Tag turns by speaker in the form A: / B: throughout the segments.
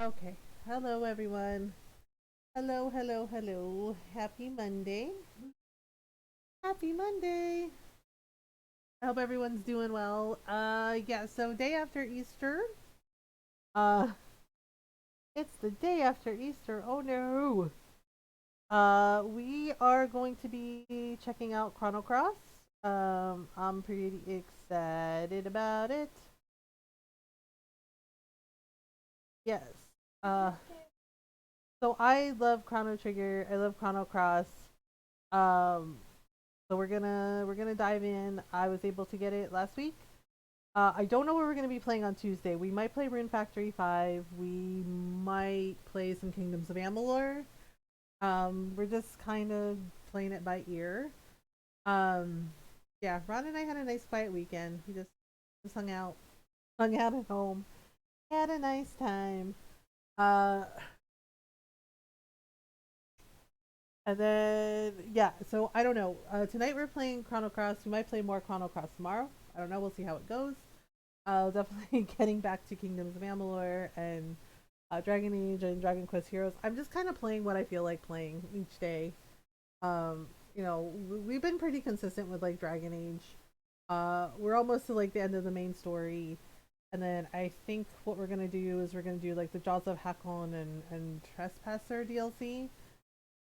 A: Okay. Hello, everyone. Hello, hello, hello. Happy Monday. Happy Monday. I hope everyone's doing well. Yeah, so day after Easter. Uh, it's the day after Easter. Oh no. We are going to be checking out Chrono Cross. I'm pretty excited about it. Yes. Uh, so I love Chrono Trigger. I love Chrono Cross. Um, So we're gonna dive in. I was able to get it last week. I don't know what we're gonna be playing on Tuesday. We might play Rune Factory 5. We might play some Kingdoms of Amalur. We're just kind of playing it by ear. Um, yeah, Ron and I had a nice quiet weekend. We just hung out at home, had a nice time. Uh, and then yeah, so I don't know. Tonight we're playing Chrono Cross. We might play more Chrono Cross tomorrow. I don't know. We'll see how it goes. Definitely getting back to Kingdoms of Amalur and Dragon Age and Dragon Quest Heroes. I'm just kind of playing what I feel like playing each day. Um, we've been pretty consistent with like Dragon Age. We're almost to like the end of the main story, and then I think what we're gonna do is we're gonna do like the Jaws of Hakon and Trespasser DLC.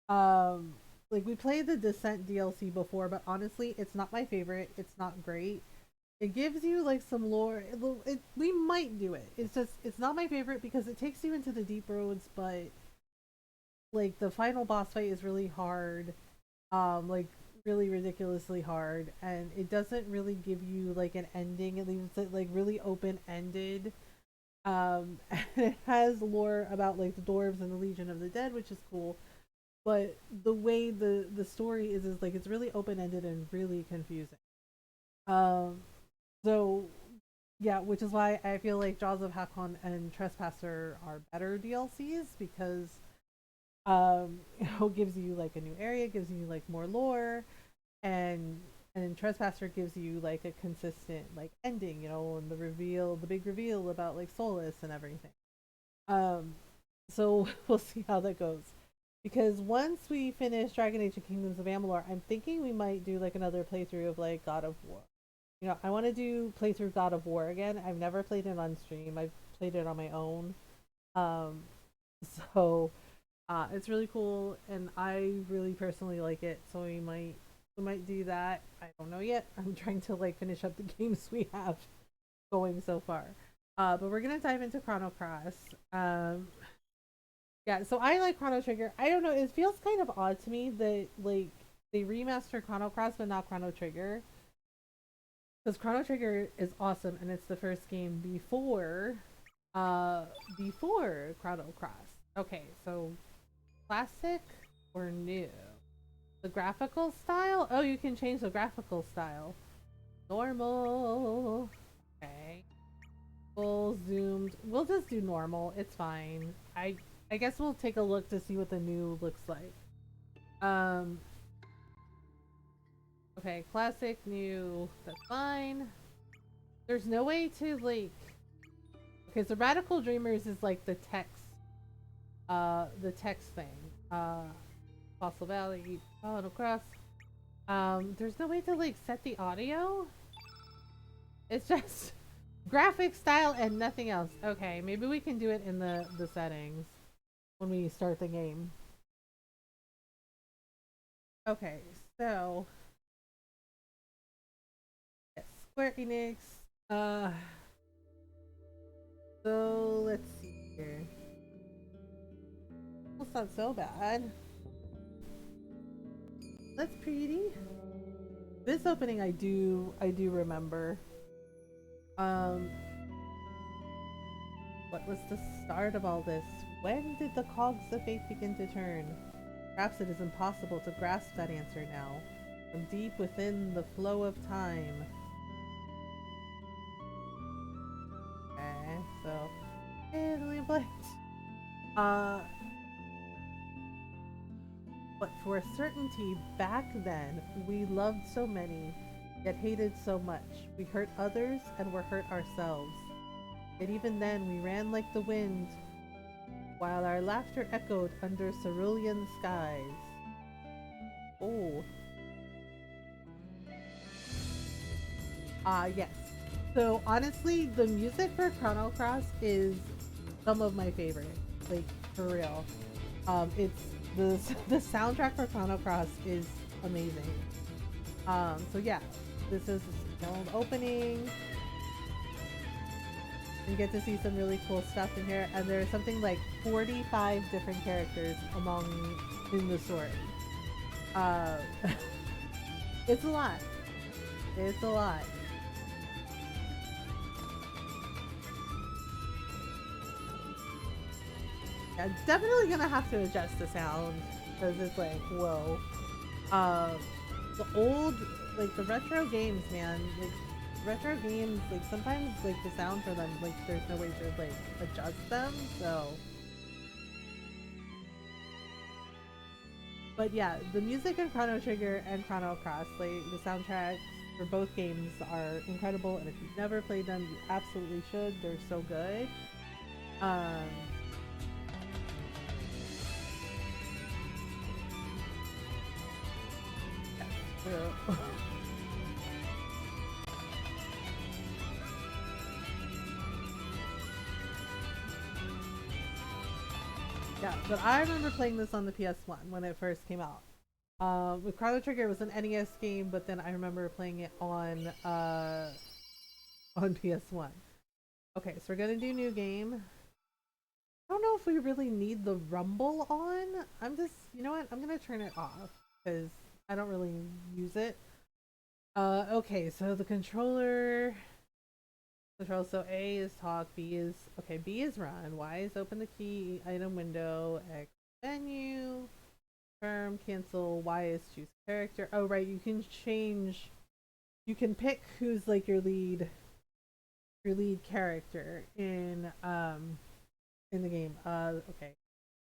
A: Um, like we played the Descent DLC before, but honestly, it's not my favorite. It's not great. It gives you like some lore. We might do it. It's just it's not my favorite because it takes you into the deep roads, but like the final boss fight is really hard, like really ridiculously hard, and it doesn't really give you like an ending. It leaves it like really open ended. And it has lore about like the dwarves and the Legion of the Dead, which is cool. But the way the story is like it's really open ended and really confusing. Um, So yeah, which is why I feel like Jaws of Hakon and Trespasser are better DLCs because gives you like a new area, gives you like more lore, and Trespasser gives you like a consistent like ending, and the big reveal about like Solus and everything. Um, so we'll see how that goes. Because once we finish Dragon Age and Kingdoms of Amalur, I'm thinking we might do like another playthrough of like God of War. I want to do playthrough God of War again. I've never played it on stream. I've played it on my own. Um, so it's really cool, and I really personally like it. So we might do that. I don't know yet. I'm trying to like finish up the games we have going so far. But we're gonna dive into Chrono Cross. Yeah. So I like Chrono Trigger. I don't know. It feels kind of odd to me that like they remastered Chrono Cross but not Chrono Trigger. Because Chrono Trigger is awesome, and it's the first game before Chrono Cross. Okay, so classic or new? The graphical style? Oh, you can change the graphical style. Normal. Okay. Full zoomed. We'll just do normal. It's fine. I guess we'll take a look to see what the new looks like. Um. Okay, classic, new. That's fine. There's no way to like. Okay, so Radical Dreamers is like the text thing. Fossil Valley, Colorado Cross. There's no way to like set the audio. It's just graphic style and nothing else. Okay, maybe we can do it in the settings when we start the game. Okay, so yes, Square Enix. Uh, so let's see here. That's not so bad. That's pretty. This opening I do remember. Um, what was the start of all this? When did the cogs of fate begin to turn? Perhaps it is impossible to grasp that answer now. From deep within the flow of time. Okay, so Italy blinked. Uh, but for certainty, back then we loved so many, yet hated so much. We hurt others and were hurt ourselves. Yet even then we ran like the wind. while our laughter echoed under cerulean skies. Oh. Yes. So honestly, the music for Chrono Cross is some of my favorite. Like, for real. It's the the soundtrack for Chrono Cross is amazing. So yeah, this is the opening. You get to see some really cool stuff in here, and there's something like 45 different characters in the story. Uh, it's a lot. It's a lot. Yeah, definitely gonna have to adjust the sound because it's like whoa. Uh, the old, like the retro games, man. Like retro games, like sometimes like the sound for them, like there's no way to like adjust them. So, but yeah, the music in Chrono Trigger and Chrono Cross, like the soundtracks for both games are incredible. And if you've never played them, you absolutely should. They're so good. Um, yeah, yeah, but I remember playing this on the PS1 when it first came out. With Chrono Trigger, it was an NES game, but then I remember playing it on PS1. Okay, so we're gonna do new game. I don't know if we really need the rumble on. I'm just, you know what? I'm gonna turn it off because I don't really use it. Okay, so the controller. So A is talk, B is okay. B is run. Y is open the key item window. X menu. Confirm, cancel. Y is choose character. Oh right, you can change. You can pick who's like your lead character in the game. Okay.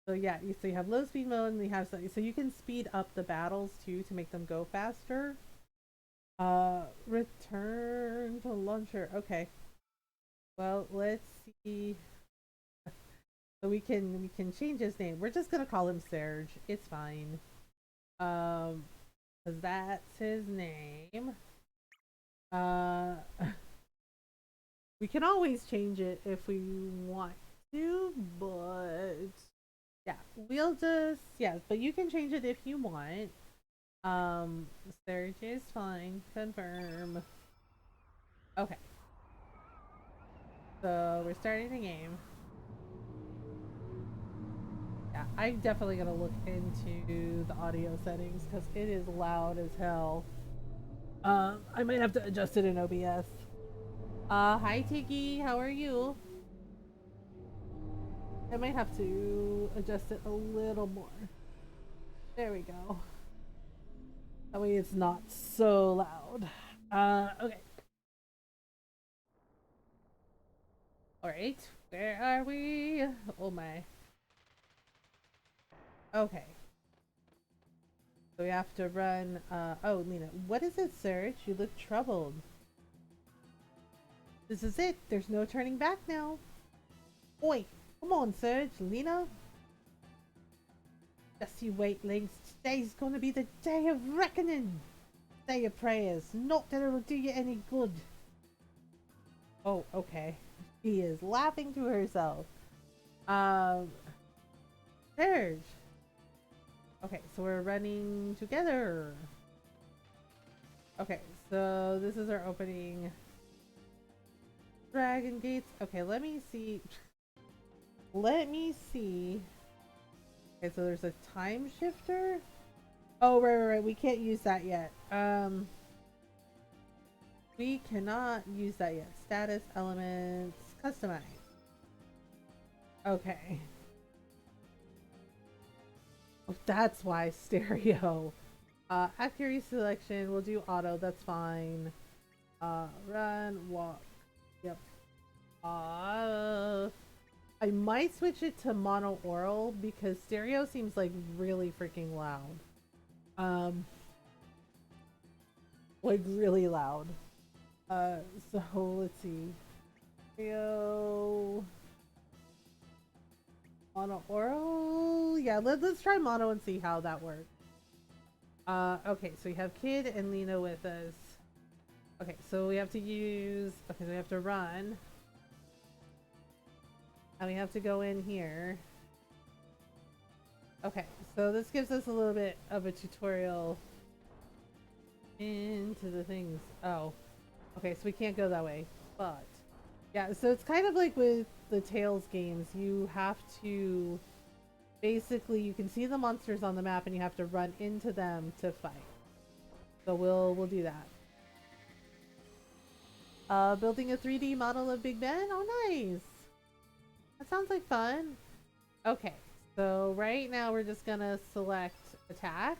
A: So yeah, so you have low speed mode and you have so you can speed up the battles too to make them go faster. Return to launcher. Okay. Well, let's see. So we can change his name. We're just gonna call him Serge. It's fine. Um, cause that's his name. Uh, we can always change it if we want to, but yeah, we'll just yeah. But you can change it if you want. Search is fine. Confirm. Okay, so we're starting the game. Yeah, I'm definitely gonna look into the audio settings because it is loud as hell. I might have to adjust it in OBS. Hi Tiki, how are you? I might have to adjust it a little more. There we go. That way it's not so loud. Okay. Alright. Where are we? Oh my. Okay. So we have to run, oh, Lena. What is it, Serge? You look troubled. This is it. There's no turning back now. Oi! Come on, Serge. Lena? Just you wait, Lynx. Today's gonna be the day of reckoning. Say your prayers. Not that it'll do you any good. Oh, okay. She is laughing to herself. Um, Serge. Okay, so we're running together. Okay, so this is our opening. Dragon Gates. Okay, let me see. Let me see. Okay, so there's a time shifter. Oh, right. We can't use that yet. We cannot use that yet. Status elements. Customize. Okay. Oh, that's why stereo. Accuracy selection. We'll do auto. That's fine. Run, walk. Yep. I might switch it to mono oral because stereo seems like really freaking loud. Like really loud. So let's see. Stereo Mono oral. Yeah, let's try mono and see how that works. Okay, so we have Kid and Lena with us. Okay, so we have to use. Okay, so we have to run. And we have to go in here. Okay, so this gives us a little bit of a tutorial into the things. Oh, okay, so we can't go that way. But yeah, so it's kind of like with the Tales games. You have to basically, you can see the monsters on the map and you have to run into them to fight. So we'll do that. Building a 3D model of Big Ben. Oh, nice. That sounds like fun. Okay, so right now we're just gonna select attack.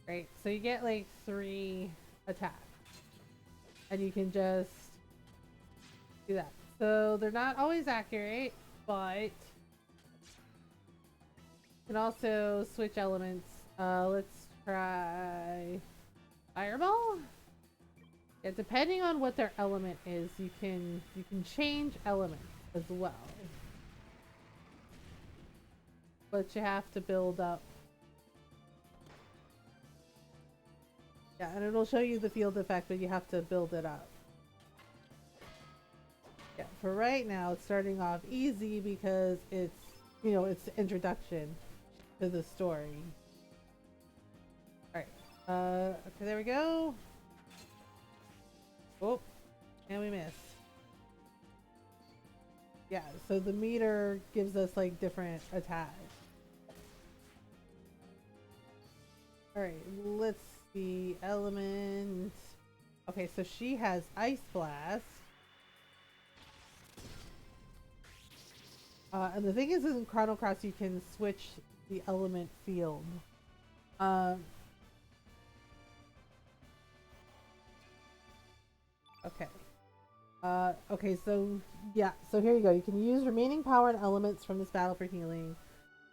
A: Right, so you get like 3 attacks. And you can just do that. So they're not always accurate, but you can also switch elements. Let's try fireball. Yeah, depending on what their element is, you can change elements as well. But you have to build up. Yeah, and it'll show you the field effect, but you have to build it up. Yeah, for right now, it's starting off easy because it's, you know, it's the introduction to the story. Alright. Okay, there we go. Oh, and we missed. Yeah, so the meter gives us like different attacks. Alright, let's see. Element. Okay, so she has Ice Blast. And the thing is, in Chrono Cross, you can switch the element field. Okay. Okay, so yeah, so here you go. You can use remaining power and elements from this battle for healing.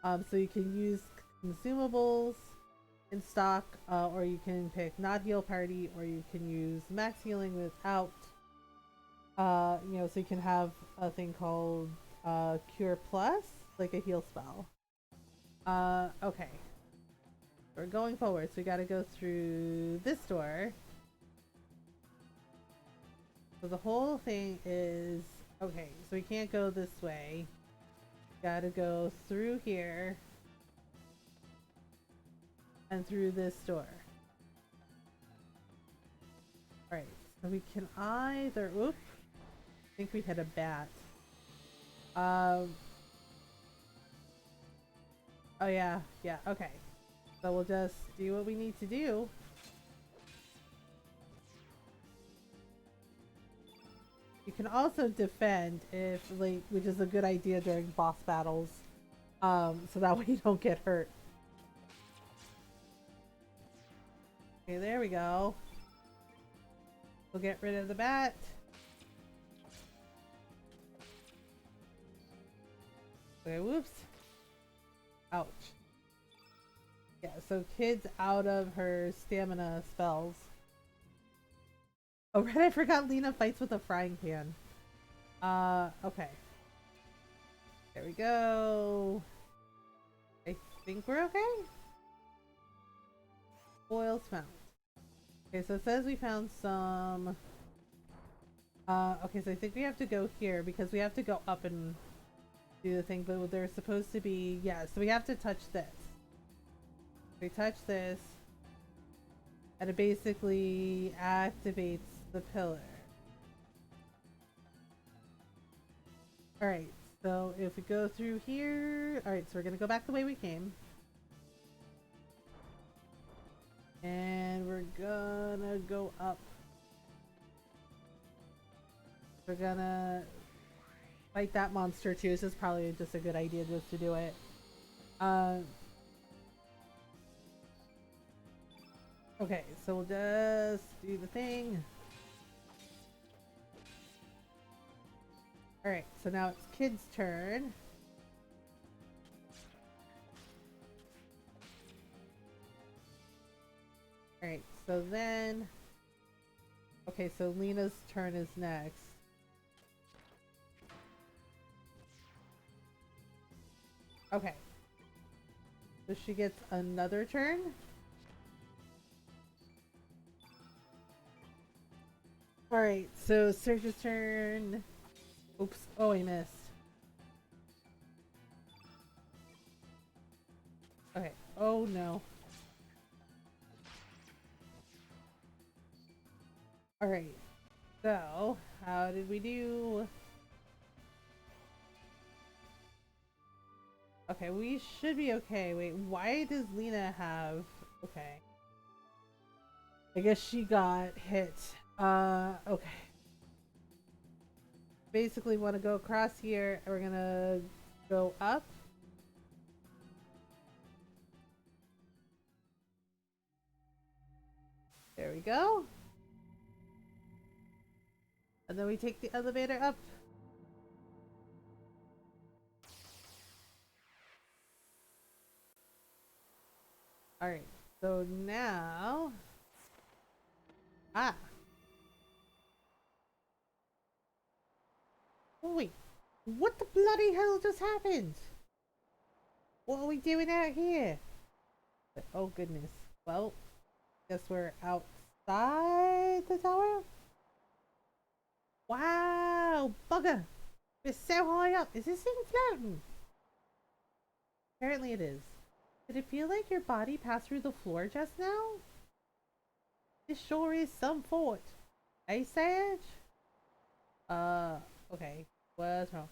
A: So you can use consumables in stock, or you can pick not heal party, or you can use max healing without. You know, so you can have a thing called Cure Plus, like a heal spell. Okay. We're going forward, so we gotta go through this door. So the whole thing is, okay, so we can't go this way. Gotta go through here. And through this door. Alright, so we can either, oop, I think we hit a bat. Oh yeah, okay. So we'll just do what we need to do. You can also defend if, like, which is a good idea during boss battles. So that way you don't get hurt. Okay, there we go. We'll get rid of the bat. Okay, whoops. Ouch. Yeah, so Kid's out of her stamina spells. Oh, right, I forgot Lena fights with a frying pan. Okay. There we go. I think we're okay? Oils found. Okay, so it says we found some... okay, so I think we have to go here because we have to go up and do the thing, but there's supposed to be... Yeah, so we have to touch this. We touch this, and it basically activates the pillar. Alright, so if we go through here... Alright, so we're gonna go back the way we came. And we're gonna go up. We're gonna fight that monster too. This is probably just a good idea just to do it. Okay, so we'll just do the thing. Alright, so now it's Kid's turn. Alright, so then... Okay, so Lena's turn is next. she gets another turn. Alright, so Surge's turn. Oops. Oh, I missed. Okay. Oh no. Alright. So, how did we do? Okay, we should be okay. Wait, why does Lena have... Okay. I guess she got hit. Okay. Basically want to go across here, and we're gonna go up. There we go. And then we take the elevator up. Alright, so now... Ah! Oh, wait, what the bloody hell just happened? What are we doing out here? Oh goodness. Well, guess we're outside the tower? Wow! Bugger! We're so high up! Is this thing floating? Apparently it is. Did it feel like your body passed through the floor just now? This sure is some fort. Hey, Sage? Okay. What's wrong?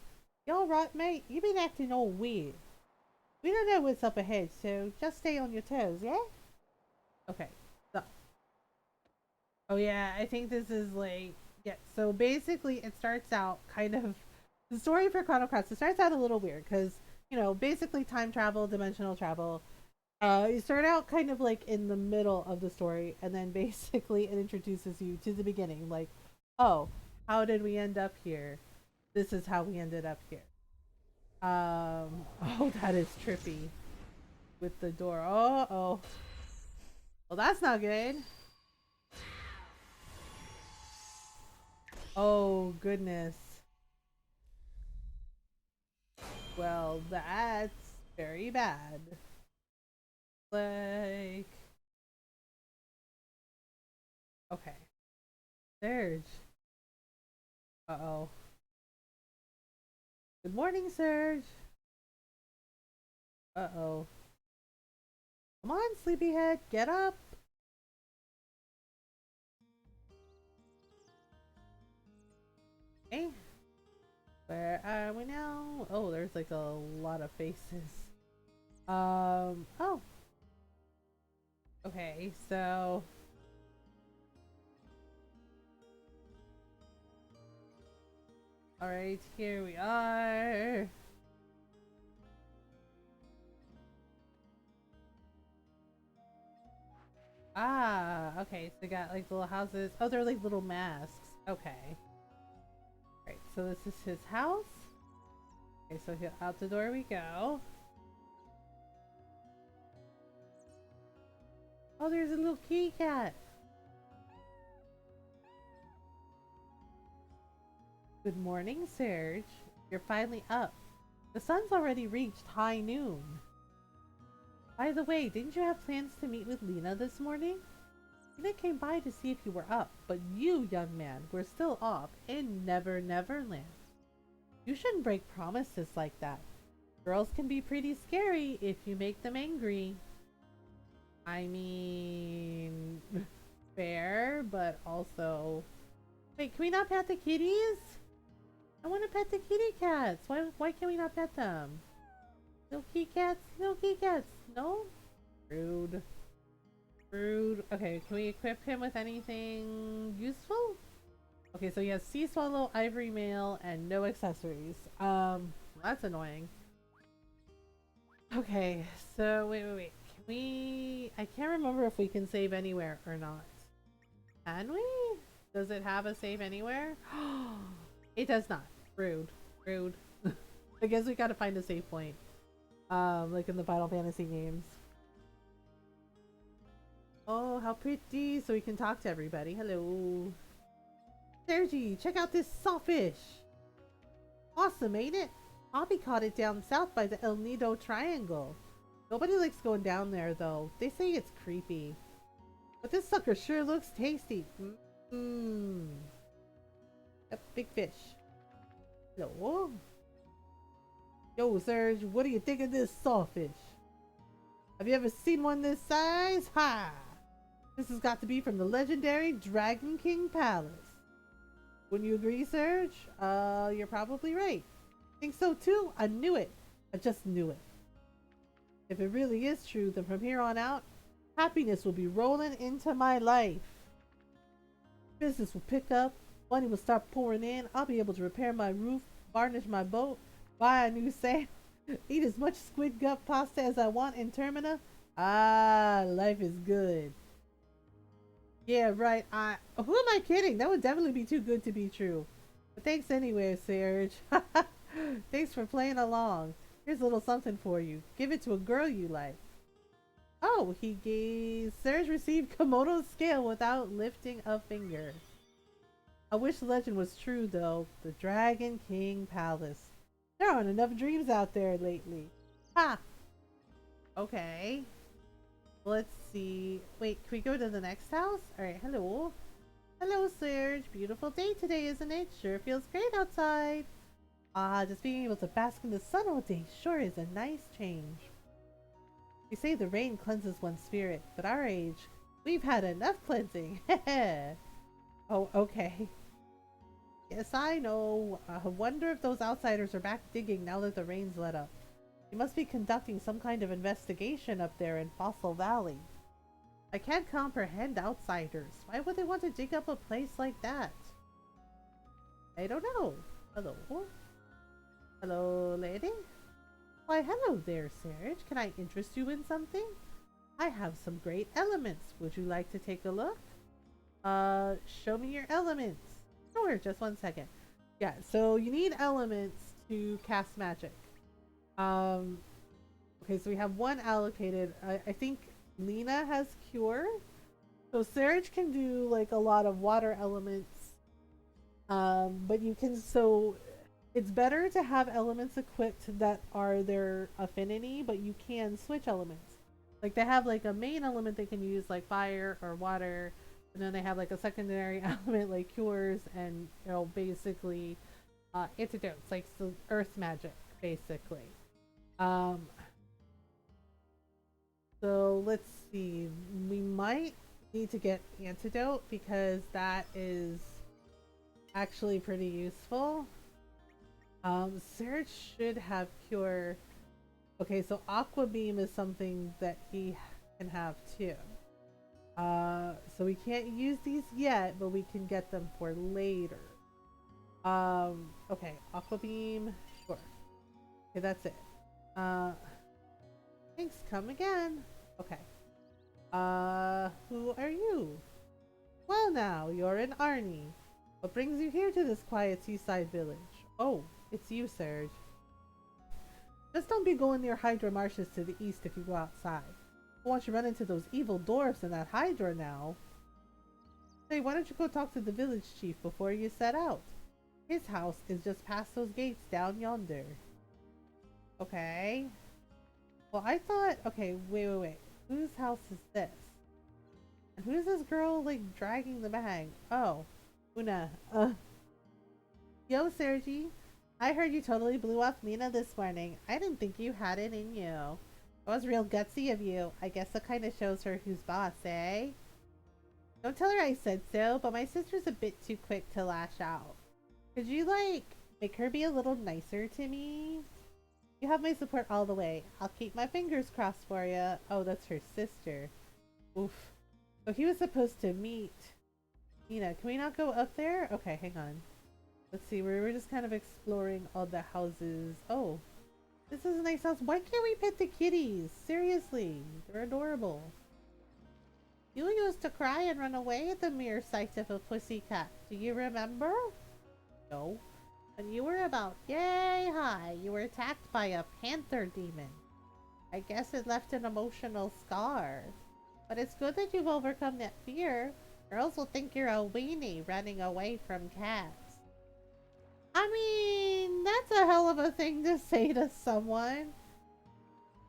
A: You alright, mate? You've been acting all weird. We don't know what's up ahead, so just stay on your toes, yeah? Okay. So. Oh yeah, I think this is like... Yeah, so basically it starts out kind of... The story for Chrono Cross, it starts out a little weird, because, you know, basically time travel, dimensional travel. You start out kind of like in the middle of the story, and then basically it introduces you to the beginning. Like, oh, how did we end up here? This is how we ended up here. Oh, that is trippy. With the door. Oh, oh. Well, that's not good. Oh, goodness. Well, that's very bad. Like... Okay. Serge. Uh-oh. Good morning, Serge. Uh-oh. Come on, sleepyhead, get up. Okay. Where are we now? Oh, there's like a lot of faces. Oh. Okay, so... Alright, here we are. Ah, okay, so they got like little houses. Oh, they're like little masks. Okay. Alright, so this is his house. Okay, so here, out the door we go. Oh, there's a little kitty cat. Good morning, Serge. You're finally up. The sun's already reached high noon. By the way, didn't you have plans to meet with Lena this morning? Lena came by to see if you were up, but you, young man, were still off in Never Never Land. You shouldn't break promises like that. Girls can be pretty scary if you make them angry. I mean, fair, but also... Wait, can we not pet the kitties? I want to pet the kitty cats. Why can we not pet them? No kitty cats? No kitty cats. No? Rude. Rude. Okay, can we equip him with anything useful? Okay, so he has Sea Swallow, Ivory Mail, and no accessories. That's annoying. Okay, so wait. Can we... I can't remember if we can save anywhere or not. Can we? Does it have a save anywhere? It does not. Rude. Rude. I guess we gotta find a save point. Like in the Final Fantasy games. Oh, how pretty! So we can talk to everybody. Hello. Sergi, check out this sawfish! Awesome, ain't it? Bobby caught it down south by the El Nido Triangle. Nobody likes going down there though. They say it's creepy. But this sucker sure looks tasty. Mmm. Yep, big fish. Hello. Yo, Serge, what do you think of this sawfish? Have you ever seen one this size? Ha! This has got to be from the legendary Dragon King Palace. Wouldn't you agree, Serge? You're probably right. Think so too? I knew it. I just knew it. If it really is true, then from here on out, happiness will be rolling into my life. Business will pick up, money will start pouring in, I'll be able to repair my roof, varnish my boat, buy a new sail, eat as much squid gut pasta as I want in Termina. Ah, life is good. Yeah, right. Who am I kidding? That would definitely be too good to be true. But thanks anyway, Serge. Thanks for playing along. Here's a little something for you. Give it to a girl you like. Oh, he gave Serge received Komodo's scale without lifting a finger. I wish the legend was true though. The Dragon King Palace. There aren't enough dreams out there lately. Ha! Okay. Let's see. Wait, can we go to the next house? Alright, hello. Hello, Serge. Beautiful day today, isn't it? Sure feels great outside. Ah, just being able to bask in the sun all day sure is a nice change. They say the rain cleanses one's spirit, but our age, we've had enough cleansing. Oh, okay. Yes, I know. I wonder if those outsiders are back digging now that the rain's let up. They must be conducting some kind of investigation up there in Fossil Valley. I can't comprehend outsiders. Why would they want to dig up a place like that? I don't know. Hello? Hello, lady? Why, hello there, Serge. Can I interest you in something? I have some great elements. Would you like to take a look? Show me your elements. Sure, just one second. Yeah, so you need elements to cast magic. Okay, so we have one allocated. I think Lena has Cure. So Serge can do like a lot of water elements. But you can, so it's better to have elements equipped that are their affinity, but you can switch elements. Like they have like a main element they can use like fire or water, and then they have like a secondary element like cures and basically antidotes like so earth magic basically. Um so let's see. We might need to get antidote because that is actually pretty useful. Serge should have cure. Okay, so Aqua Beam is something that he can have too. So we can't use these yet, but we can get them for later. Okay, Aqua Beam, sure. Okay, that's it. Thanks, come again. Okay. Who are you? Well now, you're an Arnie. What brings you here to this quiet seaside village? Oh, it's you, Serge. Just don't be going near Hydra Marshes to the east if you go outside. I want you to run into those evil dwarfs and that Hydra now. Say, why don't you go talk to the village chief before you set out? His house is just past those gates down yonder. Okay. Well, I thought... Okay, wait. Whose house is this? And who's this girl, like, dragging the bag? Oh. Una. Yo, Sergi. I heard you totally blew off Lena this morning. I didn't think you had it in you. That was real gutsy of you. I guess that kind of shows her who's boss, eh? Don't tell her I said so, but my sister's a bit too quick to lash out. Could you, like, make her be a little nicer to me? You have my support all the way. I'll keep my fingers crossed for you. Oh, that's her sister. Oof. So he was supposed to meet Nina. Can we not go up there? Okay, hang on. Let's see. We're just kind of exploring all the houses. Oh, this is a nice house. Why can't we pet the kitties? Seriously, they're adorable. You used to cry and run away at the mere sight of a pussycat. Do you remember? No. When you were about yay high, you were attacked by a panther demon. I guess it left an emotional scar. But it's good that you've overcome that fear. Girls will think you're a weenie running away from cats. I mean, that's a hell of a thing to say to someone.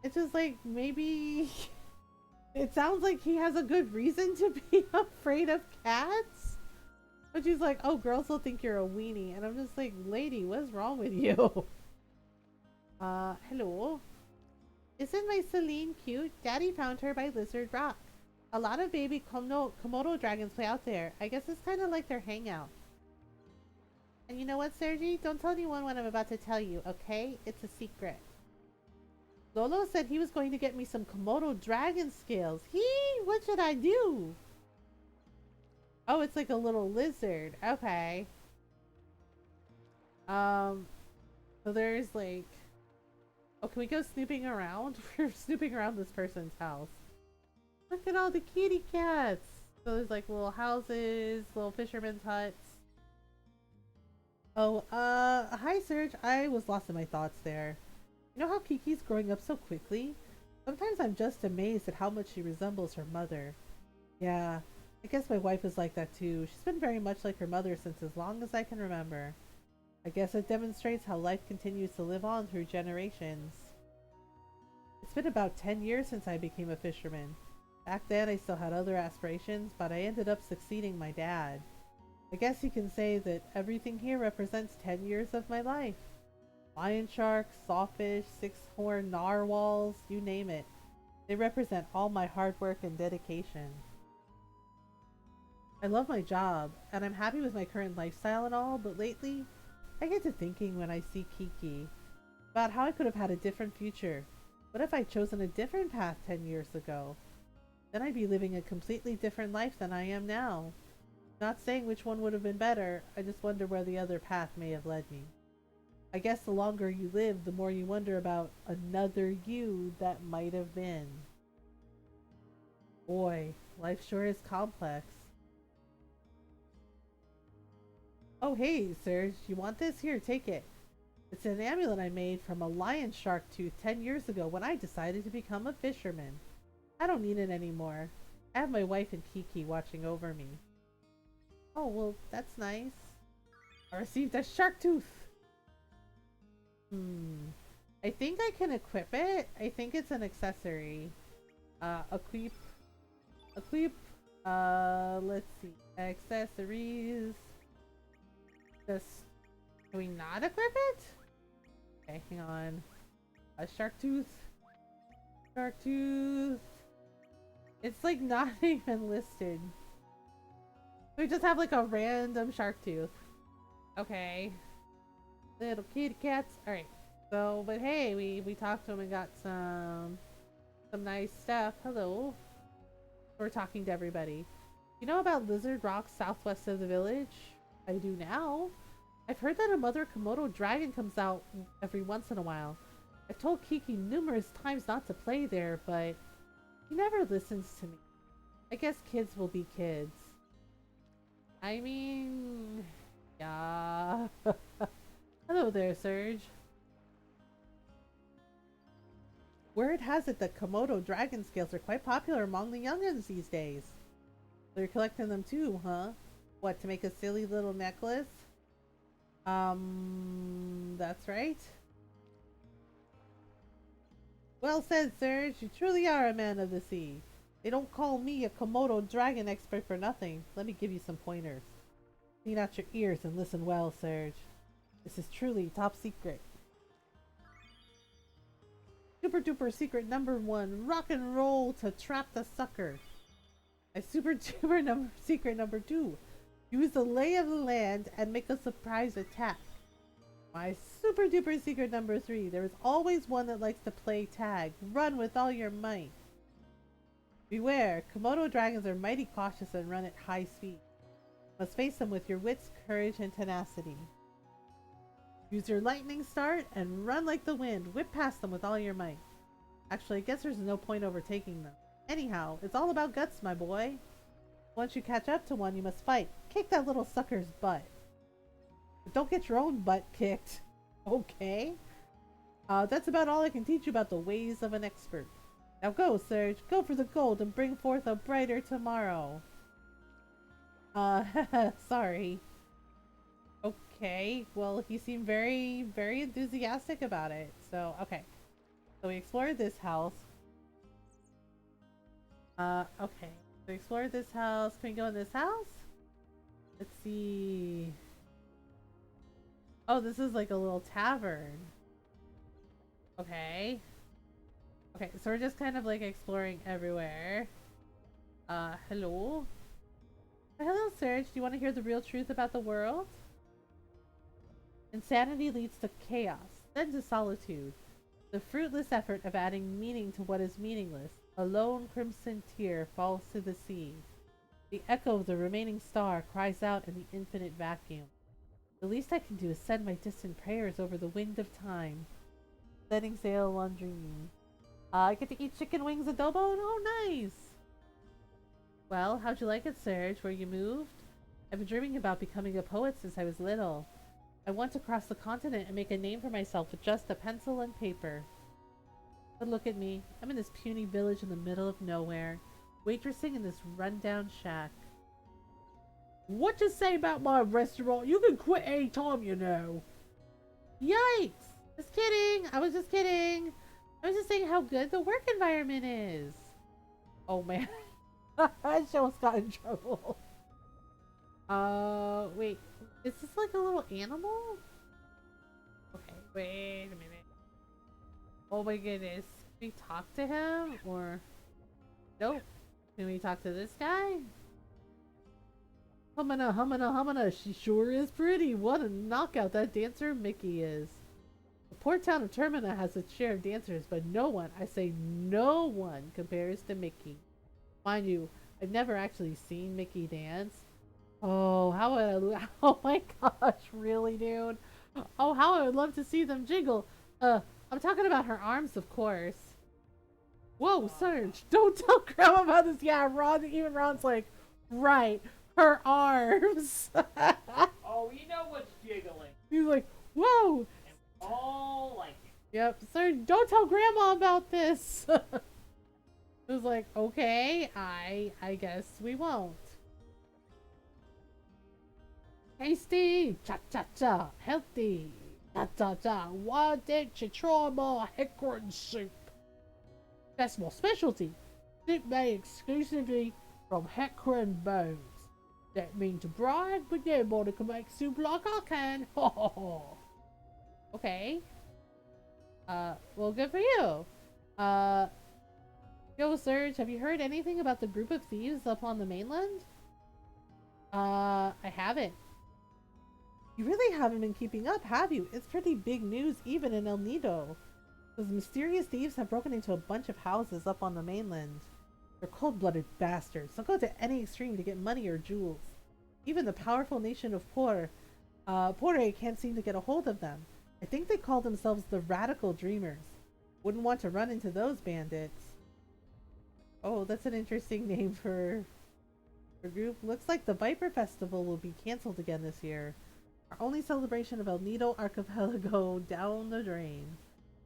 A: It's just like maybe it sounds like he has a good reason to be afraid of cats. But she's like, oh, girls will think you're a weenie. And I'm just like, lady, what's wrong with you? Hello. Isn't my Celine cute? Daddy found her by Lizard Rock. A lot of baby Komodo dragons play out there. I guess it's kind of like their hangout. And you know what, Sergi? Don't tell anyone what I'm about to tell you, okay? It's a secret. Lolo said he was going to get me some Komodo dragon scales. What should I do? Oh, it's like a little lizard. Okay. So there's like... Oh, can we go snooping around? We're snooping around this person's house. Look at all the kitty cats. So there's like little houses, little fishermen's huts. Oh, hi Serge. I was lost in my thoughts there. You know how Kiki's growing up so quickly? Sometimes I'm just amazed at how much she resembles her mother. Yeah, I guess my wife is like that too. She's been very much like her mother since as long as I can remember. I guess it demonstrates how life continues to live on through generations. It's been about 10 years since I became a fisherman. Back then I still had other aspirations, but I ended up succeeding my dad. I guess you can say that everything here represents 10 years of my life. Lion sharks, sawfish, six-horned narwhals, you name it. They represent all my hard work and dedication. I love my job, and I'm happy with my current lifestyle and all, but lately, I get to thinking when I see Kiki about how I could have had a different future. What if I'd chosen a different path 10 years ago? Then I'd be living a completely different life than I am now. Not saying which one would have been better, I just wonder where the other path may have led me. I guess the longer you live, the more you wonder about another you that might have been. Boy, life sure is complex. Oh hey, Serge, you want this? Here, take it. It's an amulet I made from a lion shark tooth 10 years ago when I decided to become a fisherman. I don't need it anymore. I have my wife and Kiki watching over me. Oh, well, that's nice. I received a shark tooth! I think I can equip it. I think it's an accessory. Equip. Equip. Let's see. Accessories. Just... Can we not equip it? Okay, hang on. A shark tooth. Shark tooth. It's like not even listed. We just have like a random shark tooth. Okay. Little kitty cats. Alright. So, but hey, we talked to him and got some nice stuff. Hello. We're talking to everybody. You know about Lizard Rock southwest of the village? I do now. I've heard that a mother Komodo dragon comes out every once in a while. I've told Kiki numerous times not to play there, but he never listens to me. I guess kids will be kids. I mean... Yeah. Hello there, Serge. Word has it that Komodo dragon scales are quite popular among the youngins these days. So you're collecting them too, huh? What, to make a silly little necklace? That's right. Well said, Serge. You truly are a man of the sea. They don't call me a Komodo dragon expert for nothing. Let me give you some pointers. Clean out your ears and listen well, Serge. This is truly top secret. Super duper secret number 1. Rock and roll to trap the sucker. My super duper secret number 2. Use the lay of the land and make a surprise attack. My super duper secret number 3. There is always one that likes to play tag. Run with all your might. Beware, Komodo dragons are mighty cautious and run at high speed. Must face them with your wits, courage, and tenacity. Use your lightning start and run like the wind. Whip past them with all your might. Actually, I guess there's no point overtaking them. Anyhow, it's all about guts, my boy. Once you catch up to one, you must fight. Kick that little sucker's butt. But don't get your own butt kicked. Okay? That's about all I can teach you about the ways of an expert. Now go, Serge. Go for the gold and bring forth a brighter tomorrow. Sorry. Okay, well, he seemed very, very enthusiastic about it. So, okay. So we explored this house. Okay. So we explored this house. Can we go in this house? Let's see. Oh, this is like a little tavern. Okay. Okay, so we're just kind of like exploring everywhere. Hello? Hello, Serge. Do you want to hear the real truth about the world? Insanity leads to chaos, then to solitude. The fruitless effort of adding meaning to what is meaningless. A lone crimson tear falls to the sea. The echo of the remaining star cries out in the infinite vacuum. The least I can do is send my distant prayers over the wind of time. Setting sail on dreaming. I get to eat chicken wings adobo? Oh, nice! Well, how'd you like it, Serge, where you moved? I've been dreaming about becoming a poet since I was little. I want to cross the continent and make a name for myself with just a pencil and paper. But look at me. I'm in this puny village in the middle of nowhere, waitressing in this rundown shack. What you say about my restaurant? You can quit any time, you know. Yikes! Just kidding. I was just kidding. I was just saying how good the work environment is. Oh man. I almost got in trouble. Wait. Is this like a little animal? Okay, wait a minute. Oh my goodness. Can we talk to him? Or... Nope. Can we talk to this guy? Humana, humana, humana. She sure is pretty. What a knockout that dancer Mickey is. The poor town of Termina has its share of dancers, but no one, I say no one, compares to Mickey. Mind you, I've never actually seen Mickey dance. Oh, how would I... Oh my gosh, really, dude? Oh, how I would love to see them jiggle. I'm talking about her arms, of course. Whoa, Serge, don't tell Grandma about this. Yeah, Ron, even Ron's like, right, her arms.
B: Oh, you know what's jiggling.
A: He's like, whoa.
B: And all like it.
A: Yep, Serge, don't tell Grandma about this. It was like, okay, I guess we won't. Tasty, cha-cha-cha, healthy, cha-cha-cha. Why didn't you try my hickory soup? That's my specialty. Soup made exclusively from hickory bones. Don't mean to brag, but nobody can make soup like I can. Okay. Well, good for you. Yo, Serge, have you heard anything about the group of thieves up on the mainland? I haven't. You really haven't been keeping up, have you? It's pretty big news even in El Nido. Those mysterious thieves have broken into a bunch of houses up on the mainland. They're cold-blooded bastards. They'll go to any extreme to get money or jewels. Even the powerful nation of Pore can't seem to get a hold of them. I think they call themselves the Radical Dreamers. Wouldn't want to run into those bandits. Oh, that's an interesting name for a group. Looks like the Viper Festival will be cancelled again this year. Our only celebration of El Nido Archipelago down the drain.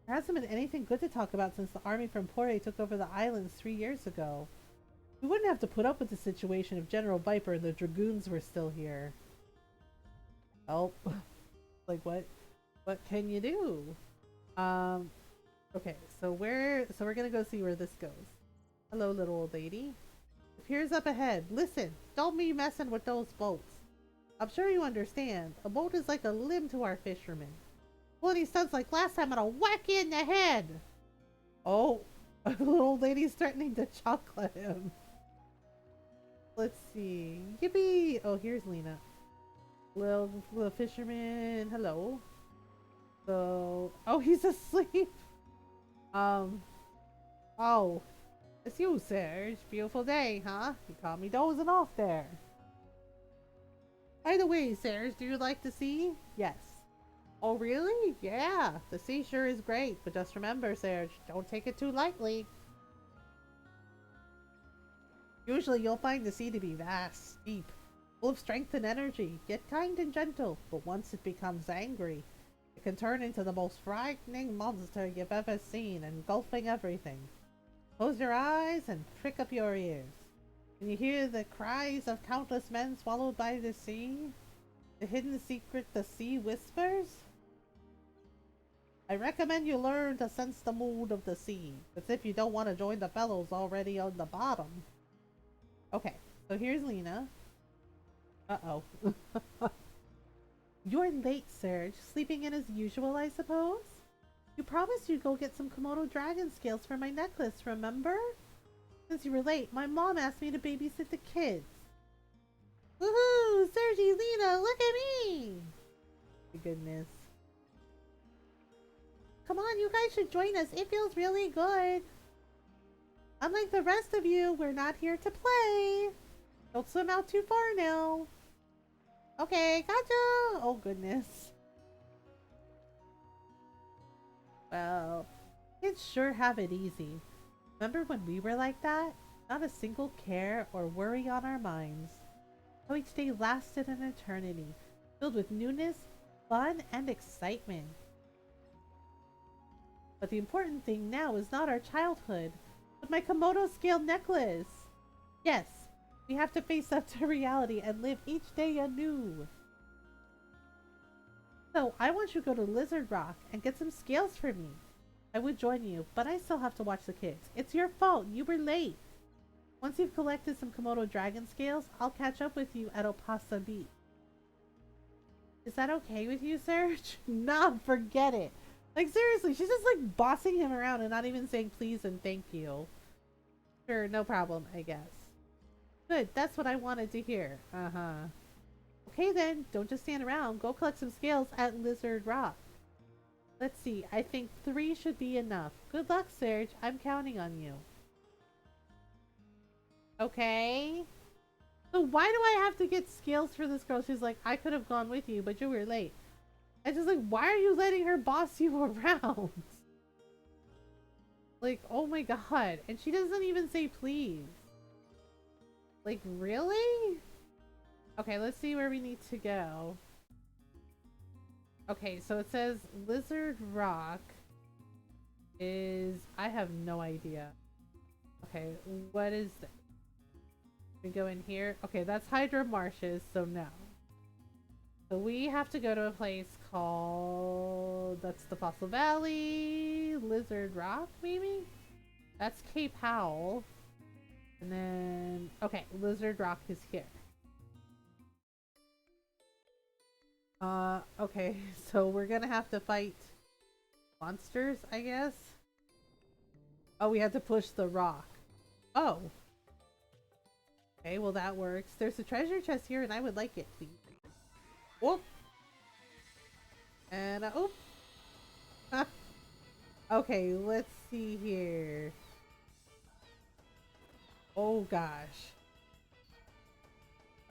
A: There hasn't been anything good to talk about since the army from Pore took over the islands 3 years ago. We wouldn't have to put up with the situation if General Viper and the Dragoons were still here. Oh, like what can you do? Okay, so we're gonna go see where this goes. Hello, little old lady. The pier's up ahead. Listen, don't be messing with those boats. I'm sure you understand. A boat is like a limb to our fishermen. Well, any stunts like last time, I'll whack you in the head. Oh, the little old lady's threatening to chocolate him. Let's see. Yippee! Oh, here's Lena. Little fisherman. Hello. So, oh, he's asleep. Oh, it's you, Serge. Beautiful day, huh? You caught me dozing off there. By the way, Serge, do you like the sea? Yes. Oh, really? Yeah, the sea sure is great, but just remember, Serge, don't take it too lightly. Usually you'll find the sea to be vast, deep, full of strength and energy, yet kind and gentle, but once it becomes angry, it can turn into the most frightening monster you've ever seen, engulfing everything. Close your eyes and prick up your ears. Can you hear the cries of countless men swallowed by the sea? The hidden secret the sea whispers? I recommend you learn to sense the mood of the sea. As if you don't want to join the fellows already on the bottom. Okay, so here's Lena. Uh-oh. You're late, Serge. Sleeping in as usual, I suppose? You promised you'd go get some Komodo dragon scales for my necklace, remember? Since you were late, my mom asked me to babysit the kids. Woohoo! Sergi, Lena, look at me! My goodness. Come on, you guys should join us. It feels really good. Unlike the rest of you, we're not here to play. Don't swim out too far now. Okay, gotcha! Oh goodness. Well, kids sure have it easy. Remember when we were like that? Not a single care or worry on our minds. How each day lasted an eternity, filled with newness, fun, and excitement. But the important thing now is not our childhood, but my Komodo scale necklace. Yes, we have to face up to reality and live each day anew. So, I want you to go to Lizard Rock and get some scales for me. I would join you, but I still have to watch the kids. It's your fault. You were late. Once you've collected some Komodo dragon scales, I'll catch up with you at Opasa Beach. Is that okay with you, Serge? Nah, forget it. Like, seriously, she's just like bossing him around and not even saying please and thank you. Sure, no problem, I guess. Good, that's what I wanted to hear. Uh-huh. Okay then, don't just stand around. Go collect some scales at Lizard Rock. Let's see, I think 3 should be enough. Good luck, Serge. I'm counting on you. Okay. So why do I have to get scales for this girl? She's like, I could have gone with you, but you were late. I just like, why are you letting her boss you around? Like, oh my god. And she doesn't even say please. Like, really? Okay, let's see where we need to go. Okay, so it says Lizard Rock is... I have no idea. Okay, what is that? We go in here. Okay, that's Hydra Marshes, so no. So we have to go to a place called... That's the Fossil Valley, Lizard Rock, maybe? That's Cape Howell. And then... Okay, Lizard Rock is here. Okay, so we're gonna have to fight monsters, I guess? Oh, we have to push the rock. Oh. Okay, well that works. There's a treasure chest here and I would like it, please. Whoop! And, oop! Okay, let's see here. Oh gosh.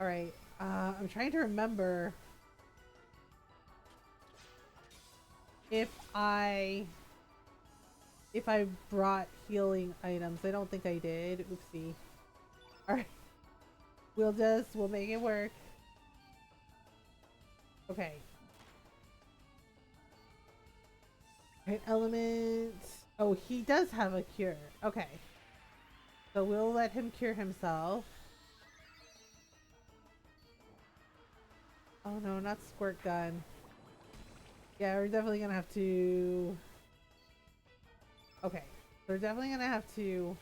A: Alright, I'm trying to remember if I brought healing items. I don't think I did. Oopsie. Alright. We'll make it work. Okay. Right, elements. Oh, he does have a cure. Okay. So we'll let him cure himself. Oh no, not squirt gun. Yeah, we're definitely gonna have to... Okay. We're definitely gonna have to...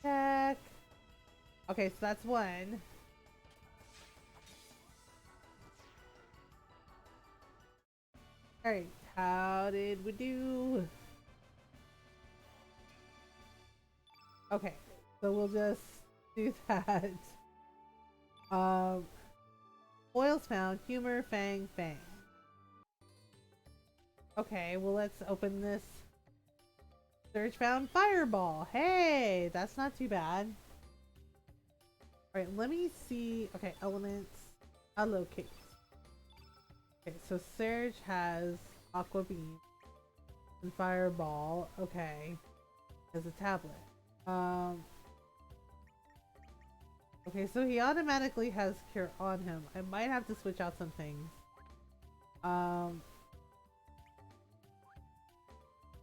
A: check. Okay, so that's one. Alright, how did we do? Okay, so we'll just do that. Oils found, humor, fang, fang. Okay, well let's open this. Search found fireball. Hey, that's not too bad. Alright, let me see. Okay, elements. Allocate. Okay, so Serge has aqua beam and fireball. Okay. Has a tablet. Okay, so he automatically has cure on him. I might have to switch out some things.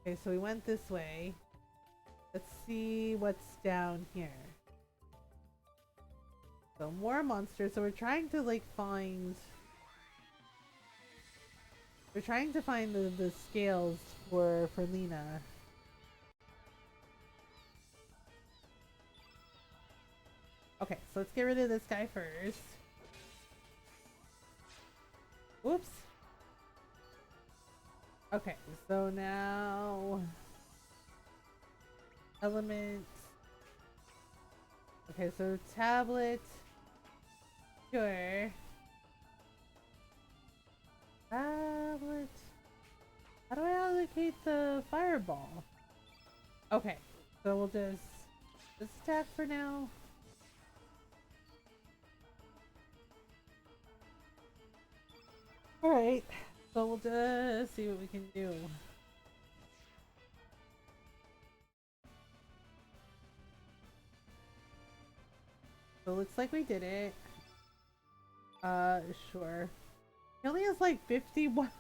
A: Okay, so we went this way. Let's see what's down here. So more monsters. So we're trying to like find We're trying to find the scales for Lena. Okay, so let's get rid of this guy first. Whoops. Okay, so now element. Okay, so tablet. Sure. Tablet. How do I allocate the fireball? Okay, so we'll just attack for now. Alright, so we'll just see what we can do. So it looks like we did it. Sure. He only has like 51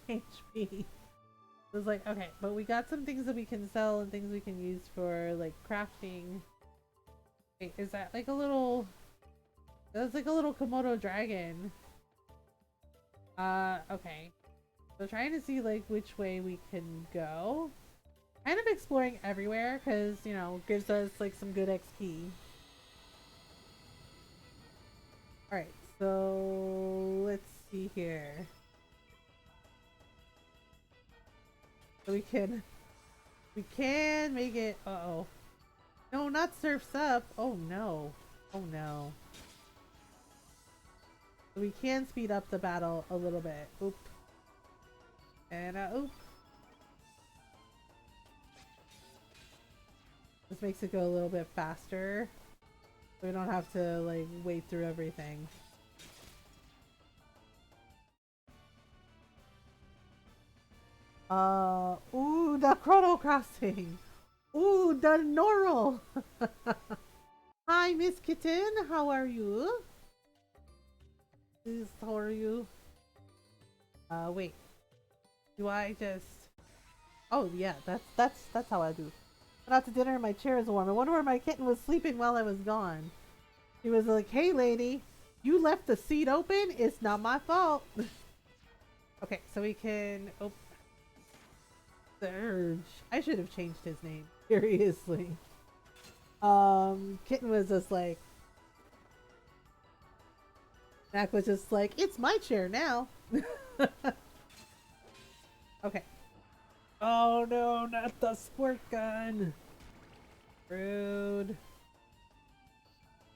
A: HP. It was like, okay, but we got some things that we can sell and things we can use for like crafting. Wait, is that like a little... That's like a little Komodo dragon. Okay. So trying to see like which way we can go. Kind of exploring everywhere because, you know, gives us like some good XP. Alright, so let's see here. So we can make it. Uh-oh. No, not Surf's Up. Oh no. Oh no. So we can speed up the battle a little bit. Oop. And oop. This makes it go a little bit faster. So we don't have to like wait through everything. Ooh, the Chrono Crossing. Ooh, the Normal. Hi, Miss Kitten. How are you? How are you? Wait. Do I just... Oh, yeah, that's how I do. Went out to dinner and my chair is warm. I wonder where my kitten was sleeping while I was gone. He was like, hey, lady, you left the seat open? It's not my fault. Okay, so we can... Oh, Surge. I should have changed his name. Seriously. Kitten was just like... Mac was just like, it's my chair now. Okay. Oh no, not the squirt gun. Rude.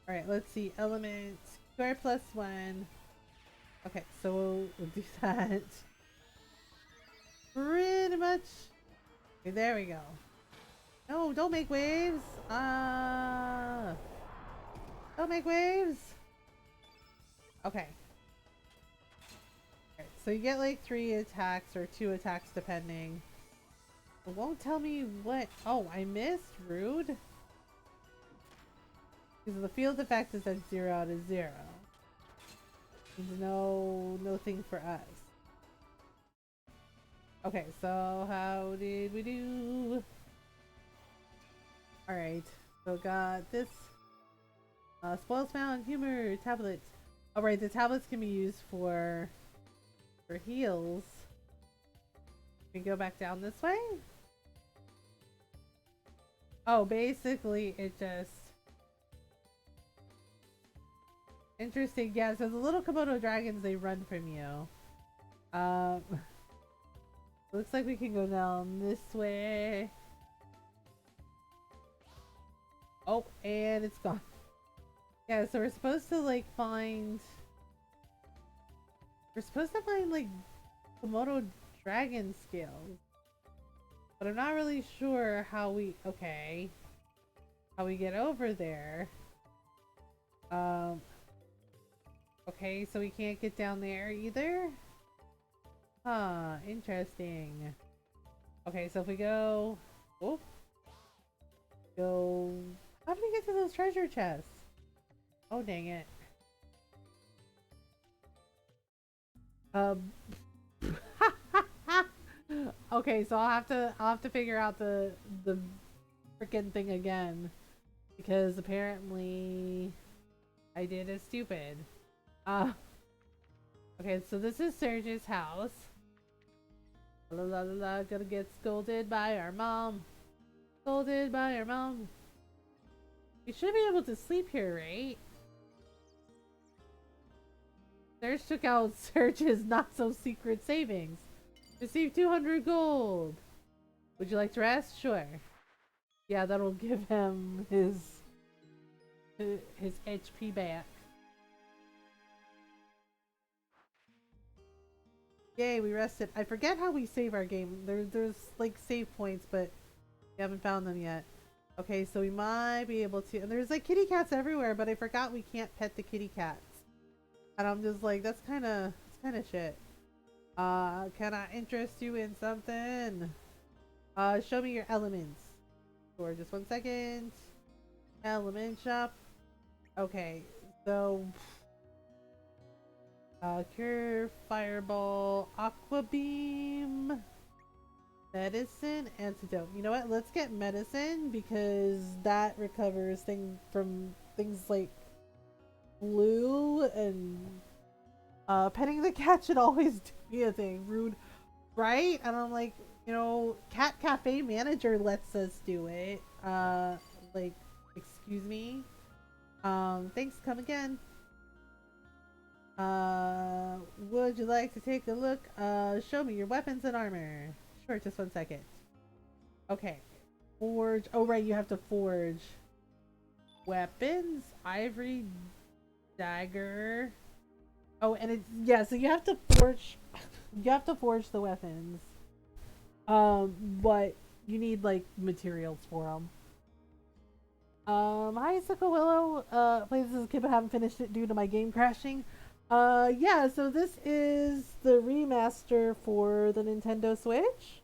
A: Alright, let's see. Element. Square plus 1. Okay, so we'll do that. Pretty much. Okay, there we go. No, don't make waves. Don't make waves. Okay. Alright, so you get like 3 attacks or 2 attacks depending. It won't tell me what... Oh, I missed? Rude. Because the field effect is at 0 out of 0. There's no thing for us. Okay, so how did we do? Alright, so got this. Spoils found, humor, tablets. Alright, the tablets can be used for heals. Can we go back down this way? Oh, basically it just... Interesting, yeah, so the little Komodo dragons, they run from you. Looks like we can go down this way. Oh, and it's gone. Yeah, so we're supposed to like find... We're supposed to find like Komodo dragon scales. But I'm not really sure how we... Okay. How we get over there. Okay, so we can't get down there either? Huh, interesting. Okay, so if we go... Oh. Go... How do we get to those treasure chests? Oh, dang it. Okay, so I'll have to figure out the freaking thing again. Because apparently I did it stupid. Okay, so this is Serge's house. La la la la, gonna get scolded by our mom. Scolded by our mom. You should be able to sleep here, right? Serge took out Serge's not so secret savings. Received 200 gold. Would you like to rest? Sure. Yeah, that'll give him his HP back. Yay, we rested. I forget how we save our game. There's like save points, but we haven't found them yet. Okay, so we might be able to. And there's like kitty cats everywhere, but I forgot we can't pet the kitty cats. And I'm just like, that's kind of shit. Can I interest you in something? Show me your elements. For just 1 second. Element shop. Okay, so cure, fireball, aqua beam, medicine, antidote. You know what? Let's get medicine because that recovers from things like flu, and petting the cat should always be a thing. Rude, right? And I'm like, cat cafe manager lets us do it. Like, excuse me. Thanks. Come again. Would you like to take a look? Show me your weapons and armor. Sure, just 1 second. Okay. Forge. Oh, right, you have to forge weapons. Ivory dagger. Oh, and it's, yeah, so you have to forge, the weapons. But you need, like, materials for them. Hi, Sickle Willow. Played this as a kid but haven't finished it due to my game crashing. Yeah, so this is the remaster for the Nintendo Switch.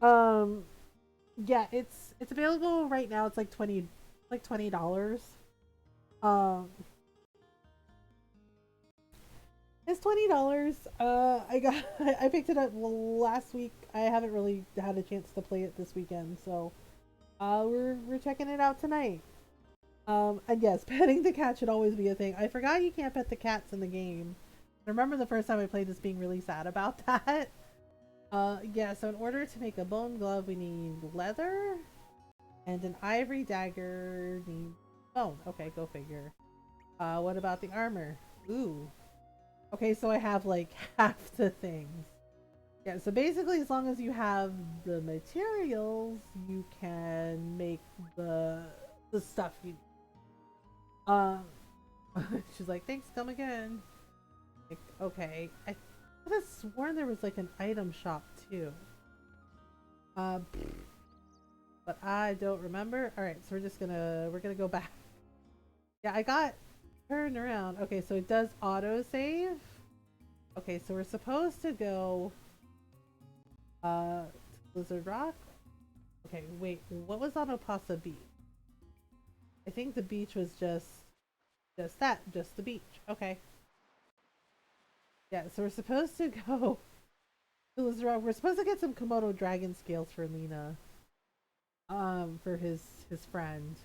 A: Yeah, it's available right now. It's like $20. Um, it's $20. I picked it up last week. I haven't really had a chance to play it this weekend, so we're checking it out tonight. And yes, petting the cat should always be a thing. I forgot you can't pet the cats in the game. I remember the first time I played this being really sad about that. Yeah, so in order to make a bone glove, we need leather and an ivory dagger. Need bone. Okay, go figure. What about the armor? Ooh. Okay, so I have like half the things. Yeah, so basically as long as you have the materials, you can make the stuff you need. She's like, thanks, come again. Like, okay. I could have sworn there was like an item shop too. But I don't remember. Alright, so we're gonna go back. Yeah, I got turned around. Okay, so it does auto save. Okay, so we're supposed to go to Blizzard Rock. Okay, wait, what was on Opasa Beach? I think the beach was just the beach. Okay. Yeah, so we're supposed to go to Blizzard Rock. We're supposed to get some Komodo dragon scales for Lena. For his friend.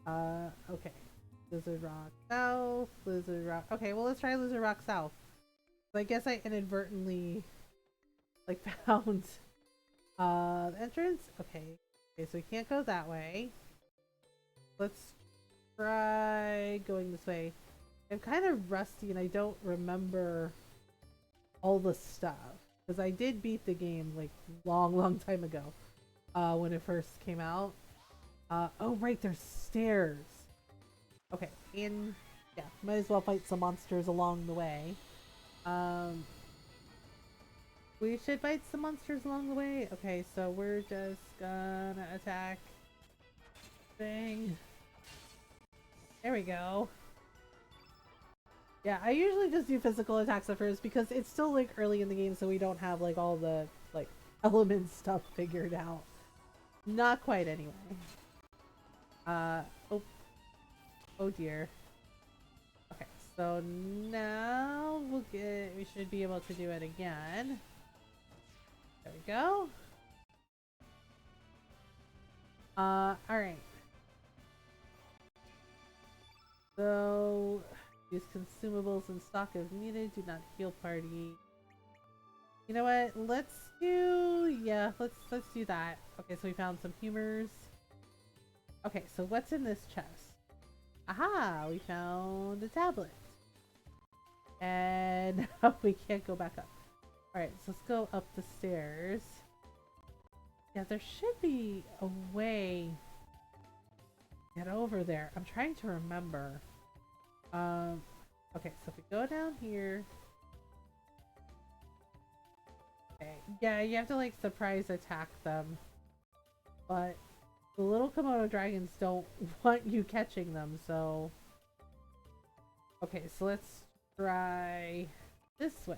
A: Okay. Blizzard Rock South, Blizzard Rock. Okay, well let's try Blizzard Rock South. So I guess I inadvertently like found the entrance. Okay. Okay, so we can't go that way. Let's try going this way. I'm kind of rusty and I don't remember all the stuff because I did beat the game like long time ago when it first came out. Oh right, there's stairs. Okay, and yeah, might as well fight some monsters along the way. We should fight some monsters along the way. Okay, so we're just gonna attack thing. There we go. Yeah, I usually just do physical attacks at first because it's still like early in the game, so we don't have like all the like element stuff figured out. Not quite anyway. Oh. Oh dear. Okay, so now we should be able to do it again. There we go. Alright. So use consumables in stock if needed. Do not heal party. You know what? Let's do, yeah, let's do that. Okay, so we found some humors. Okay, so what's in this chest? Aha, we found a tablet. And we can't go back up. Alright, so let's go up the stairs. Yeah, there should be a way to get over there. I'm trying to remember. Okay, so if we go down here. Okay, yeah, you have to like surprise attack them. But the little Komodo dragons don't want you catching them, so. Okay, so let's try this way.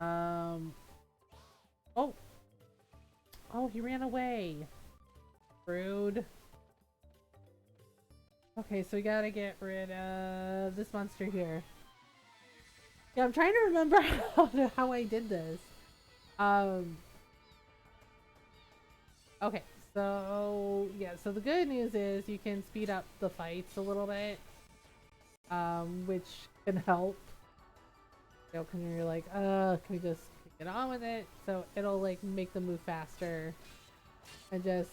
A: Oh. Oh, he ran away. Rude. Okay, so we gotta get rid of this monster here. Yeah, I'm trying to remember how I did this. Okay, so yeah, so the good news is you can speed up the fights a little bit, which can help. You know, when you're like, can we just get on with it? So it'll like make them move faster, and just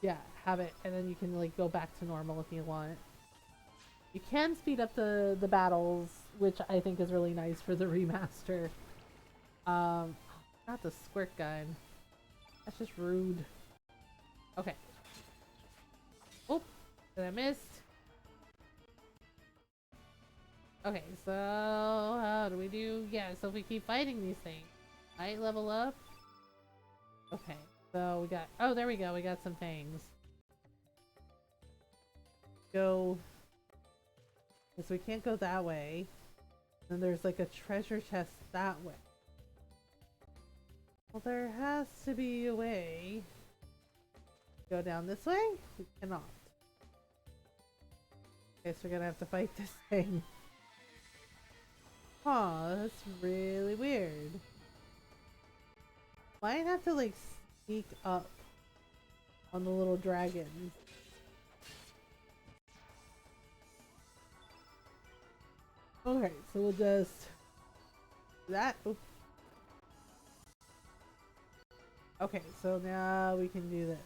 A: yeah, have it, and then you can like go back to normal if you want. You can speed up the battles, which I think is really nice for the remaster. Not the squirt gun. That's just rude. Okay. Oop, did I missed? Okay, so how do we do? Yeah, so if we keep fighting these things, might level up. Okay, so we got. Oh, there we go. We got some things. Go. So we can't go that way. Then there's like a treasure chest that way. Well, there has to be a way. Go down this way? We cannot. Okay, so we're gonna have to fight this thing. Aw, that's really weird. Might have to like sneak up on the little dragons. Okay, so we'll just do that. Oops. Okay, so now we can do this.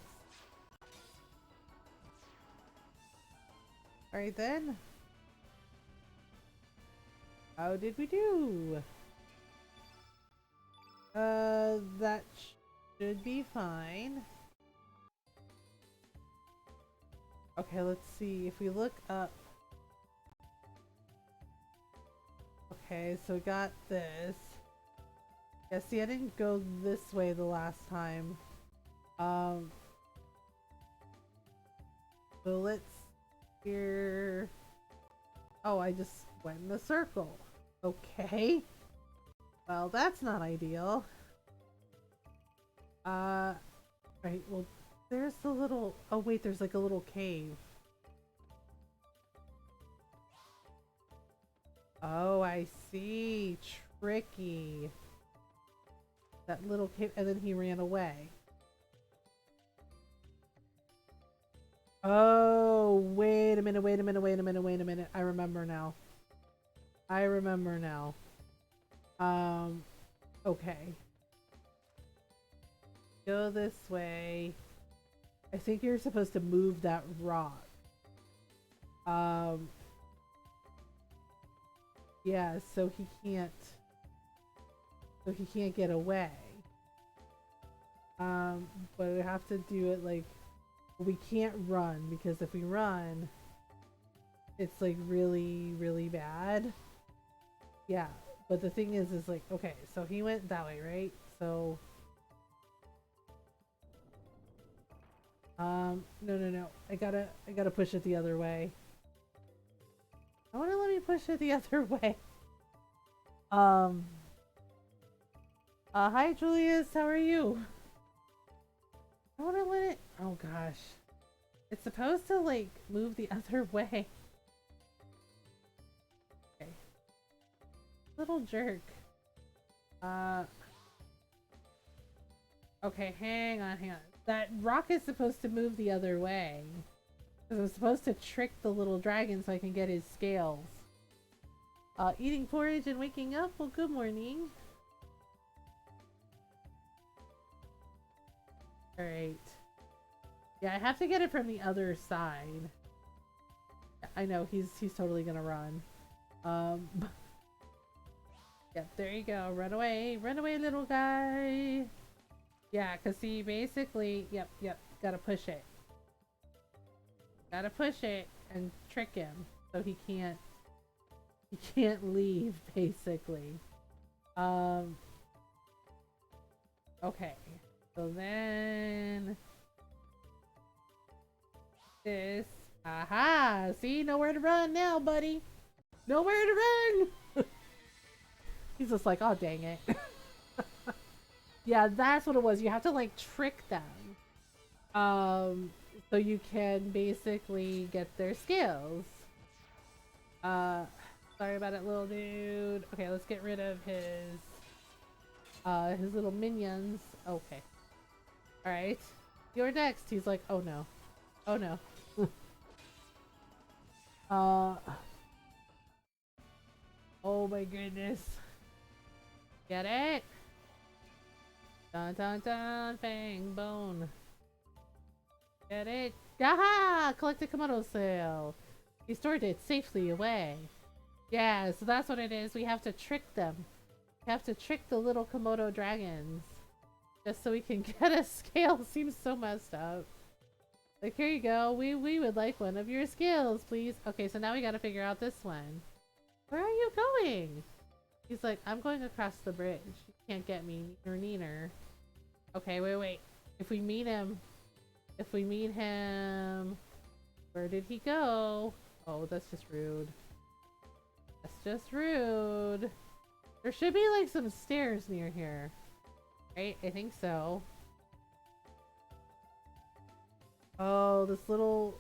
A: Alright then. How did we do? That should be fine. Okay, let's see. If we look up. Okay, so we got this. Yeah, see, I didn't go this way the last time. So let's here. Oh, I just went in a circle. Okay. Well, that's not ideal. Right, well, there's the little. Oh, wait, there's like a little cave. Oh, I see. Tricky. That little cave, and then he ran away. Oh, wait a minute, wait a minute, wait a minute, wait a minute. I remember now. I remember now. Okay. Go this way. I think you're supposed to move that rock. Yeah, so he can't get away. But we have to do it like we can't run, because if we run it's like really, really bad. Yeah, but the thing is like, okay, so he went that way, right? So no. I gotta push it the other way. I wanna let me push it the other way. Hi Julius, how are you? I wanna let it. Oh gosh. It's supposed to like move the other way. Okay. Little jerk. Okay, hang on. That rock is supposed to move the other way. Because I'm supposed to trick the little dragon so I can get his scales. Eating porridge and waking up? Well, good morning. Alright. Yeah, I have to get it from the other side. I know, he's totally gonna run. Yep, there you go. Run away, little guy. Yeah, cause see, basically, yep, gotta push it. Gotta push it and trick him so he can't leave, basically. Okay. So then this. Aha! See, nowhere to run now, buddy. Nowhere to run. He's just like, oh dang it. Yeah, that's what it was. You have to like trick them. So you can basically get their skills. Sorry about it, little dude. Okay, let's get rid of his little minions. Okay. Alright. You're next. He's like, oh no. Oh no. Oh my goodness. Get it? Dun dun dun, fang bone. Get it? Aha! Collect a Komodo sale. He stored it safely away. Yeah, so that's what it is. We have to trick them. We have to trick the little Komodo dragons. Just so we can get a scale. Seems so messed up. Like, here you go. We would like one of your scales, please. Okay, so now we gotta figure out this one. Where are you going? He's like, I'm going across the bridge. You can't get me, neener neener. Okay, wait. If we meet him, where did he go? Oh, that's just rude. That's just rude. There should be like some stairs near here. Right? I think so. Oh, this little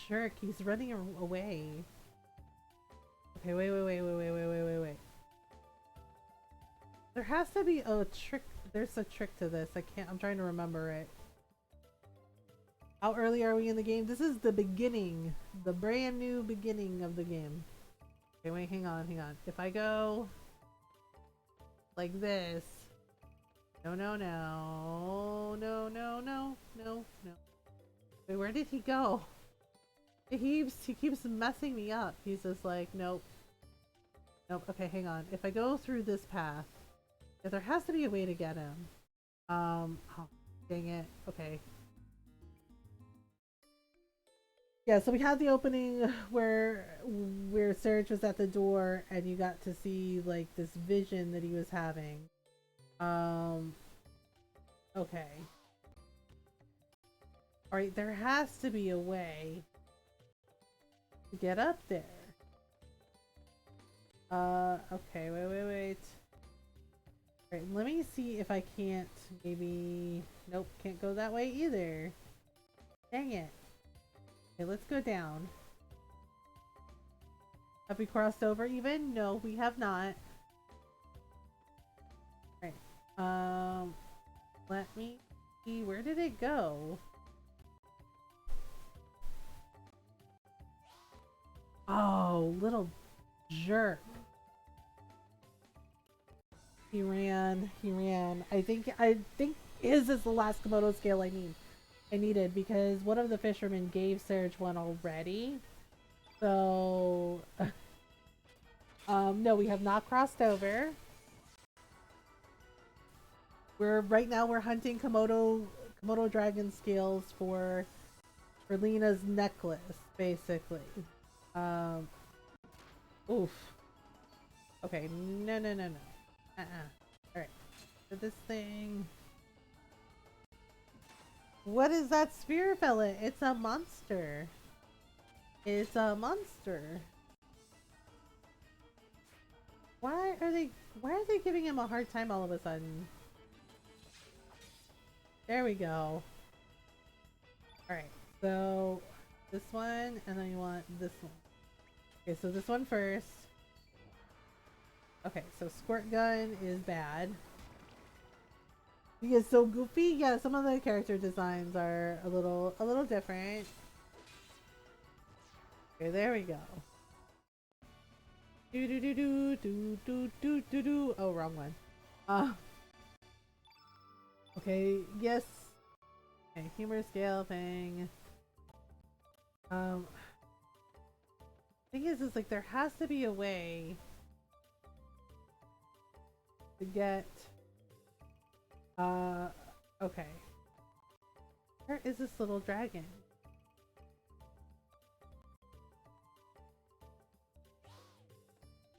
A: jerk. He's running away. Okay, wait. There has to be a trick. There's a trick to this. I'm trying to remember it. How early are we in the game? This is the beginning. The brand new beginning of the game. Okay, wait, hang on. If I go like this. No. Wait, where did he go? He keeps messing me up. He's just like, nope. Okay, hang on. If I go through this path, there has to be a way to get him. Oh, dang it. Okay. Yeah, so we had the opening where Serge was at the door and you got to see like this vision that he was having. Okay. Alright, there has to be a way to get up there. Okay, wait. Alright, let me see if I can't maybe... Nope, can't go that way either. Dang it. Okay, let's go down. Have we crossed over even? No, we have not. Alright. Let me see. Where did it go? Oh, little jerk. He ran. I think his is the last Komodo scale I needed because one of the fishermen gave Serge one already. So no, we have not crossed over. Right now we're hunting Komodo dragon scales for Lena's necklace, basically. Oof. Okay, no. Alright. So this thing. What is that spear pellet? It's a monster. It's a monster. Why are they giving him a hard time all of a sudden? There we go. Alright, so this one, and then you want this one. Okay, so this one first. Okay, so squirt gun is bad. He is so goofy. Yeah, some of the character designs are a little different. Okay, there we go. Do. Oh, wrong one. Okay, yes. Okay, humor scale thing. Thing is like there has to be a way to get okay. Where is this little dragon?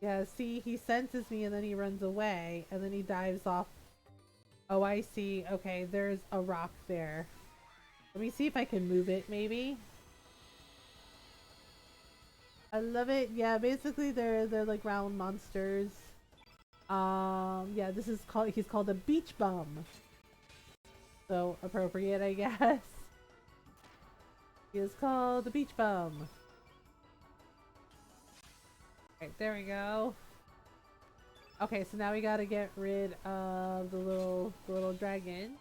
A: Yeah, see, he senses me and then he runs away and then he dives off. Oh, I see. Okay, there's a rock there. Let me see if I can move it, maybe. I love it. Yeah, basically they're like round monsters. Yeah, this is called, he's called a beach bum. So appropriate, I guess. He is called the beach bum. Right, there we go. Okay, so now we gotta get rid of the little dragon.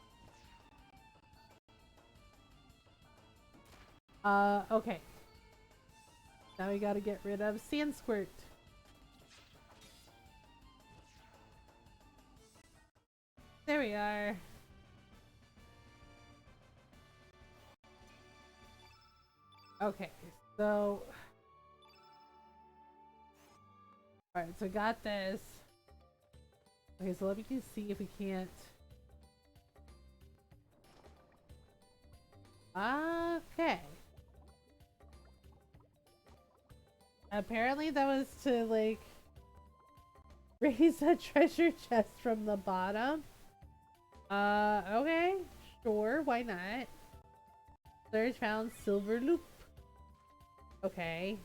A: Okay. Now we gotta get rid of Sand Squirt. There we are. Okay, so... Alright, so got this. Okay, so let me just see if we can't... Okay. Apparently that was to, like... raise a treasure chest from the bottom. Okay. Sure, why not? Search found silver loop. Okay.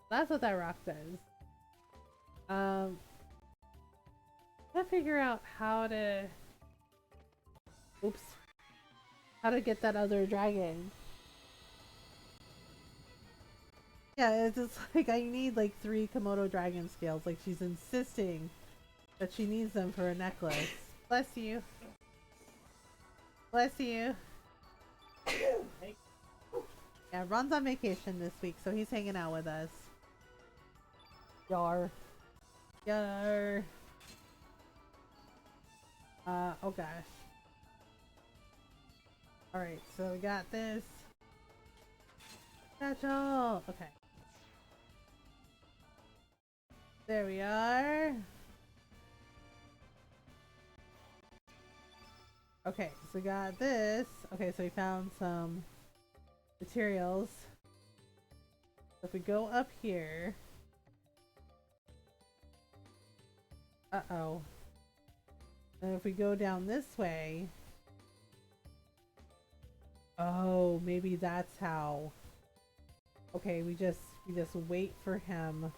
A: That's what that rock does. Gotta figure out how to... Oops. How to get that other dragon. Yeah, it's just like I need like 3 Komodo dragon scales. Like she's insisting that she needs them for a necklace. Bless you. Bless you. Yeah, Ron's on vacation this week, so he's hanging out with us. Yar. Yar. Oh gosh. Alright, so we got this. Satchel! Okay. There we are. Okay, so we got this. Okay, so we found some materials. If we go up here. Uh-oh. And if we go down this way. Oh, maybe that's how. Okay, we just wait for him.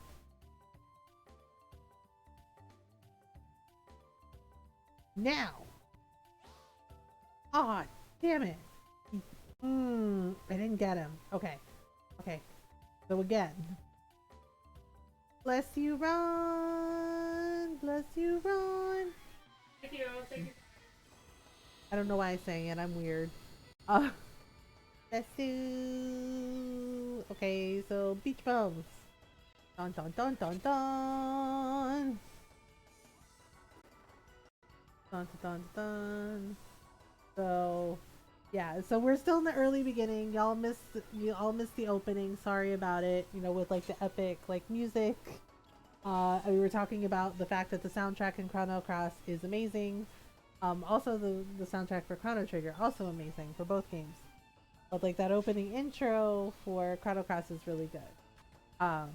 A: Now. Ah, oh, damn it. I didn't get him. Okay. Okay. So again. Bless you, Ron. Bless you, Ron.
B: Thank you. Thank you.
A: I don't know why I sang it. I'm weird. Bless you. Okay, so beach bums. Dun dun dun dun dun. Dun dun dun dun. So, yeah. So we're still in the early beginning. Y'all missed the opening. Sorry about it. You know, with like the epic like music. We were talking about the fact that the soundtrack in Chrono Cross is amazing. Also the soundtrack for Chrono Trigger also amazing for both games. But like that opening intro for Chrono Cross is really good. I'm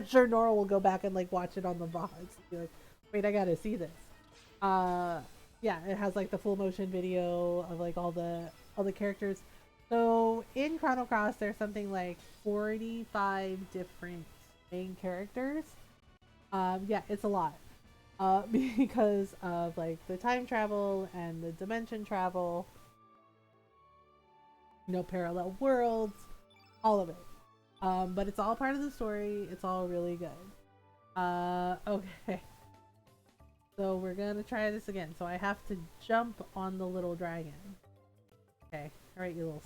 A: sure Nora will go back and like watch it on the VODs. Be like, wait, I gotta see this. Yeah, it has like the full motion video of like all the characters. So in Chrono Cross, there's something like 45 different main characters. Yeah, it's a lot. Because of like the time travel and the dimension travel, you know, parallel worlds, all of it. But it's all part of the story. It's all really good. Okay. So we're gonna try this again. So I have to jump on the little dragon. Okay. Alright, you little...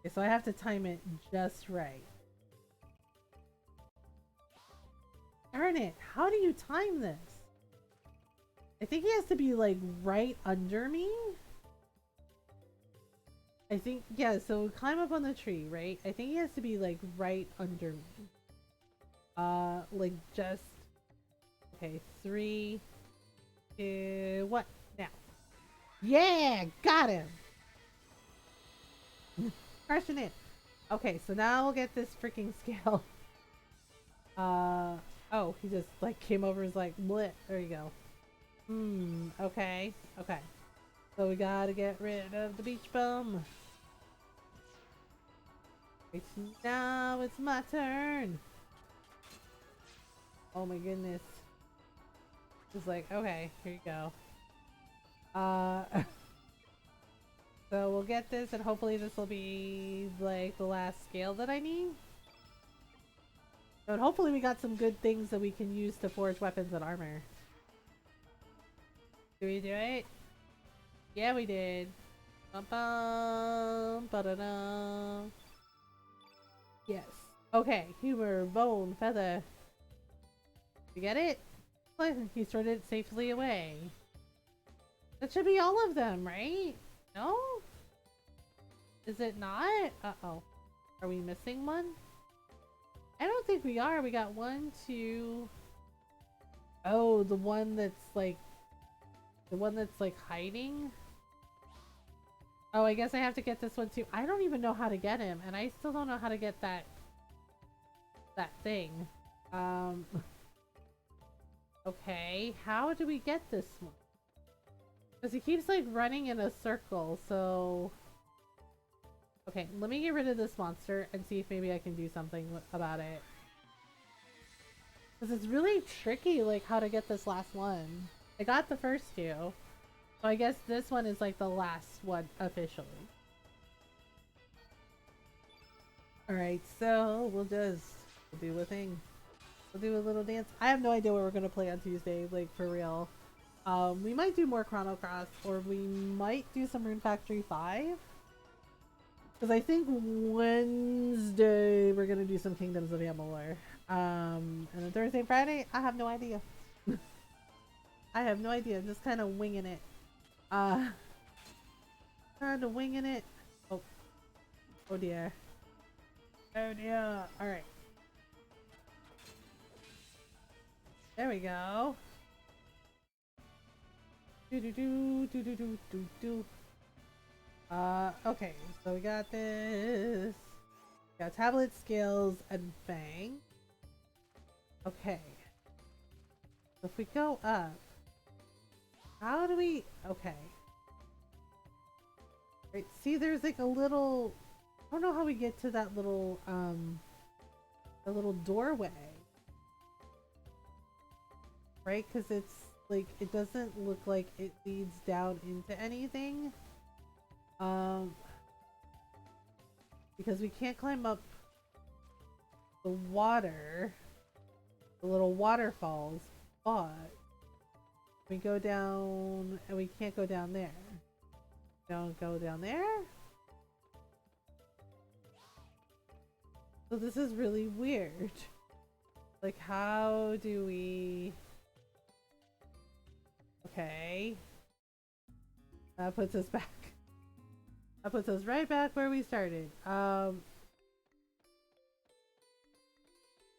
A: Okay, so I have to time it just right. Darn it! How do you time this? I think he has to be like right under me. I think, yeah, so climb up on the tree, right? I think he has to be like right under me. Like just, okay, 3, 2, 1, now. Yeah, got him. Crushing it. Okay, so now we'll get this freaking scale. Oh, he just like came over, is like, bleh. There you go. Okay, okay. So we gotta get rid of the beach bum. Right, now it's my turn. Oh my goodness. It's like, okay, here you go. So we'll get this, and hopefully this will be like the last scale that I need. And hopefully we got some good things that we can use to forge weapons and armor. Do we do it? Yeah, we did. Bum bum, ba-da-dum. Yes. Okay, humor, bone, feather. You get it? He stored it safely away. That should be all of them, right? No? Is it not? Uh-oh. Are we missing one? I don't think we are. We got 1, 2. Oh, the one that's like hiding? Oh, I guess I have to get this one too. I don't even know how to get him, and I still don't know how to get that thing. Okay, how do we get this one? Because he keeps like running in a circle, so... Okay, let me get rid of this monster and see if maybe I can do something about it. Because it's really tricky, like, how to get this last one. I got the first 2. So I guess this one is like the last one officially. Alright, so we'll do a thing. We'll do a little dance. I have no idea what we're gonna play on Tuesday, like for real. We might do more Chrono Cross, or we might do some Rune Factory 5. Because I think Wednesday we're gonna do some Kingdoms of Amalur. And then Thursday and Friday, I have no idea. I have no idea. I'm just kind of winging it. Kind of winging it. Oh, oh dear. Oh dear. All right. There we go. Do do do do do do do do. Okay, so we got this. We got tablet, skills, and fang. Okay. So if we go up, how do we... Okay. Right, see there's like a little... I don't know how we get to that little, the little doorway. Right, because it's like, it doesn't look like it leads down into anything. Because we can't climb up the water, the little waterfalls, but we go down and we can't go down there. Don't go down there. So this is really weird. Like, how do we... Okay. That puts us back. That puts us right back where we started.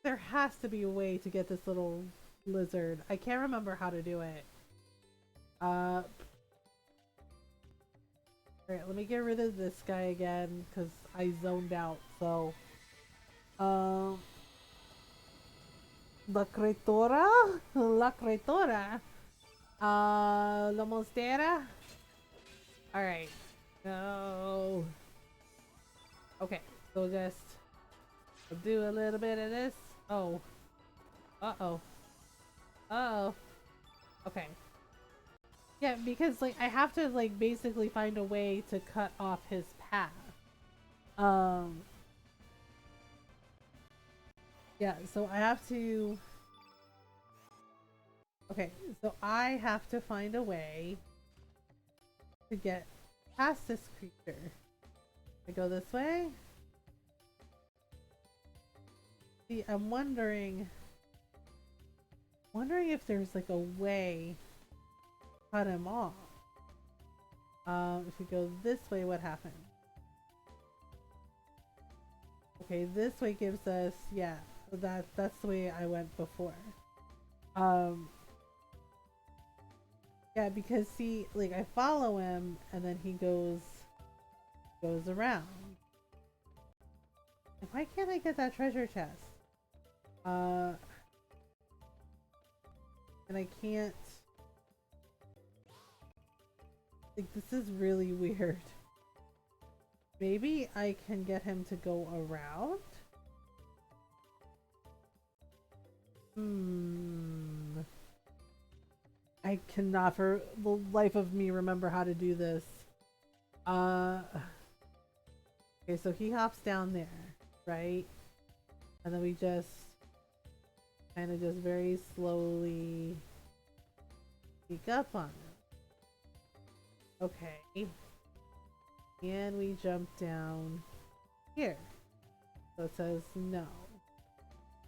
A: There has to be a way to get this little lizard. I can't remember how to do it. Alright, let me get rid of this guy again, because I zoned out, so... La creatura? La creatura? La monstera? Alright. No. Okay, so just do a little bit of this. Oh. Uh-oh. Uh-oh. Okay. Yeah, because like I have to like basically find a way to cut off his path. Yeah, so I have to... Okay, so I have to find a way to get past this creature. I go this way. See, I'm wondering if there's like a way cut him off. If we go this way, what happens? Okay, this way gives us, yeah, that's the way I went before. Yeah, because see, like I follow him and then he goes around. Why can't I get that treasure chest? And I can't. Like, this is really weird. Maybe I can get him to go around? I cannot for the life of me remember how to do this. Okay, so he hops down there, right? And then we just kind of just very slowly sneak up on him. Okay. And we jump down here. So it says no.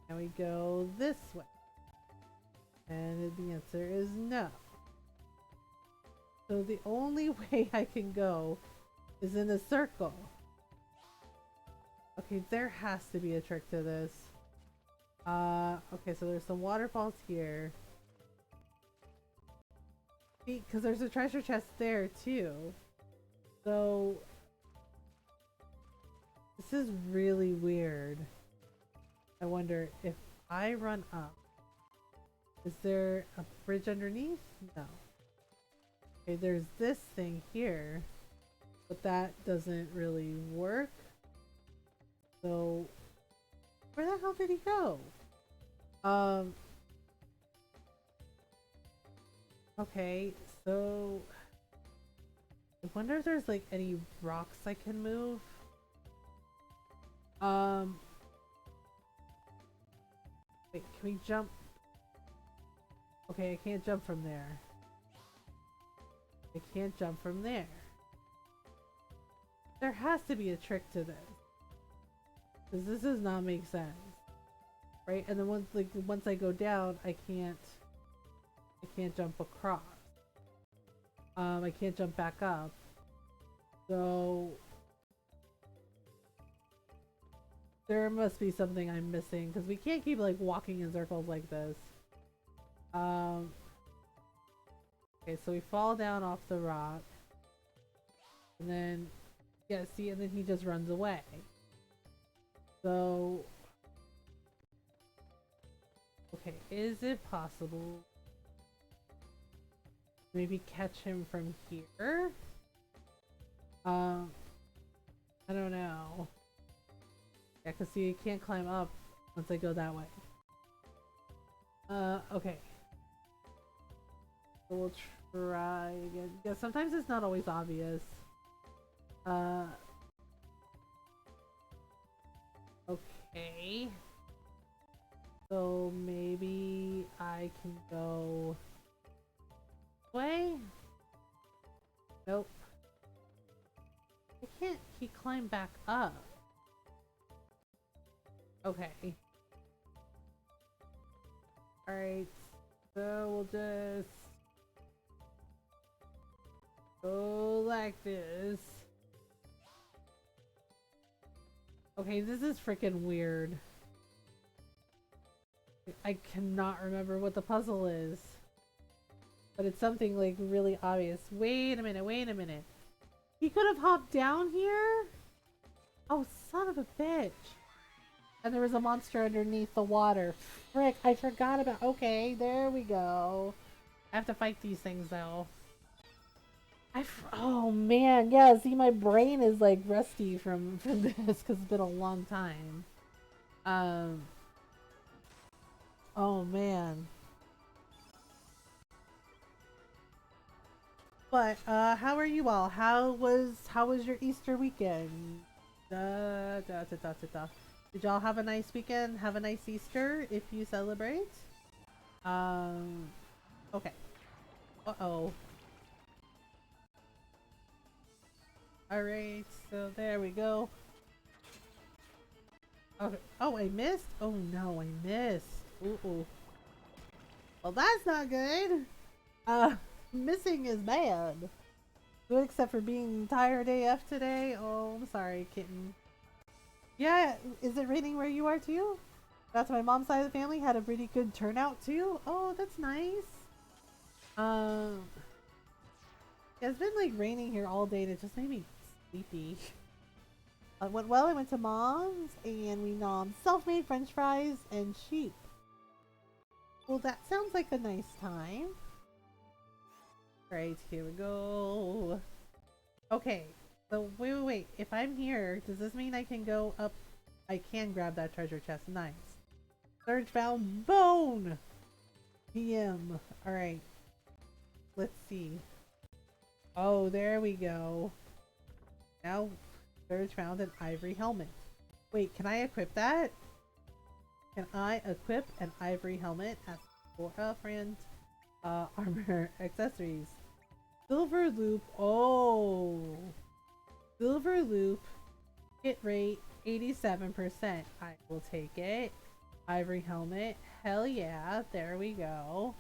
A: And we go this way. And the answer is no. So the only way I can go is in a circle. Okay, there has to be a trick to this. Okay, so there's some waterfalls here. Because there's a treasure chest there too. So this is really weird. I wonder if I run up. Is there a bridge underneath? No. Okay, there's this thing here, but that doesn't really work. So where the hell did he go? Okay, so I wonder if there's like any rocks I can move. Wait, can we jump? Okay, I can't jump from there. I can't jump from there. There has to be a trick to this. Because this does not make sense. Right? And then once I go down, I can't jump across. I can't jump back up. So there must be something I'm missing because we can't keep like walking in circles like this. Okay, so we fall down off the rock. And then yeah, see, and then he just runs away. So okay, is it possible maybe catch him from here? I don't know. Yeah, cause see, you can't climb up once I go that way. Okay. So we'll try again. Yeah, sometimes it's not always obvious. Okay. So maybe I can go this way? Nope. I can't climb back up. Okay. Alright, so we'll just go like this. Okay, this is freaking weird. I cannot remember what the puzzle is. But it's something like really obvious. Wait a minute, wait a minute. He could have hopped down here? Oh, son of a bitch. And there was a monster underneath the water. Frick, I forgot about... Okay, there we go. I have to fight these things though. Oh man, yeah, see my brain is like rusty from this because it's been a long time. Oh man. But how are you all? How was your Easter weekend? Did y'all have a nice weekend? Have a nice Easter if you celebrate? Okay. Uh-oh. Alright, so there we go. Okay. Oh, I missed? Oh no, I missed. Ooh. Well, that's not good. Missing is bad. Except for being tired AF today. Oh, I'm sorry, kitten. Yeah, is it raining where you are too? That's my mom's side of the family had a pretty good turnout too. Oh, that's nice. Um, yeah, it's been like raining here all day and it just made me sleepy. Went well. I went to mom's and we nommed self-made French fries and sheep. Well, that sounds like a nice time. Right, here we go. Okay, so wait. If I'm here, does this mean I can go up? I can grab that treasure chest. Nice. Search found bone. PM. All right. Let's see. Oh, there we go. Now, search found an ivory helmet. Wait, can I equip that? Can I equip an ivory helmet as for a friend? Armor accessories. Silver loop. Oh. Silver loop. Hit rate 87%. I will take it. Ivory helmet. Hell yeah. There we go.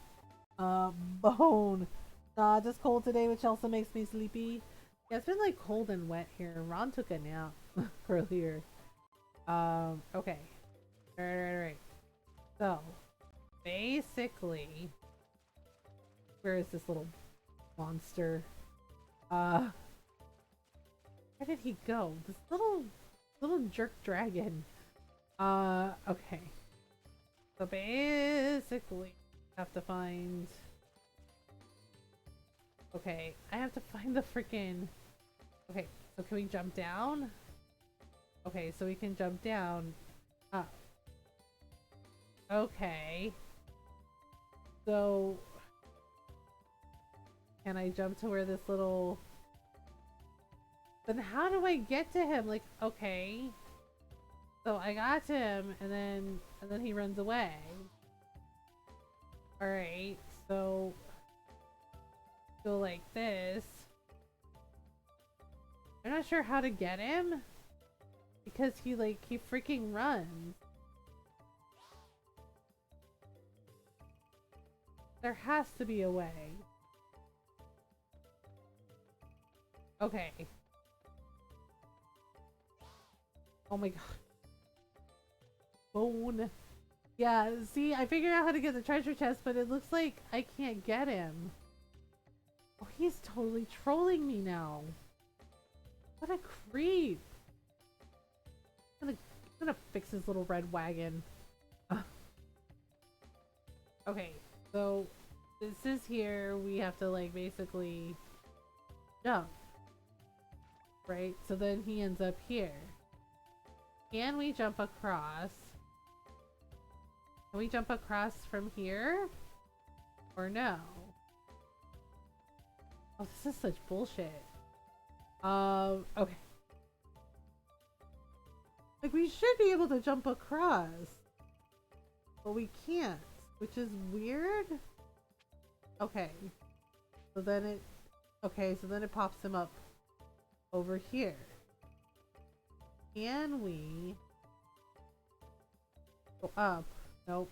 A: Bone. Nah, just cold today, which also makes me sleepy. Yeah, it's been like cold and wet here. Ron took a nap earlier. Okay. Right. So, basically, where is this little monster? Where did he go? This little jerk dragon. Okay. So basically, I have to find. Okay, I have to find the freaking. Okay, so can we jump down? Okay, so we can jump down. Okay. So can I jump to where this little. Then how do I get to him? Like, okay. So I got to him and then he runs away. Alright, so go like this. I'm not sure how to get him because he freaking runs. There has to be a way. Okay. Oh my god. Bone. Yeah, see, I figured out how to get the treasure chest, but it looks like I can't get him. Oh, he's totally trolling me now. What a creep. I'm gonna fix his little red wagon. Okay, so this is here. We have to like basically jump. Right? So then he ends up here. Can we jump across? Can we jump across from here? Or no? Oh, this is such bullshit. Okay. Like, we should be able to jump across. But we can't, which is weird. Okay. So then it... Okay, so then it pops him up over here. Can we go up? Nope.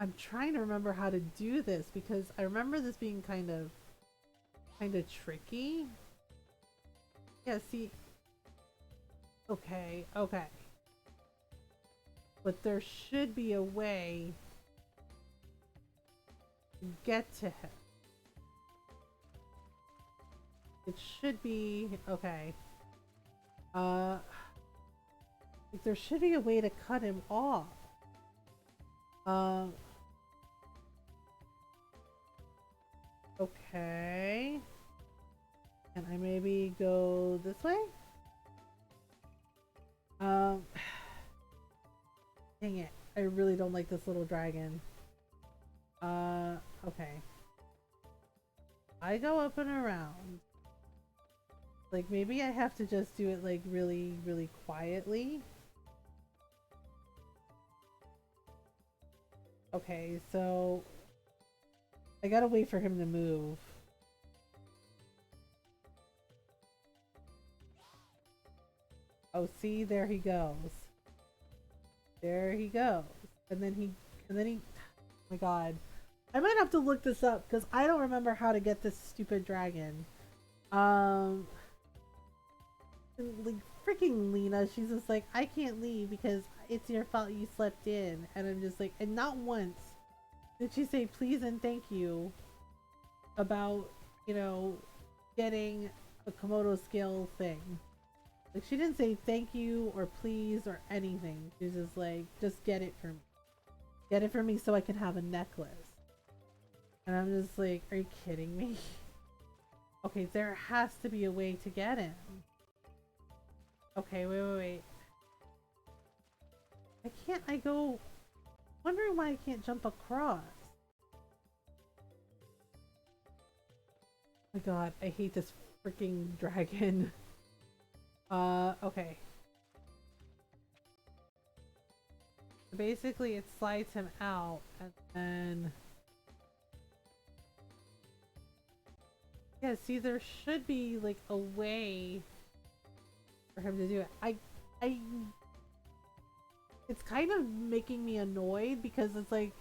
A: I'm trying to remember how to do this because I remember this being kind of tricky. Yeah, see. Okay. But there should be a way to get to him. It should be okay. There should be a way to cut him off. Okay. Can I maybe go this way? Dang it. I really don't like this little dragon. Okay. I go up and around. Like, maybe I have to just do it, like, really, really quietly. Okay, so... I gotta wait for him to move. Oh, see? There he goes. There he goes. And then he... Oh my god. I might have to look this up because I don't remember how to get this stupid dragon. Um, like freaking Lena, she's just like, I can't leave because it's your fault you slept in, and I'm just like, and not once did she say please and thank you about, you know, getting a Komodo scale thing. Like she didn't say thank you or please or anything. She's just like, just get it for me. Get it for me so I can have a necklace. And I'm just like, are you kidding me? Okay, there has to be a way to get him. Okay, wait. Why can't I go? Wondering why I can't jump across. Oh my god, I hate this freaking dragon. Okay. Basically, it slides him out, and then... Yeah, see, there should be, like, a way for him to do it. It's kind of making me annoyed because it's like,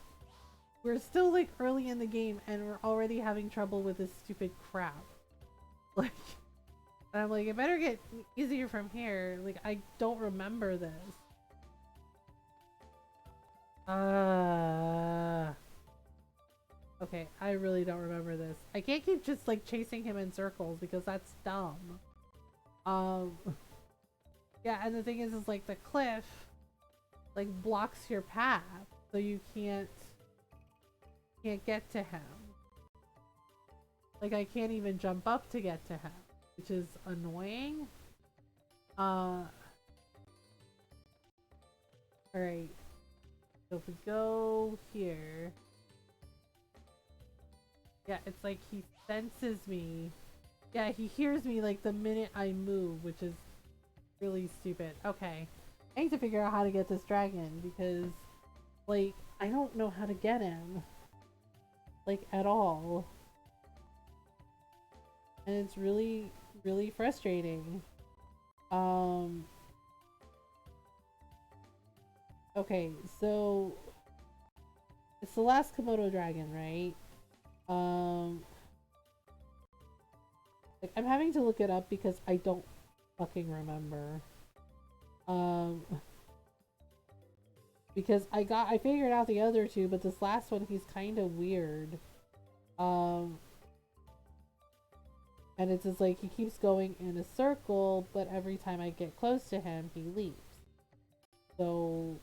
A: we're still, like, early in the game, and we're already having trouble with this stupid crap. Like... And I'm like, it better get easier from here. Like, I don't remember this. Okay, I really don't remember this. I can't keep just, like, chasing him in circles because that's dumb. Yeah, and the thing is like, the cliff, like, blocks your path. So you can't get to him. Like, I can't even jump up to get to him, which is annoying. Alright. So if we go here... Yeah, it's like he senses me. Yeah, he hears me like the minute I move, which is really stupid. Okay. I need to figure out how to get this dragon because, like, I don't know how to get him. Like, at all. And it's really, really frustrating. Okay, so it's the last Komodo dragon, right? Like, I'm having to look it up because I don't fucking remember. Because I figured out the other two, but this last one, he's kind of weird. And it's just like he keeps going in a circle, but every time I get close to him, he leaves. So,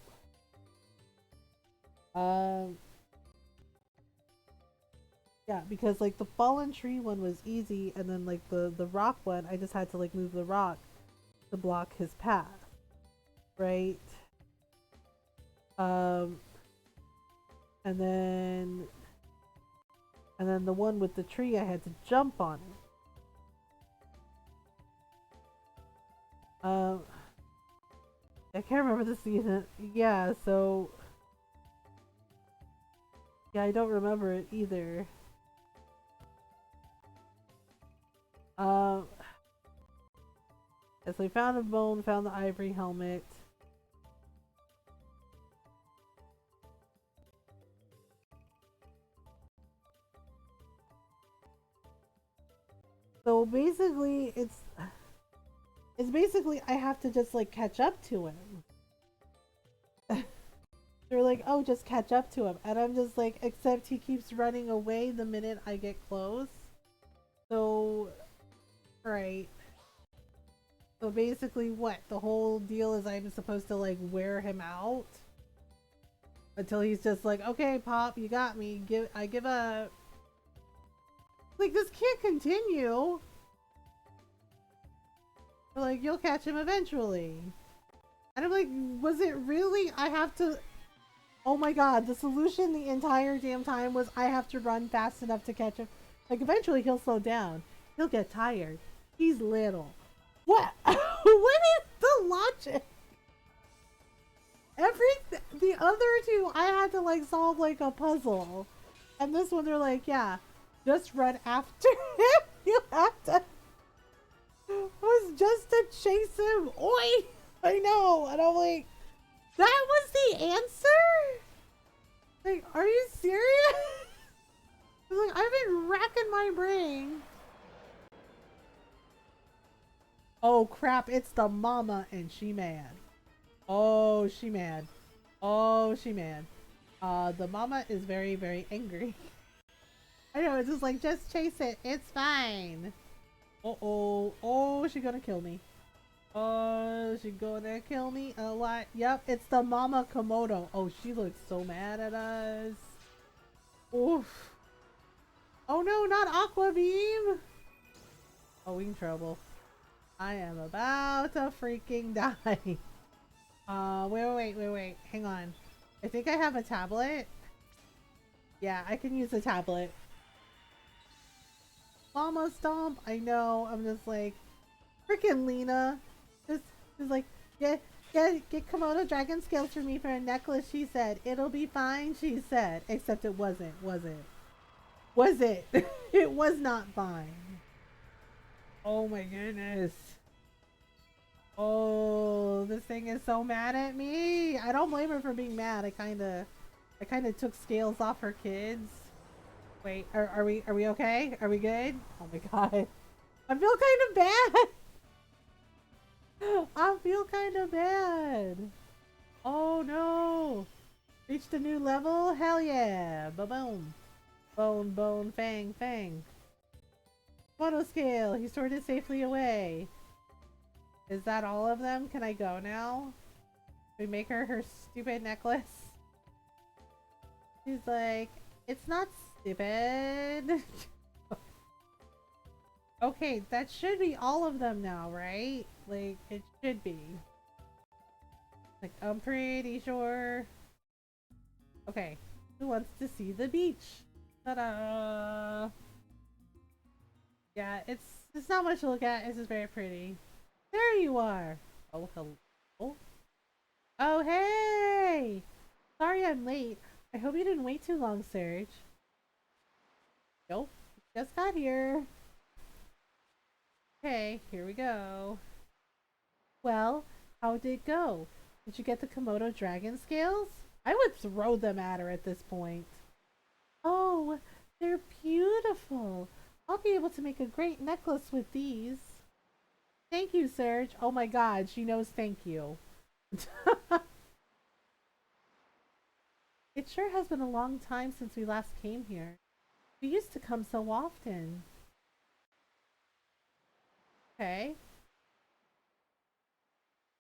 A: yeah, because like the fallen tree one was easy, and then like the rock one, I just had to like move the rock to block his path, right? And then the one with the tree, I had to jump on it. I can't remember the season. Yeah, so yeah, I don't remember it either. As I found a bone, found the ivory helmet. So basically, it's basically I have to just like catch up to him. They're like, oh, just catch up to him, and I'm just like, except he keeps running away the minute I get close. So, right. So basically, what the whole deal is, I'm supposed to like wear him out until he's just like, okay, Pop, you got me. I give up. Like, this can't continue. Like, you'll catch him eventually. And I'm like, was it really? I have to... Oh my god, the solution the entire damn time was I have to run fast enough to catch him. Like, eventually he'll slow down. He'll get tired. He's little. What? What is the logic? The other two, I had to like solve like a puzzle. And this one, they're like, yeah, just run after him. You have to... It was just to chase him. Oi! I know. And I'm like, that was the answer? Like, are you serious? Like, I've been racking my brain. Oh crap, it's the mama and she mad. Oh, she mad. Oh, she mad. The mama is very, very angry. I know, it's just like, just chase it. It's fine. Uh-oh. Oh, she gonna kill me. Oh, she gonna kill me a lot. Yep, it's the mama Komodo. Oh, she looks so mad at us. Oof. Oh no, not Aqua Beam. Oh, we in trouble. I am about to freaking die. Wait. Hang on. I think I have a tablet. Yeah, I can use a tablet. Mama Stomp. I know. I'm just like, freaking Lena. Just like, get Komodo dragon scales for me for a necklace, she said. It'll be fine, she said. Except it wasn't, was it? Was it? It was not fine. Oh my goodness. Oh, this thing is so mad at me. I don't blame her for being mad. I kinda took scales off her kids. Wait, are we okay? Are we good? Oh my god. I feel kind of bad. I feel kind of bad. Oh no. Reached a new level? Hell yeah. Ba-boom. Bone, fang. Photo scale. He stored it safely away. Is that all of them? Can I go now? We make her stupid necklace. She's like, it's not stupid. Okay, that should be all of them now, right? Like, it should be. Like, I'm pretty sure. Okay, who wants to see the beach? Ta-da! Yeah, it's not much to look at. It's just very pretty. There you are. Oh, hello. Oh, hey! Sorry I'm late. I hope you didn't wait too long, Serge. Nope, just got here. Okay, here we go. Well, how did it go? Did you get the Komodo dragon scales? I would throw them at her at this point. Oh, they're beautiful. I'll be able to make a great necklace with these. Thank you, Serge. Oh my god, she knows thank you. It sure has been a long time since we last came here. We used to come so often. Okay.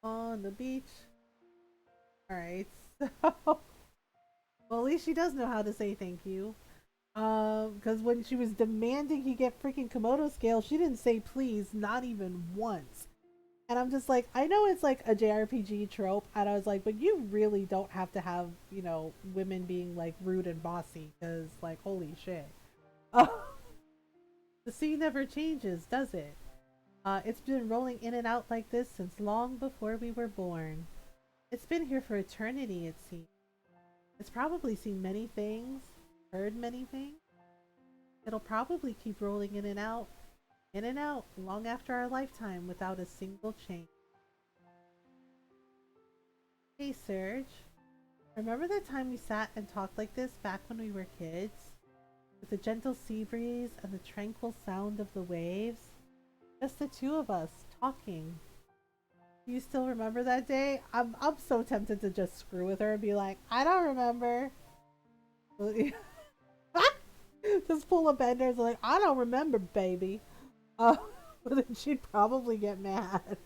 A: On the beach. Alright, so... Well, at least she does know how to say thank you. Because when she was demanding he get freaking Komodo scale, she didn't say please, not even once. And I'm just like, I know it's like a JRPG trope, and I was like, but you really don't have to have, women being like rude and bossy, because like, holy shit. Oh, the scene never changes, does it? It's been rolling in and out like this since long before we were born. It's been here for eternity, it seems. It's probably seen many things, heard many things. It'll probably keep rolling in and out, long after our lifetime without a single change. Hey Serge, remember the time we sat and talked like this back when we were kids? With the gentle sea breeze and the tranquil sound of the waves? Just the two of us, talking. Do you still remember that day? I'm so tempted to just screw with her and be like, I don't remember. Just pull a bender and like, I don't remember, baby. Uh, but then she'd probably get mad.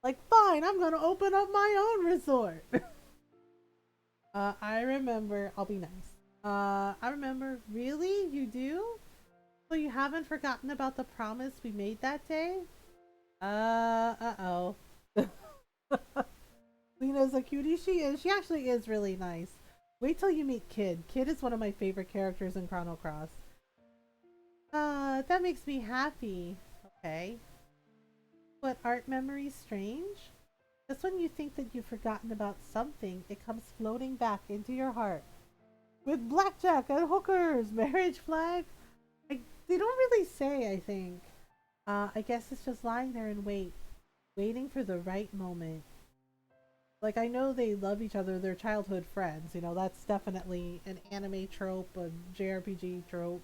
A: Like, fine, I'm gonna open up my own resort. I remember. I'll be nice. I remember. Really? You do? So you haven't forgotten about the promise we made that day? Uh-oh. Lena's a cutie. She is. She actually is really nice. Wait till you meet Kid. Kid is one of my favorite characters in Chrono Cross. That makes me happy. Okay. What, art memories strange? Just when you think that you've forgotten about something, it comes floating back into your heart. With blackjack and hookers, marriage flag. They don't really say, I think. I guess it's just lying there and waiting for the right moment. Like, I know they love each other, they're childhood friends. You know, that's definitely an anime trope, a JRPG trope,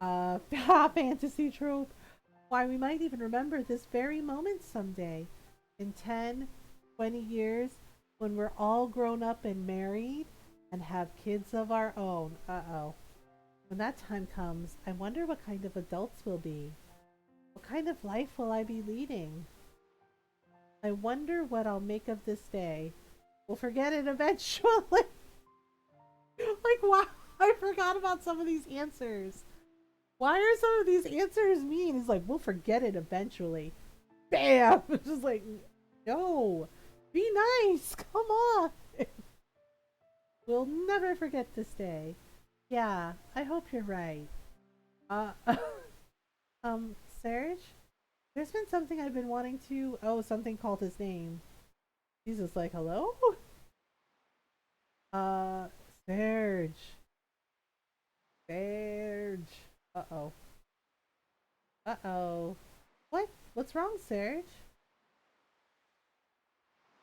A: fantasy trope. Why, we might even remember this very moment someday. In 10, 20 years, when we're all grown up and married and have kids of our own. Uh oh. When that time comes, I wonder what kind of adults we'll be. What kind of life will I be leading? I wonder what I'll make of this day. We'll forget it eventually. Like, wow, I forgot about some of these answers. Why are some of these answers mean? It's like, we'll forget it eventually. Bam! It's just like, no. Be nice. Come on. We'll never forget this day. Yeah, I hope you're right. Uh, Serge? There's been something I've been wanting to. Oh, something called his name. He's just like, hello? Uh, Serge. Serge. Uh oh. Uh oh. What? What's wrong, Serge?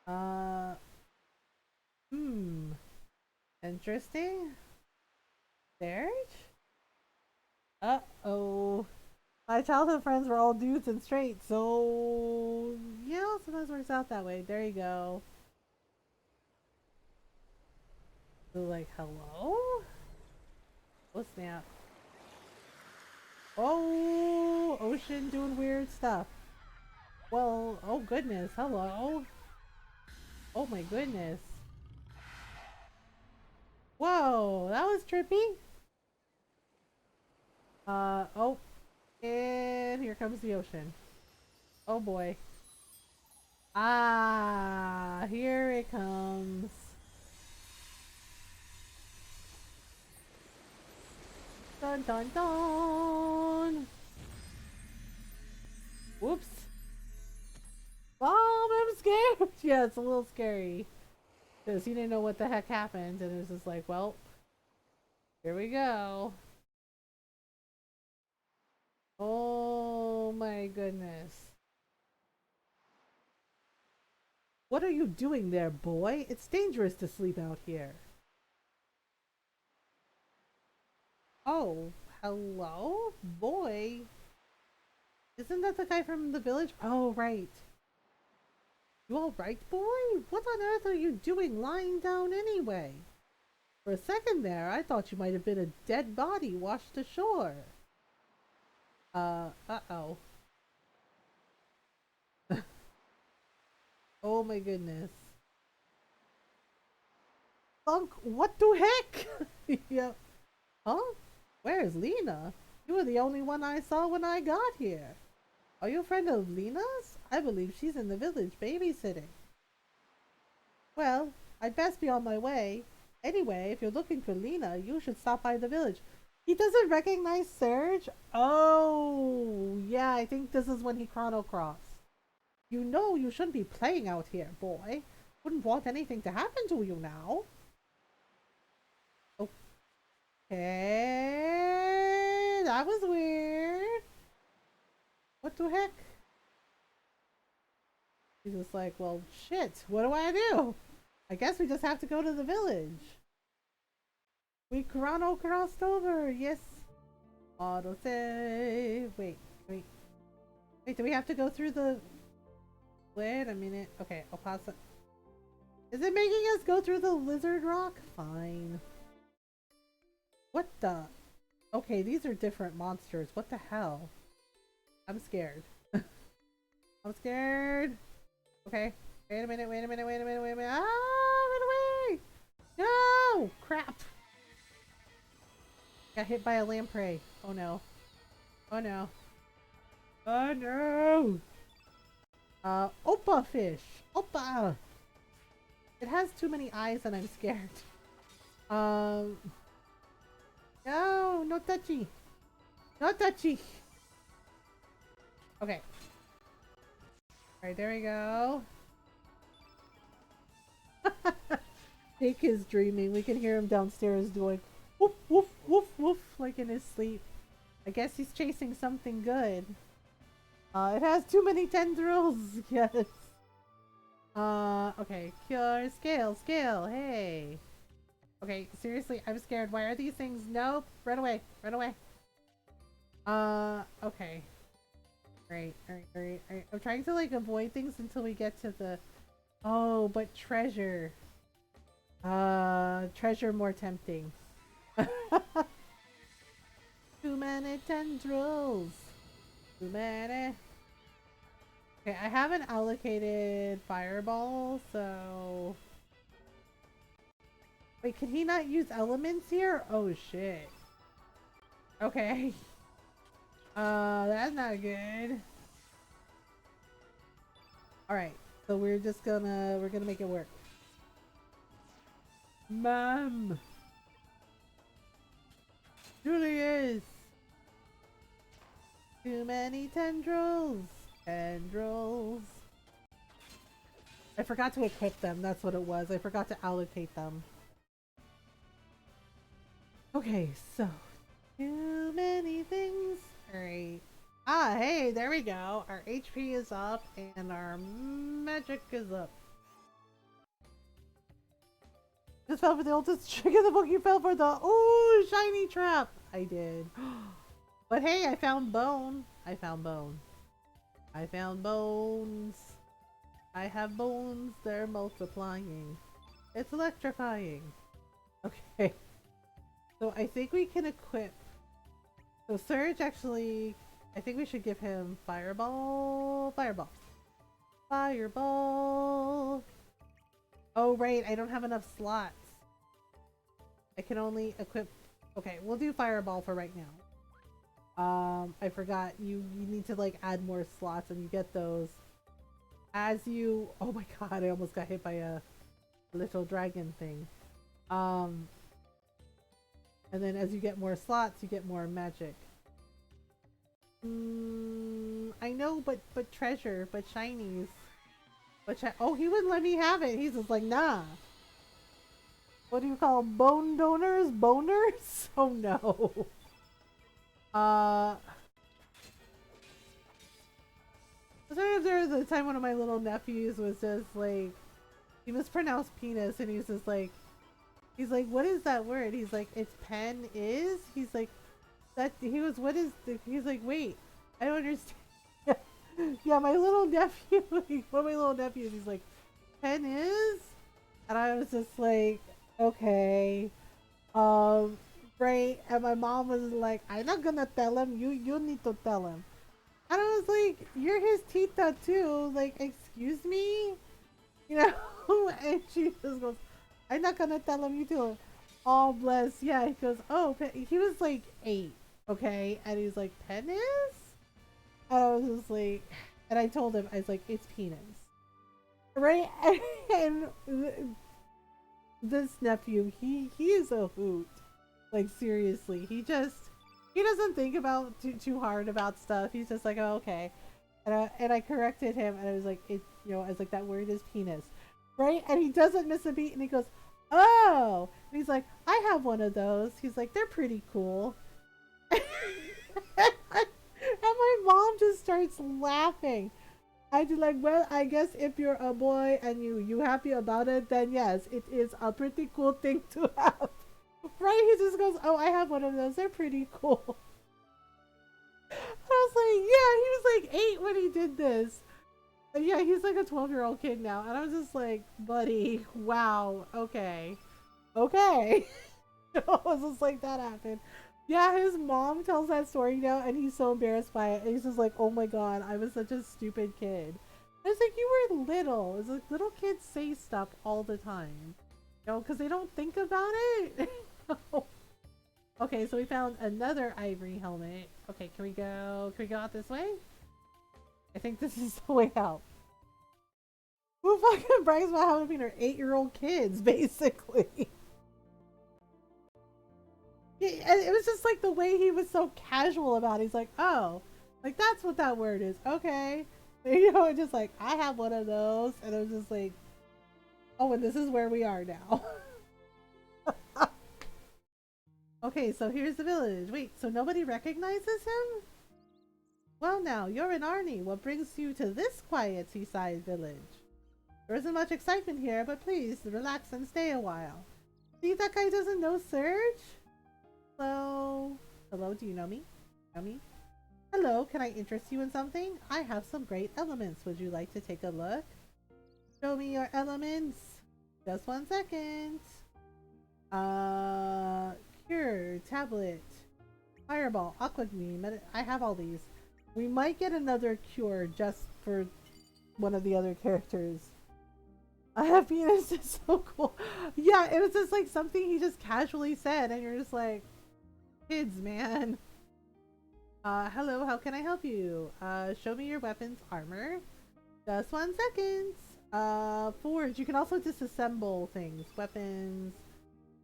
A: Uh, hmm. Interesting. Serge? Uh oh. My childhood friends were all dudes and straight, so yeah, sometimes works out that way. There you go. So like, hello? Oh snap. Oh, ocean doing weird stuff. Well, oh goodness, hello. Oh my goodness. Whoa, that was trippy. Oh, and here comes the ocean. Oh boy. Ah, here it comes. Dun dun dun. Whoops. Mom, I'm scared. Yeah, it's a little scary. Because he didn't know what the heck happened. And it was just like, well, here we go. Oh my goodness. What are you doing there, boy? It's dangerous to sleep out here. Oh, hello? Boy? Isn't that the guy from the village? Oh, right. You alright, boy? What on earth are you doing lying down anyway? For a second there, I thought you might have been a dead body washed ashore. Uh-oh. Oh my goodness. Thunk, what the heck? Yeah. Huh? Where's Lena? You were the only one I saw when I got here. Are you a friend of Lena's? I believe she's in the village babysitting. Well, I'd best be on my way. Anyway, if you're looking for Lena, you should stop by the village. He doesn't recognize Serge? Oh, yeah, I think this is when he chrono crossed. You know you shouldn't be playing out here, boy. Wouldn't want anything to happen to you now. Okay, that was weird. What the heck? He's just like, well, shit, what do I do? I guess we just have to go to the village. We chrono crossed over, yes. Auto save. Wait, do we have to go through the... Wait a minute. Okay, I'll pause it. Is it making us go through the lizard rock? Fine. What the... Okay, these are different monsters. What the hell? I'm scared. I'm scared. Okay. Wait a minute. Ah, run away! No! Crap! Got hit by a lamprey. Oh no. Oh no. Oh no! Oppa fish! Oppa! It has too many eyes and I'm scared. No! No touchy! No touchy! Okay. Alright, there we go. Jake is dreaming. We can hear him downstairs doing woof woof woof woof like in his sleep. I guess he's chasing something good. It has too many tendrils. Yes. Okay. Cure, scale, scale. Hey. Okay, seriously, I'm scared. Why are these things? Nope. Run away. Run away. Okay. Alright, alright, alright, alright. I'm trying to like avoid things until we get to the. Oh, but treasure. Treasure more tempting. Too many tendrils. Too many. Okay, I haven't allocated fireball, so. Wait, can he not use elements here? Oh shit. Okay. That's not good. Alright, so we're gonna make it work. Mom! Julius! Too many tendrils! Tendrils! I forgot to equip them, that's what it was. I forgot to allocate them. Okay, so. Too many things. Alright. Ah, hey, there we go. Our HP is up and our magic is up. Just fell for the oldest trick of the book. You fell for the shiny trap. I did. But hey, I found bone. I found bone. I found bones. I have bones. They're multiplying. It's electrifying. Okay. So I think we can equip. So Surge actually, I think we should give him Fireball. Fireball. Fireball. Oh, right. I don't have enough slots. I can only equip. Okay, we'll do Fireball for right now. I forgot. You need to like add more slots and you get those as you. Oh my god, I almost got hit by a little dragon thing. And then as you get more slots, you get more magic. I know, but treasure, but shinies. Oh, he wouldn't let me have it. He's just like, nah. What do you call them? Bone donors? Boners? Oh no. There was a time one of my little nephews was just like, he mispronounced penis, and he's just like, what is that word? He's like, it's pen is? He's like, that, he was, what is, he's like, wait, I don't understand. Yeah, my little nephew, like, one of my little nephews, he's like, pen is? And I was just like, okay. Right. And my mom was like, I'm not gonna tell him, you need to tell him. And I was like, you're his tita too, like, excuse me? You know? And she just goes, I'm not gonna tell him, you tell him. Oh, bless. Yeah, he goes, oh, he was like 8, okay? And he's like, penis? And I was just like, and I told him, I was like, it's penis. Right? And this nephew, he is a hoot. Like, seriously. He doesn't think about too hard about stuff. He's just like, oh, okay. And I corrected him, and I was like, I was like, that word is penis. Right? And he doesn't miss a beat, and he goes, oh! And he's like, I have one of those. He's like, they're pretty cool. And my mom just starts laughing. I do like, well, I guess if you're a boy and you happy about it, then yes, it is a pretty cool thing to have. Right? He just goes, oh, I have one of those. They're pretty cool. I was like, yeah, he was like 8 when he did this. And yeah, he's like a 12-year-old kid now. And I was just like, buddy, wow, okay. Okay. I was just like, that happened. Yeah, his mom tells that story now, and he's so embarrassed by it. And he's just like, oh my god, I was such a stupid kid. I was like, you were little. It's like, little kids say stuff all the time. You know, because they don't think about it. Okay, so we found another ivory helmet. Okay, can we go out this way? I think this is the way out. Who fucking brags about having been her 8-year-old kids, basically? It was just like the way he was so casual about it. He's like, oh, like that's what that word is. Okay. You know, just like, I have one of those. And I was just like, oh, and this is where we are now. Okay, so here's the village. Wait, so nobody recognizes him? Well now, you're an Arnie. What brings you to this quiet seaside village? There isn't much excitement here, but please relax and stay a while. See, that guy doesn't know Surge? Hello? Hello, do you know me? Know me? Hello, can I interest you in something? I have some great elements. Would you like to take a look? Show me your elements. Just 1 second. Cure, tablet, fireball, aqua beam. I have all these. We might get another cure just for one of the other characters. Happiness is so cool. Yeah, it was just like something he just casually said, and you're just like, kids, man. Hello, how can I help you? Show me your weapons, armor. Just 1 second. Forge. You can also disassemble things. Weapons,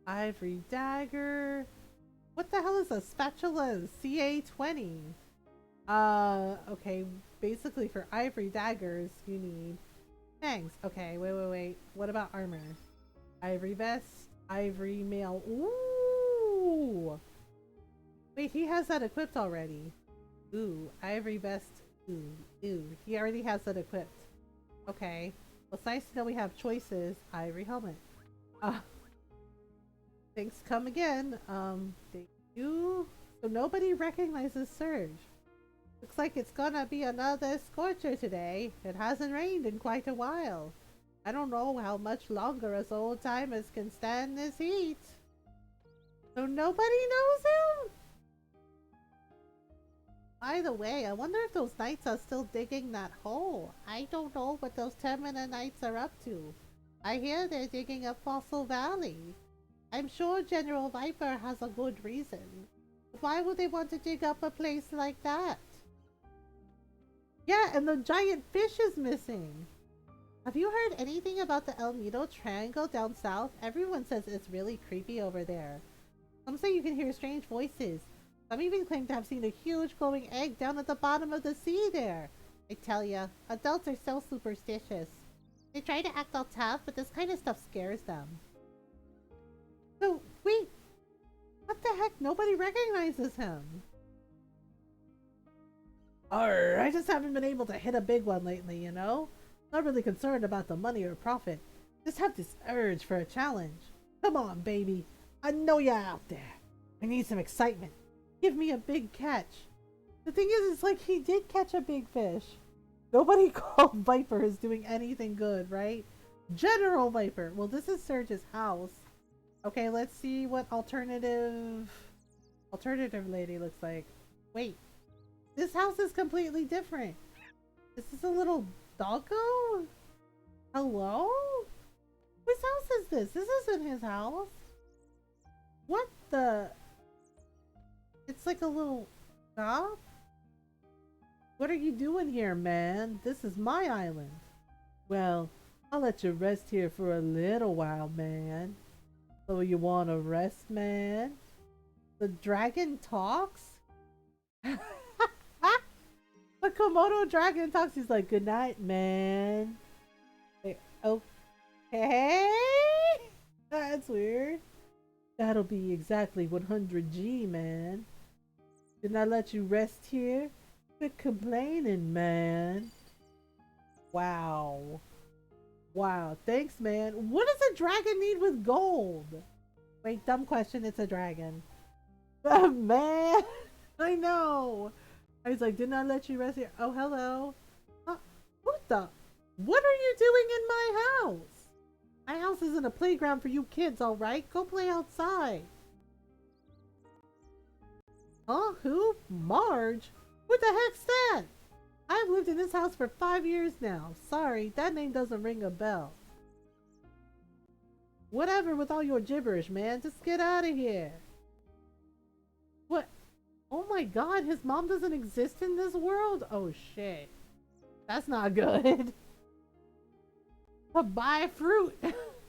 A: ivory dagger. What the hell is a spatula? CA20. Okay. Basically, for ivory daggers, you need fangs. Okay, wait. What about armor? Ivory vest, ivory mail. Ooh. Wait, he has that equipped already. Ooh, ivory vest. Ooh. He already has that equipped. Okay. Well, it's nice to know we have choices. Ivory helmet. Thanks, come again. Thank you. So nobody recognizes Surge. Looks like it's gonna be another scorcher today. It hasn't rained in quite a while. I don't know how much longer us old timers can stand this heat. So nobody knows him? By the way, I wonder if those knights are still digging that hole. I don't know what those Termina knights are up to. I hear they're digging up Fossil Valley. I'm sure General Viper has a good reason. But why would they want to dig up a place like that? Yeah, and the giant fish is missing. Have you heard anything about the El Nido Triangle down south? Everyone says it's really creepy over there. Some say you can hear strange voices. Some even claim to have seen a huge glowing egg down at the bottom of the sea there. I tell ya, adults are so superstitious. They try to act all tough, but this kind of stuff scares them. So, wait. What the heck? Nobody recognizes him. I just haven't been able to hit a big one lately, you know? Not really concerned about the money or profit. Just have this urge for a challenge. Come on, baby. I know you're out there. I need some excitement. Give me a big catch. The thing is, it's like he did catch a big fish. Nobody called Viper is doing anything good, right? General Viper. Well, this is Surge's house. Okay, let's see what alternative lady looks like. Wait. This house is completely different. This is a little doggo? Hello? Whose house is this? This isn't his house. What the? It's like a little shop? What are you doing here, man? This is my island. Well, I'll let you rest here for a little while, man. So you want to rest, man? The dragon talks? The Komodo dragon talks. He's like, good night, man. Wait, okay. That's weird. That'll be exactly 100G, man. Didn't I let you rest here? Quit complaining, man. Wow. Wow. Thanks, man. What does a dragon need with gold? Wait, dumb question. It's a dragon. Man. I know. I was like, didn't I let you rest here? Oh, hello. What the? What are you doing in my house? My house isn't a playground for you kids, alright? Go play outside. Huh? Who? Marge? Who the heck's that? I've lived in this house for 5 years now. Sorry, that name doesn't ring a bell. Whatever with all your gibberish, man. Just get out of here. What? Oh my god, his mom doesn't exist in this world? Oh shit. That's not good. Buy fruit.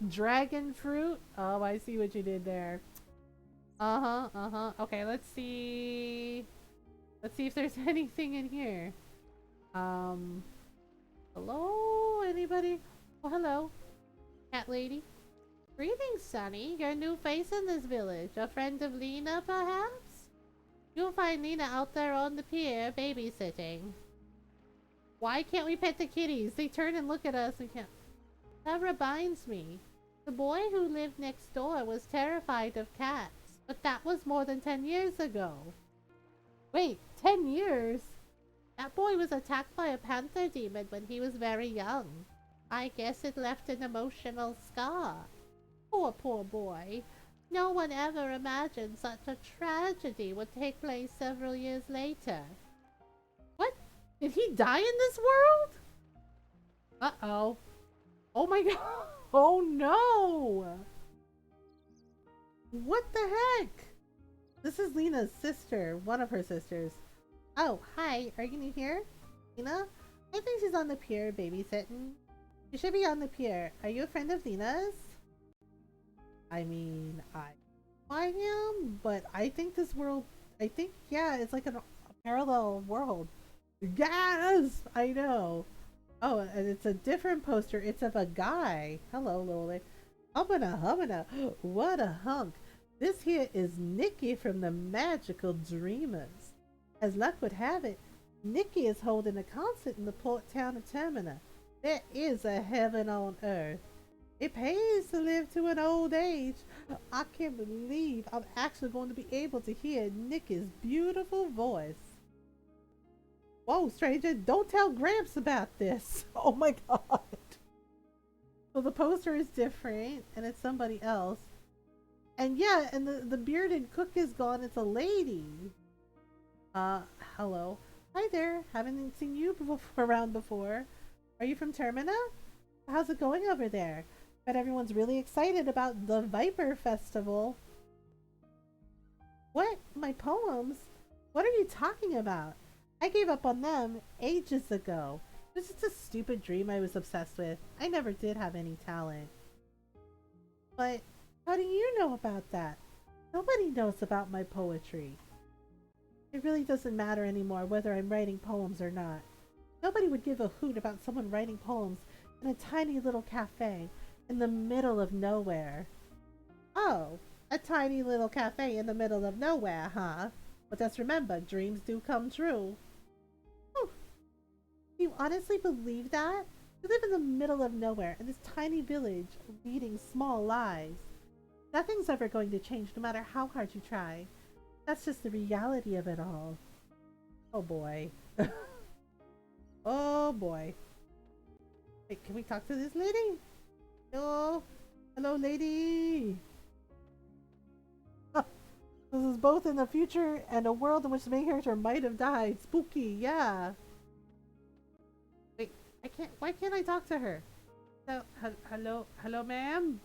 A: Dragon fruit. Oh, I see what you did there. Okay, let's see. Let's see if there's anything in here. Hello? Anybody? Oh, hello. Cat lady. Greetings, Sonny. You're a new face in this village. A friend of Lena, perhaps? You'll find Lena out there on the pier, babysitting. Why can't we pet the kitties? They turn and look at us and can't.
C: That reminds me. The boy who lived next door was terrified of cats, but that was more than 10 years ago.
A: Wait, 10 years?
C: That boy was attacked by a panther demon when he was very young. I guess it left an emotional scar. Poor boy. No one ever imagined such a tragedy would take place several years later.
A: What? Did he die in this world? Uh-oh. Oh my god. Oh no! What the heck? This is Lena's sister, one of her sisters. Oh, hi. Are you here? Lena? I think she's on the pier babysitting. She should be on the pier. Are you a friend of Lena's? I mean, I am, but I think this world, I think, yeah, it's like a parallel world. Yes! I know. Oh, and it's a different poster. It's of a guy. Hello, little lady. Humana. What a hunk. This here is Nikki from the Magical Dreamers. As luck would have it, Nikki is holding a concert in the port town of Termina. There is a heaven on earth. It pays to live to an old age. I can't believe I'm actually going to be able to hear Nikki's beautiful voice. Whoa, stranger, don't tell Gramps about this. Oh my god. So the poster is different and it's somebody else. And yeah, and the bearded cook is gone. It's a lady. Hello. Hi there. Haven't seen you around before. Are you from Termina? How's it going over there? Bet everyone's really excited about the Viper Festival. What? My poems? What are you talking about? I gave up on them ages ago. It was just a stupid dream I was obsessed with. I never did have any talent. But how do you know about that? Nobody knows about my poetry. It really doesn't matter anymore whether I'm writing poems or not. Nobody would give a hoot about someone writing poems in a tiny little cafe in the middle of nowhere. Oh, a tiny little cafe in the middle of nowhere, huh? But just remember, dreams do come true. Oh, do you honestly believe that? You live in the middle of nowhere in this tiny village leading small lives. Nothing's ever going to change no matter how hard you try. That's just the reality of it all. Oh boy. Oh boy. Wait, can we talk to this lady? Hello? Hello, lady! This is both in the future and a world in which the main character might have died. Spooky, yeah. Wait, why can't I talk to her? Hello, ma'am?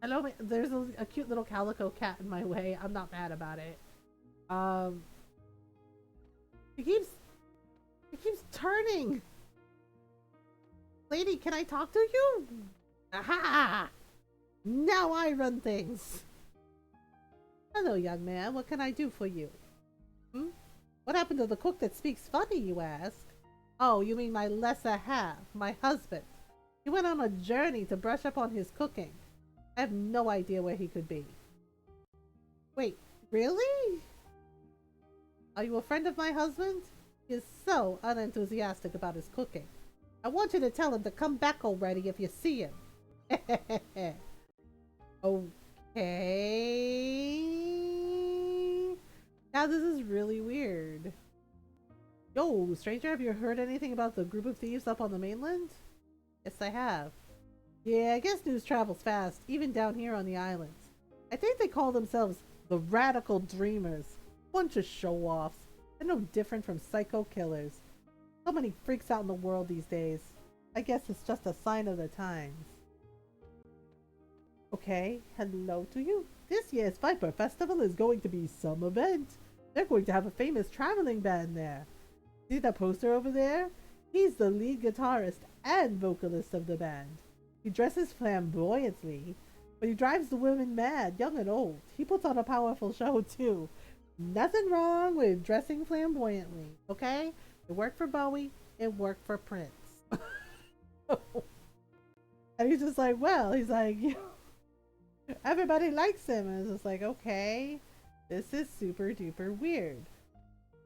A: Hello, there's a cute little calico cat in my way. I'm not mad about it. It keeps turning. Lady, can I talk to you? Aha! Now I run things. Hello, young man. What can I do for you? What happened to the cook that speaks funny, you ask? Oh, you mean my lesser half, my husband. He went on a journey to brush up on his cooking. I have no idea where he could be. Wait, really? Are you a friend of my husband? He is so unenthusiastic about his cooking. I want you to tell him to come back already if you see him. Okay. Now this is really weird. Yo, stranger, have you heard anything about the group of thieves up on the mainland? Yes, I have. Yeah, I guess news travels fast, even down here on the islands. I think they call themselves the Radical Dreamers. Bunch of show-offs. They're no different from psycho killers. So many freaks out in the world these days. I guess it's just a sign of the times. Okay, hello to you. This year's Viper Festival is going to be some event. They're going to have a famous traveling band there. See that poster over there? He's the lead guitarist and vocalist of the band. He dresses flamboyantly, but he drives the women mad, young and old. He puts on a powerful show too. Nothing wrong with dressing flamboyantly, okay? It worked for Bowie, it worked for Prince. And he's just like, well, he's like, everybody likes him. And it's just like, okay, this is super duper weird.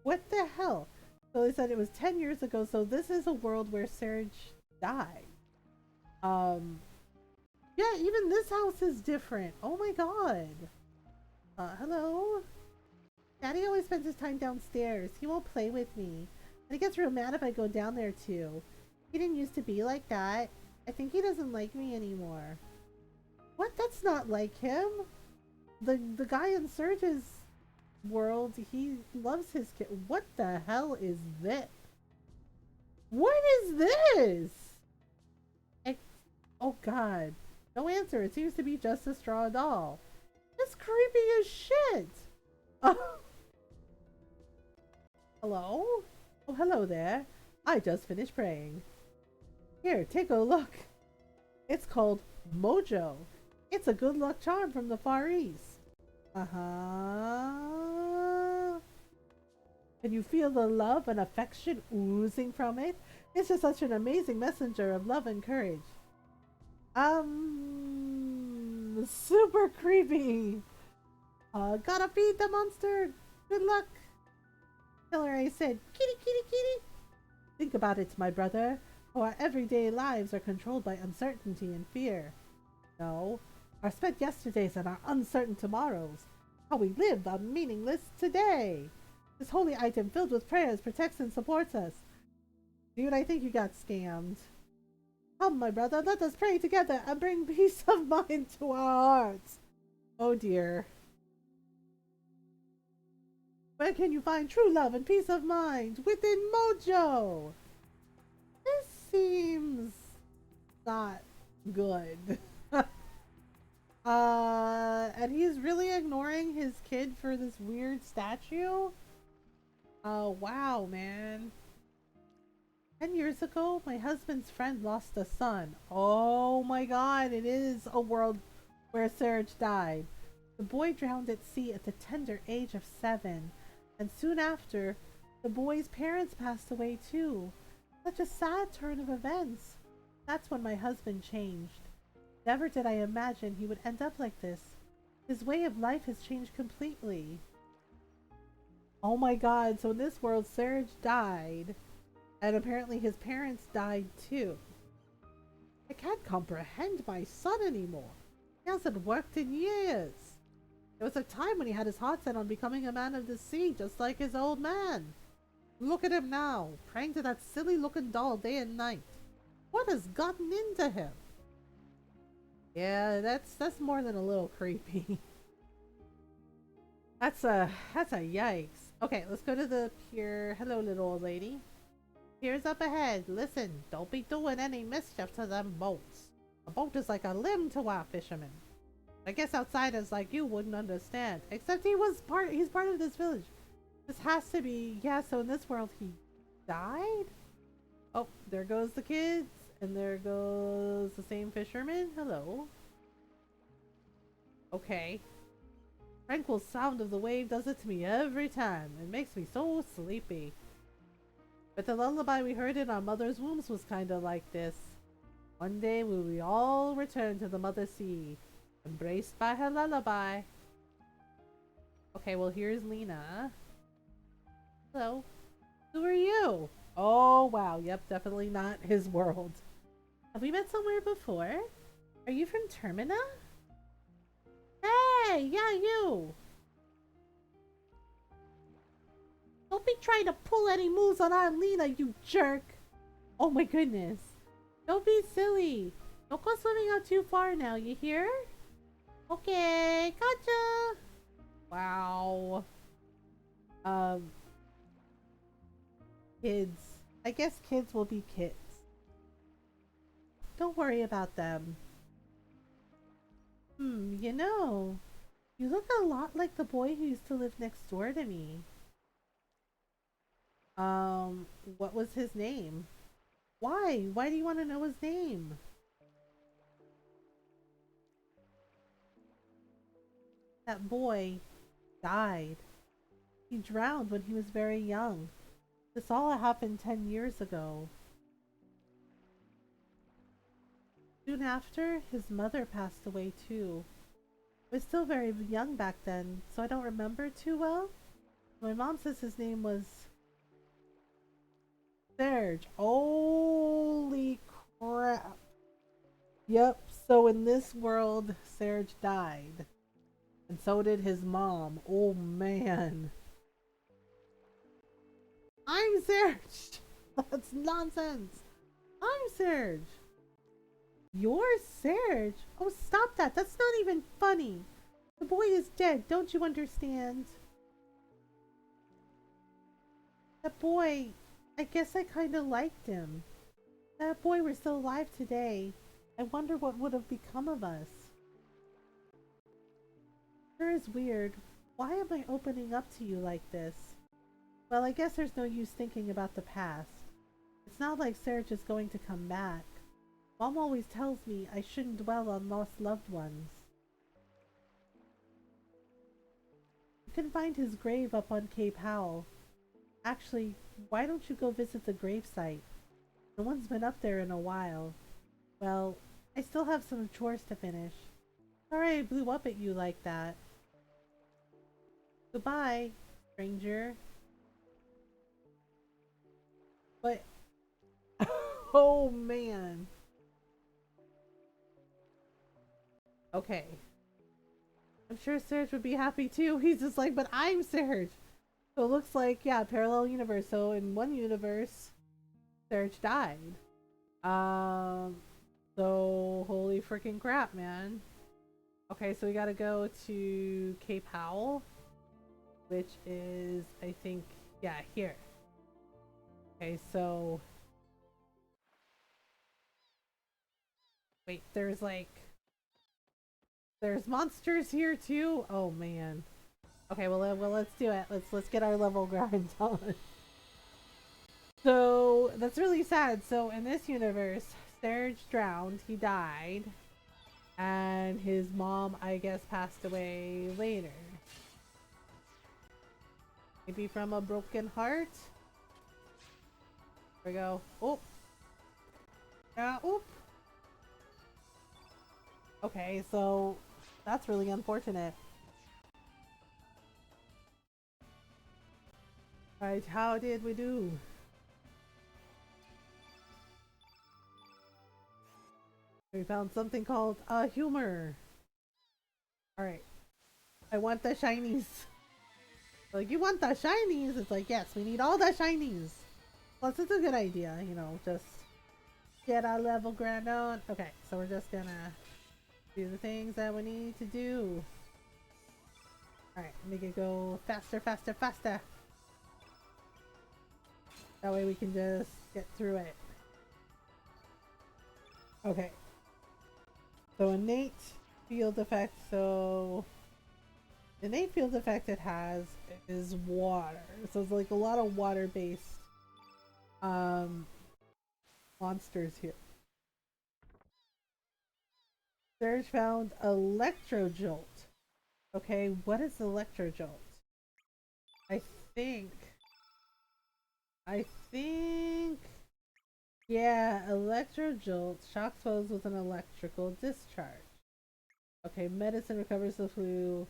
A: What the hell? So they said it was 10 years ago, so this is a world where Serge died. Um, yeah, even this house is different. Oh my god. Hello? Daddy always spends his time downstairs. He won't play with me. And he gets real mad if I go down there too. He didn't used to be like that. I think he doesn't like me anymore. What? That's not like him. The guy in Serge's world, he loves his kid. What the hell is this? What is this? Ex- oh god. No answer. It seems to be just a straw doll. It's creepy as shit. Oh. Hello? Oh, hello there. I just finished praying. Here, take a look. It's called Mojo. It's a good luck charm from the Far East. Uh-huh. Can you feel the love and affection oozing from it? It's just such an amazing messenger of love and courage. Super creepy. Gotta feed the monster. Good luck. Hillary said, kitty, kitty, kitty. Think about it, my brother. How our everyday lives are controlled by uncertainty and fear. No, our spent yesterdays and our uncertain tomorrows. How we live the meaningless today. This holy item filled with prayers protects and supports us. Dude, I think you got scammed. Come, my brother, let us pray together and bring peace of mind to our hearts. Oh dear. Where can you find true love and peace of mind? Within Mojo! This seems not good. And he's really ignoring his kid for this weird statue? Oh, wow, man. 10 years ago, my husband's friend lost a son. Oh my god, it is a world where Serge died. The boy drowned at sea at the tender age of 7. And soon after, the boy's parents passed away too. Such a sad turn of events. That's when my husband changed. Never did I imagine he would end up like this. His way of life has changed completely. Oh my god, so in this world, Serge died. And apparently his parents died too. I can't comprehend my son anymore. He hasn't worked in years. There was a time when he had his heart set on becoming a man of the sea, just like his old man. Look at him now, praying to that silly looking doll day and night. What has gotten into him? Yeah, that's more than a little creepy. That's a yikes. Okay, let's go to the pier. Hello, little old lady. Pier's up ahead. Listen, don't be doing any mischief to them boats. A boat is like a limb to our fishermen. I guess outsiders like you wouldn't understand. Except he's part of this village. This has to be, yeah, so in this world he died? Oh, there goes the kids. And there goes the same fisherman. Hello. Okay. Tranquil sound of the wave does it to me every time. It makes me so sleepy. But the lullaby we heard in our mother's wombs was kinda like this. One day we will all return to the mother sea, embraced by her lullaby. Okay, well here's Lena. Hello. Who are you? Oh wow, yep, definitely not his world. Have we met somewhere before? Are you from Termina? Hey, yeah, you! Don't be trying to pull any moves on our Lena, you jerk! Oh my goodness. Don't be silly. Don't go swimming out too far now, you hear? Okay, gotcha! Wow. Kids. I guess kids will be kids. Don't worry about them. You know, you look a lot like the boy who used to live next door to me. What was his name? Why? Why do you want to know his name? That boy died. He drowned when he was very young. This all happened 10 years ago. Soon after, his mother passed away too. I was still very young back then, so I don't remember too well. My mom says his name was Serge. Holy crap. Yep. So in this world, Serge died, and so did his mom. Oh man, I'm Serge. That's nonsense. I'm Serge. You're Serge. Oh, stop that. That's not even funny. The boy is dead. Don't you understand? That boy. I guess I kind of liked him. That boy were still alive today. I wonder what would have become of us. Sure is weird. Why am I opening up to you like this? Well, I guess there's no use thinking about the past. It's not like Serge is going to come back. Mom always tells me I shouldn't dwell on lost loved ones. You can find his grave up on Cape Howell. Actually, why don't you go visit the gravesite? No one's been up there in a while. Well, I still have some chores to finish. Sorry I blew up at you like that. Goodbye, stranger. But, oh man. Okay. I'm sure Serge would be happy too. He's just like, but I'm Serge. So it looks like, yeah, parallel universe. So in one universe, Serge died. Um, so holy freaking crap, man. Okay, so we gotta go to Cape Howell, which is, I think, yeah, here. Okay, so wait, there's monsters here too. Oh man. Okay, well let's do it. Let's get our level grind on. So that's really sad. So in this universe, Serge drowned. He died, and his mom, I guess, passed away later. Maybe from a broken heart. There we go. Oh. Yeah. Oop. Okay, so that's really unfortunate. Right, how did we do? We found something called humor. Alright. I want the shinies. Like, you want the shinies? It's like, yes, we need all the shinies. Plus, it's a good idea, you know, just get our level grind on. Okay, so we're just gonna do the things that we need to do. Alright, make it go faster, faster, faster. That way we can just get through it. Okay. So innate field effect, so the innate field effect it has is water. So it's like a lot of water based monsters here. Serge found Electro Jolt. Okay, what is Electro Jolt? I think I think yeah, Electro Jolt shocks foes with an electrical discharge. Okay, medicine recovers the flu.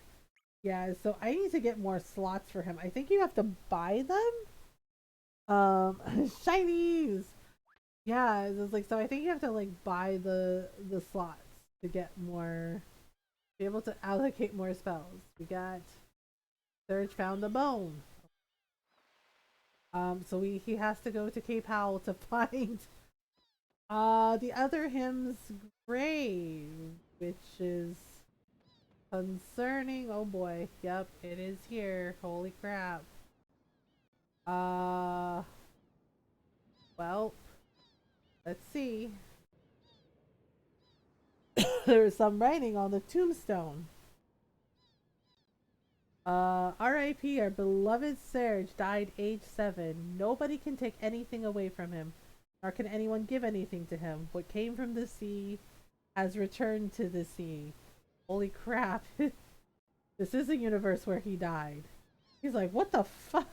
A: Yeah, so I need to get more slots for him. I think you have to buy them. Shinies. Yeah, it's like so. I think you have to like buy the slots to get more, be able to allocate more spells. We got Serge found the bone. So he has to go to Cape Howell to find the other hymn's grave, which is concerning. Oh boy, yep, it is here. Holy crap. Well, let's see. There's some writing on the tombstone. R.I.P. Our beloved Serge died age 7. Nobody can take anything away from him, nor can anyone give anything to him. What came from the sea has returned to the sea. Holy crap. This is a universe where he died. He's like, what the fuck?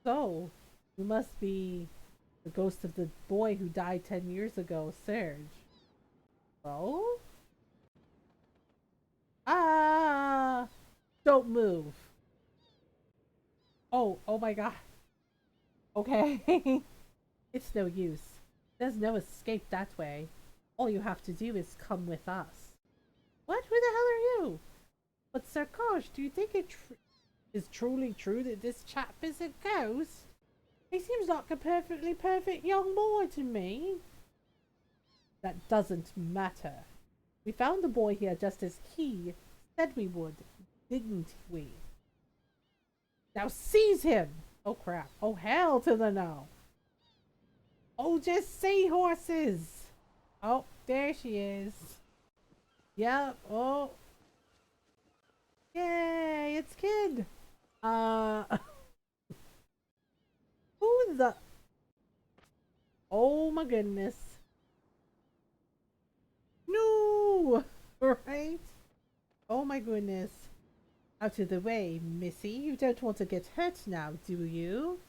A: So, you must be the ghost of the boy who died 10 years ago, Serge. Oh? Ah! Don't move. Oh my god. Okay. It's no use. There's no escape that way. All you have to do is come with us. What? Who the hell are you? But Sir Kosh, do you think it is truly true that this chap is a ghost? He seems like a perfectly perfect young boy to me. That doesn't matter. We found the boy here just as he said we would, didn't we? Now seize him! Oh crap. Oh hell to the no. Oh, just seahorses! Oh, there she is. Yep. Oh. Yay, it's Kid. Uh. Who the. Oh my goodness. No! Right? Oh my goodness. Out of the way, Missy. You don't want to get hurt now, do you?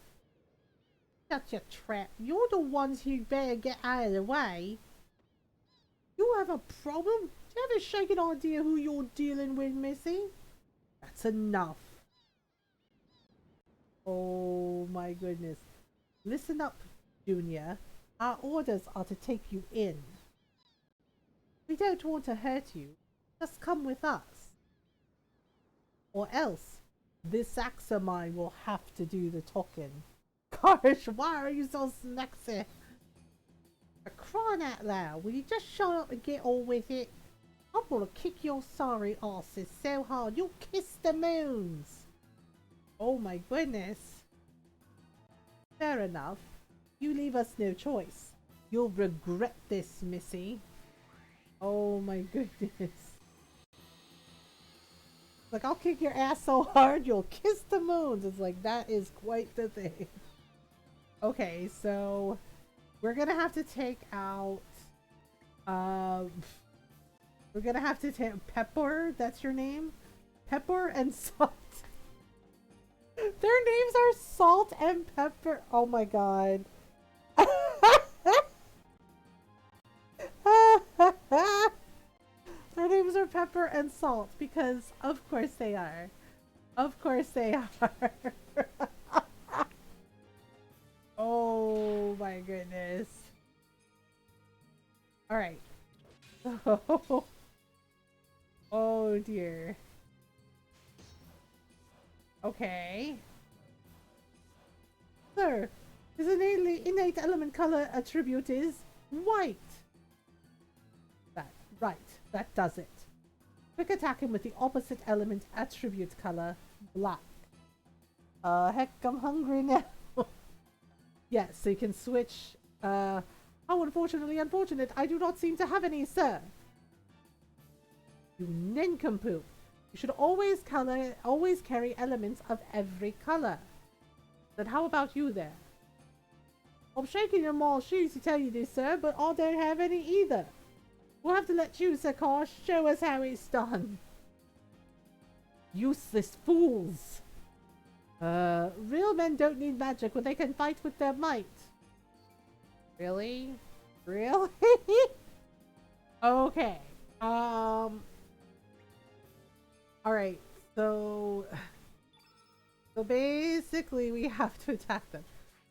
A: Such a trap. You're the ones who better get out of the way. You have a problem? Do you have a shaking idea who you're dealing with, Missy? That's enough. Oh my goodness. Listen up, Junior. Our orders are to take you in. We don't want to hurt you. Just come with us. Or else, this axe of mine will have to do the talking. Gosh, why are you so snexy? For crying out loud, will you just shut up and get on with it? I'm gonna kick your sorry asses so hard you'll kiss the moons. Oh my goodness. Fair enough. You leave us no choice. You'll regret this, Missy. Oh my goodness. Like, I'll kick your ass so hard you'll kiss the moons. It's like, that is quite the thing. Okay, so we're gonna have to take out we're gonna have to take Pepper, that's your name? Pepper and Salt. Their names are Salt and Pepper. Oh my god. Their names are Pepper and Salt because of course they are. Of course they are. Oh my goodness. Alright. Oh dear. Okay. Sir, his innate element color attribute is white. Right, that does it. Quick attack him with the opposite element attribute color, black. Heck, I'm hungry now. Yes, so you can switch. How unfortunate, I do not seem to have any, sir. You nincompoop. You should always carry elements of every color. Then how about you there? I'm shaking your mom's shoes to tell you this, sir, but I don't have any either. We'll have to let you, Sir Kosh, show us how it's done. Useless fools. Real men don't need magic when they can fight with their might. Really? Really? Okay. Alright, so basically we have to attack them.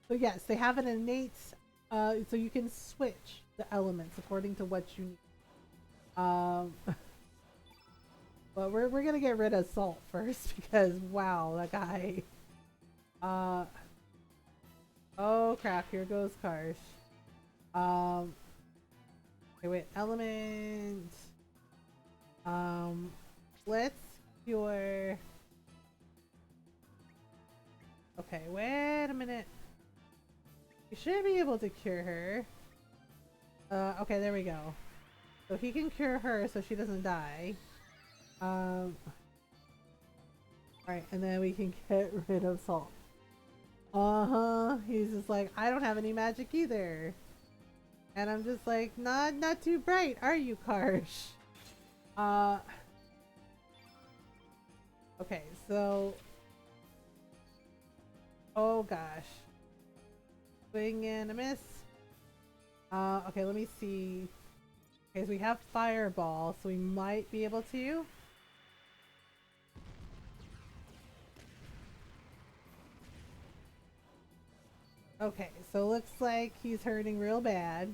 A: So yes, they have an innate, so you can switch the elements according to what you need. But we're gonna get rid of Salt first because wow, that guy. Oh crap! Here goes Karsh. Okay, wait. Element. Let's cure. Okay, wait a minute. You should be able to cure her. Okay, there we go. So he can cure her so she doesn't die. Alright, and then we can get rid of Salt. He's just like, I don't have any magic either. And I'm just like, not too bright, are you, Karsh? Okay, so... Oh gosh. Swing and a miss. Okay, let me see. Okay, so we have Fireball, so we might be able to. Okay, so looks like he's hurting real bad.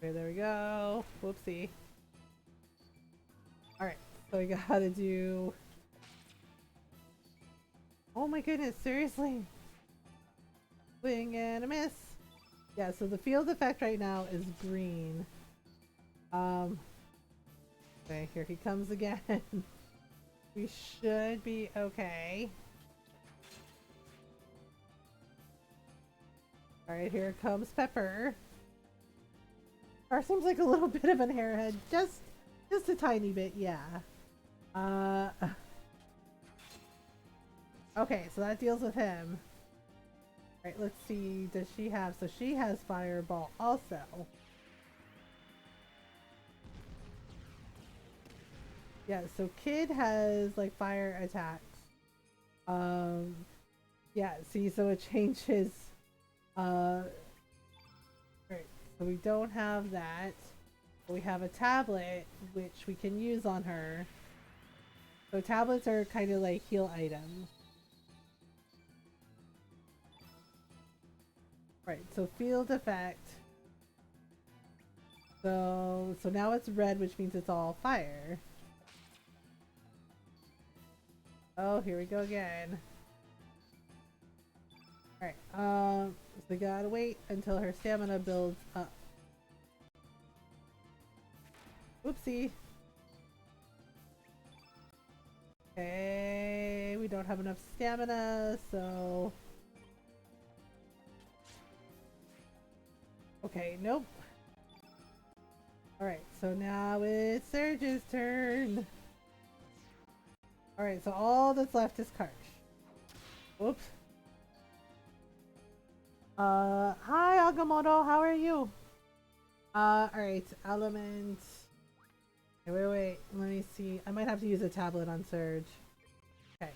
A: Okay, there we go. Whoopsie. Alright, so we gotta do... Oh my goodness, seriously? Swing and a miss. Yeah, so the field effect right now is green. Okay, here he comes again. We should be okay. Alright, here comes Pepper. Or seems like a little bit of an airhead. Just a tiny bit, yeah. Okay, so that deals with him. Alright, let's see. Does she have... So she has Fireball also. Yeah, so Kid has like fire attacks. Yeah, see, so it changes. Right, so we don't have that. We have a tablet which we can use on her. So tablets are kind of like heal items. Right, so field effect. So now it's red, which means it's all fire. Oh, here we go again. Alright, so we gotta wait until her stamina builds up. Oopsie. Okay, we don't have enough stamina, so... Okay, nope. Alright, so now it's Serge's turn. Alright, so all that's left is Karsh. Whoops. Hi Agamotto, how are you? Alright, element. Wait, let me see. I might have to use a tablet on Surge. Okay.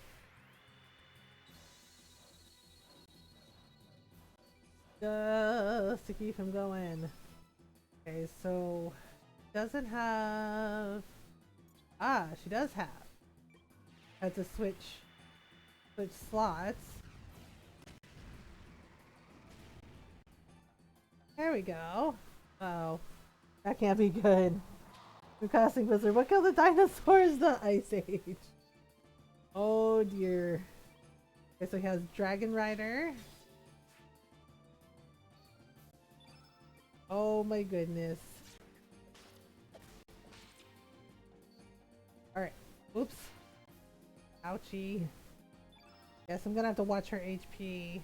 A: Just to keep him going. Okay, so doesn't have... Ah, she does have. Had to switch slots. There we go. Oh, that can't be good. We're casting Blizzard. What killed the dinosaurs? The Ice Age. Oh dear. Okay, so he has Dragon Rider. Oh my goodness. Alright. Oops. Ouchie. Guess I'm gonna have to watch her HP.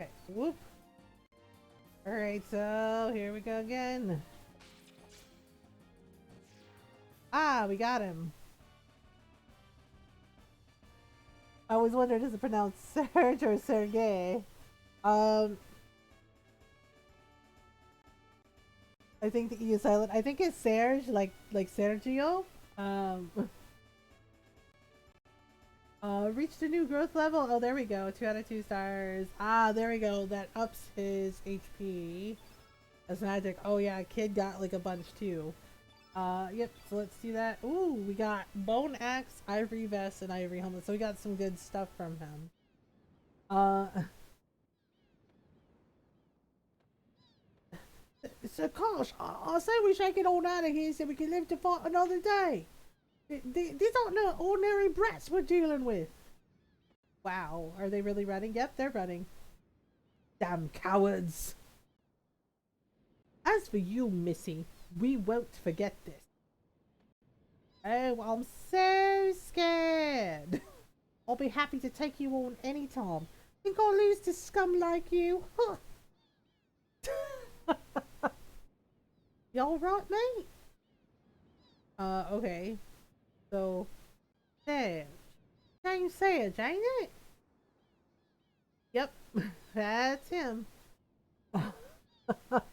A: Okay. Whoop. Alright, so here we go again. Ah, we got him. I always wondered, is it pronounced Serge or Sergey? I think the E is silent. I think it's Serge, like Sergio. Reached a new growth level. Oh, there we go. 2 out of 2 stars. Ah, there we go. That ups his HP. That's magic. Oh yeah, Kid got like a bunch too. Yep. So let's do that. Ooh, we got Bone Axe, Ivory Vest, and Ivory Helmet. So we got some good stuff from him. So gosh, I say we shake it all out of here so we can live to fight another day. These aren't no ordinary brats we're dealing with. Wow, are they really running? Yep, they're running. Damn cowards. As for you, Missy, we won't forget this. Oh, I'm so scared. I'll be happy to take you on anytime. Think I'll lose to scum like you? Huh. You alright, mate? Okay. So, Serge. James Serge, ain't it? Yep, that's him.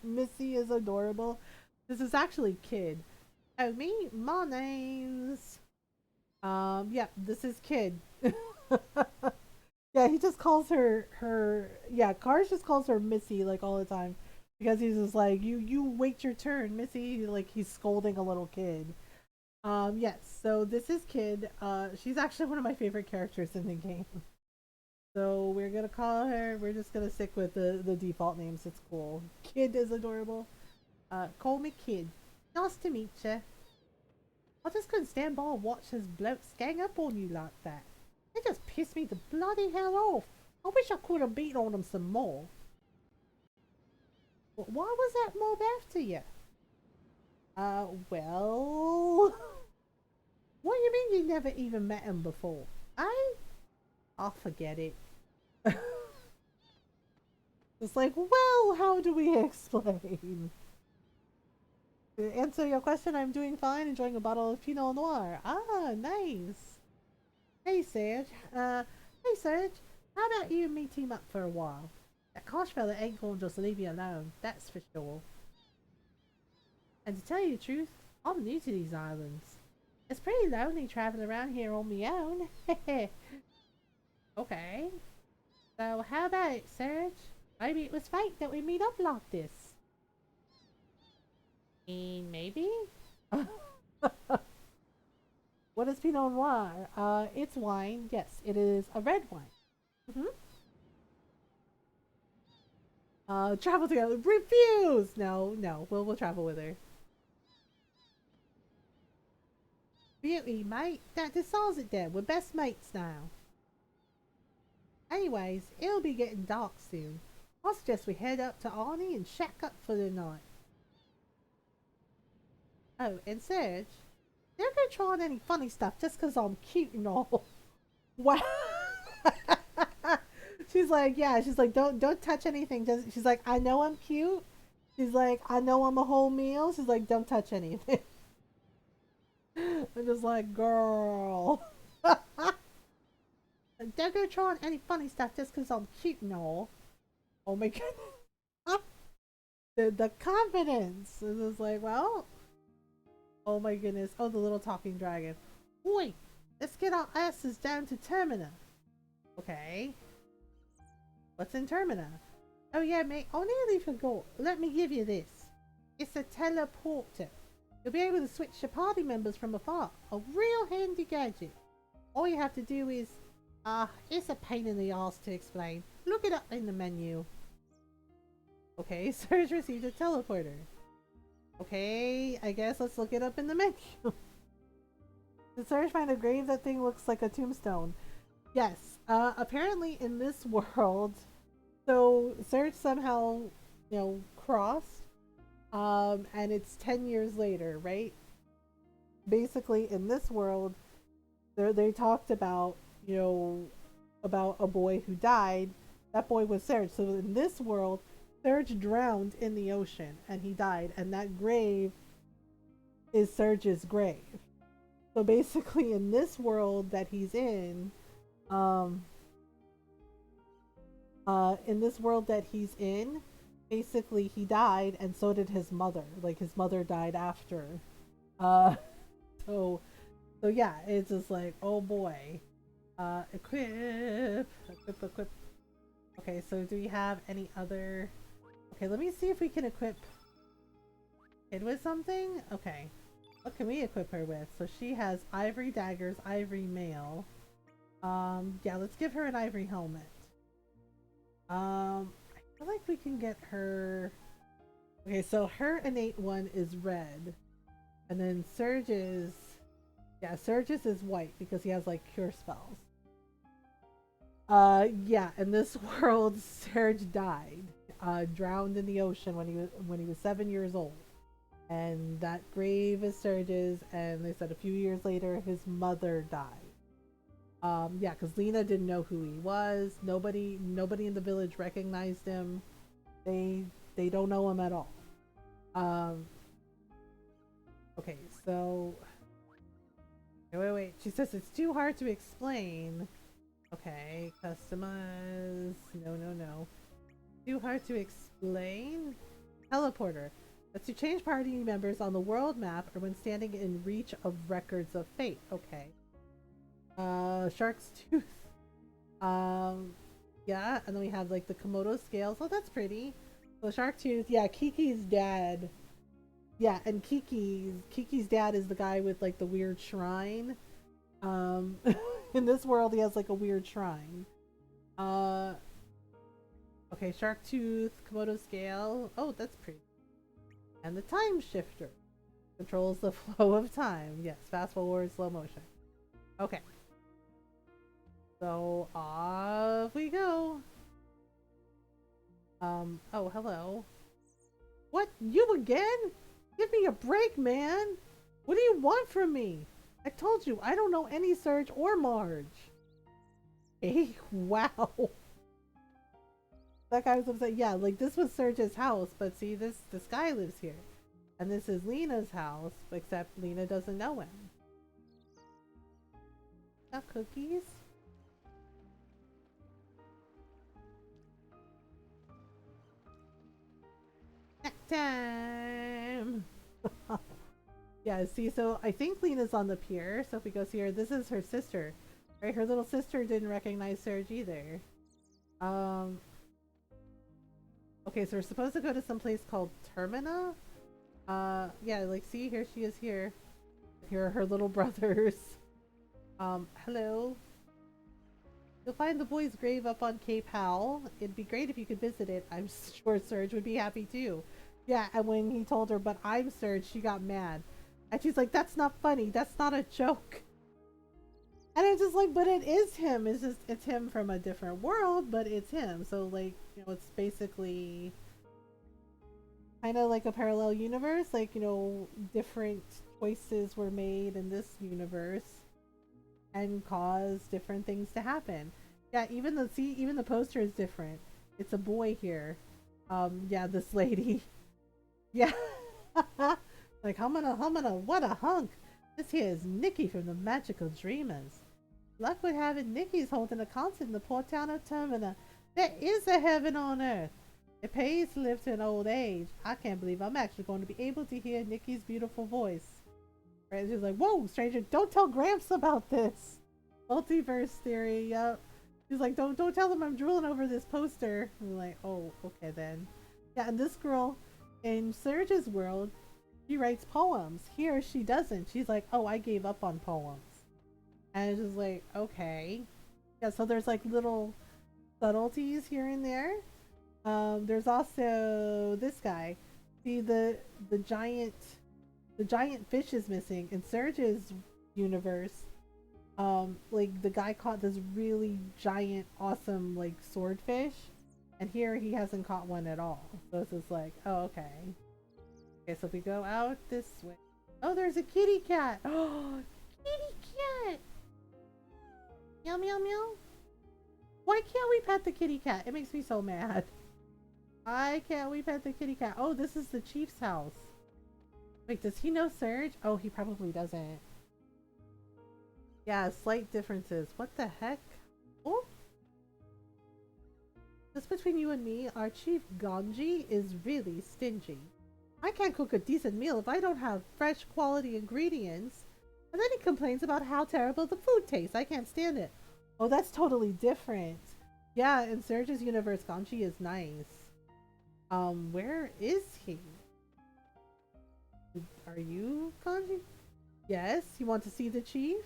A: Missy is adorable. This is actually Kid. Oh, me? My name's... yeah, this is Kid. Yeah, he just calls her... Yeah, Cars just calls her Missy, like, all the time. Because he's just like, you wait your turn, Missy. Like, he's scolding a little kid. Yes, so this is Kid. She's actually one of my favorite characters in the game. So we're gonna call her. We're just gonna stick with the default names. It's cool. Kid is adorable. Call me Kid. Nice to meet you. I just couldn't stand by and watch his blokes gang up on you like that. It just pissed me the bloody hell off. I wish I could have beat on him some more. But why was that mob after you? Well... What do you mean you never even met him before? I'll forget it. It's like, well, how do we explain? To answer your question, I'm doing fine, enjoying a bottle of Pinot Noir. Ah, nice. Hey, Serge. Hey, Serge. How about you and me team up for a while? That Kosh fella ain't gonna just leave you alone, that's for sure. And to tell you the truth, I'm new to these islands. It's pretty lonely traveling around here on my own. Okay. So how about it, Serge? Maybe it was fate that we meet up like this. Maybe? What is Pinot Noir? It's wine. Yes, it is a red wine. Travel together. Refuse! No, no. We'll travel with her. Beauty, mate. That decides it then. We're best mates now. Anyways, it'll be getting dark soon. I suggest we head up to Arnie and shack up for the night. Oh, and Serge, don't go trying any funny stuff just 'cause I'm cute and all. Wow. She's like, yeah, she's like, don't touch anything. Just, she's like, I know I'm cute. She's like, I know I'm a whole meal. She's like, don't touch anything. I'm just like, girl. Don't go trying any funny stuff just 'cause I'm cute and all. Oh my goodness. The confidence. It's just like, well. Oh my goodness. Oh, the little talking dragon. Oi, let's get our asses down to Termina. Okay. What's in Termina? Oh yeah, mate. I nearly forgot. Let me give you this. It's a teleporter. You'll be able to switch your party members from afar. A real handy gadget. All you have to do is... it's a pain in the ass to explain. Look it up in the menu. Okay, Serge received a teleporter. Okay, I guess let's look it up in the menu. Did Serge find a grave? That thing looks like a tombstone. Yes, apparently in this world, so Serge somehow, crossed, and it's 10 years later, right? Basically, in this world, they talked about, about a boy who died. That boy was Serge. So in this world, Serge drowned in the ocean and he died, and that grave is Serge's grave. So basically, in this world that he's in this world that he's in, basically he died, and so did his mother. Like his mother died after. Uh, so yeah, it's just like, oh boy. Equip. Okay, so do we have any other? Okay, let me see if we can equip it with something. Okay, what can we equip her with? So she has ivory daggers, ivory mail. Yeah, let's give her an ivory helmet. I feel like we can get her. Okay, so her innate one is red, and then Surge's, yeah, Surge's is white because he has like cure spells. Yeah, in this world, Serge died, drowned in the ocean when he was 7 years old, and that grave is Serge's. And they said a few years later, his mother died. Yeah, because Lena didn't know who he was. Nobody in the village recognized him. They don't know him at all. Okay, so wait. She says it's too hard to explain. Okay, customize. No. Too hard to explain. Teleporter. Lets you change party members on the world map or when standing in reach of records of fate. Okay. Shark's tooth. Yeah, and then we have like the Komodo scales. Oh, that's pretty. So shark tooth. Yeah, Kiki's dad. Yeah, and Kiki's dad is the guy with like the weird shrine. In this world, he has like a weird shrine. Uh, okay, shark tooth, Komodo scale. Oh, that's pretty. And the time shifter controls the flow of time. Yes, fast forward, slow motion. Okay, so off we go. Oh, hello. What? You again? Give me a break, man. What do you want from me? I told you, I don't know any Serge or Marge. Hey, wow. That guy was upset. Yeah, like this was Serge's house, but see, this guy lives here. And this is Lena's house, except Lena doesn't know him. Got cookies? Snack time! Yeah, see, so I think Lena's on the pier, so if we go see her, this is her sister. Right, her little sister didn't recognize Serge either. Um, okay, so we're supposed to go to some place called Termina? Yeah, like, see, here she is here. Here are her little brothers. Hello. You'll find the boy's grave up on Cape Howell. It'd be great if you could visit it. I'm sure Serge would be happy too. Yeah, and when he told her, but I'm Serge, she got mad. And she's like, that's not funny. That's not a joke. And I'm just like, but it is him. It's just, it's him from a different world, but it's him. So, like, you know, it's basically kind of like a parallel universe. Like, you know, different choices were made in this universe and cause different things to happen. Yeah, even the poster is different. It's a boy here. Yeah, this lady. Yeah. Like humana, what a hunk. This here is Nikki from the Magical Dreamers. Luck would have it Nikki's holding a concert in the poor town of Termina. There is a heaven on earth. It pays to live to an old age. I can't believe I'm actually going to be able to hear Nikki's beautiful voice. Right? She's like, whoa, stranger, don't tell Gramps about this. Multiverse theory, yep. She's like, don't tell them I'm drooling over this poster. I'm like, oh, okay then. Yeah, and this girl in Serge's world, she writes poems. Here she doesn't. She's like, oh, I gave up on poems. And it's just like, okay. Yeah, so there's like little subtleties here and there. There's also this guy. See the giant fish is missing in Serge's universe. Like the guy caught this really giant, awesome like swordfish, and here he hasn't caught one at all. So it's just like, oh, okay. Okay, so if we go out this way. Oh, there's a kitty cat. Oh, kitty cat. Meow meow meow. Why can't we pet the kitty cat? It makes me so mad. Why can't we pet the kitty cat? Oh, this is the chief's house. Wait, does he know Serge? Oh, he probably doesn't. Yeah, slight differences. What the heck? Oh? Just between you and me, our chief Ganji is really stingy. I can't cook a decent meal if I don't have fresh quality ingredients. And then he complains about how terrible the food tastes. I can't stand it. Oh, that's totally different. Yeah, in Serge's universe, Ganji is nice. Where is he? Are you Ganji? Yes, you want to see the chief?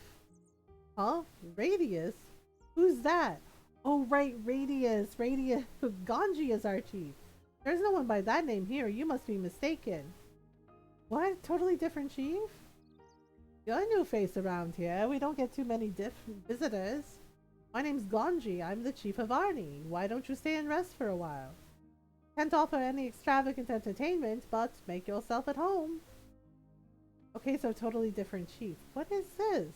A: Huh? Radius? Who's that? Oh, right, Radius. Radius. Ganji is our chief. There's no one by that name here. You must be mistaken. What? Totally different chief? You're a new face around here. We don't get too many visitors. My name's Ganji. I'm the chief of Arnie. Why don't you stay and rest for a while? Can't offer any extravagant entertainment, but make yourself at home. Okay, so totally different chief. What is this?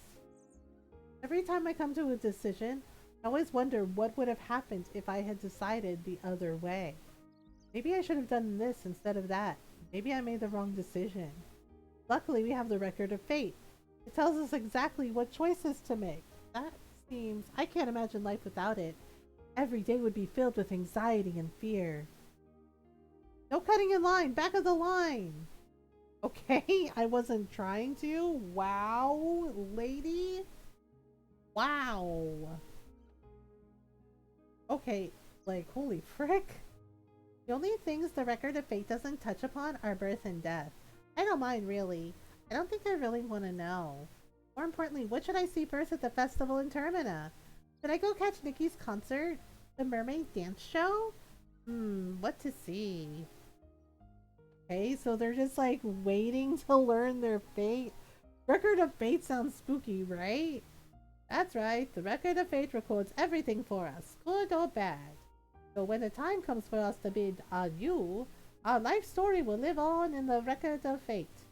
A: Every time I come to a decision, I always wonder what would have happened if I had decided the other way. Maybe I should have done this instead of that. Maybe I made the wrong decision. Luckily, we have the record of fate. It tells us exactly what choices to make. That seems... I can't imagine life without it. Every day would be filled with anxiety and fear. No cutting in line! Back of the line! Okay, I wasn't trying to. Wow, lady. Wow. Okay, like, holy frick. The only things the record of fate doesn't touch upon are birth and death. I don't mind, really. I don't think I really want to know. More importantly, what should I see first at the festival in Termina? Should I go catch Nikki's concert?
C: The mermaid dance show? What to see?
A: Okay, so they're just like waiting to learn their fate. Record of Fate sounds spooky, right?
C: That's right, the record of fate records everything for us, good or bad. So when the time comes for us to bid adieu, our life story will live on in the record of fate.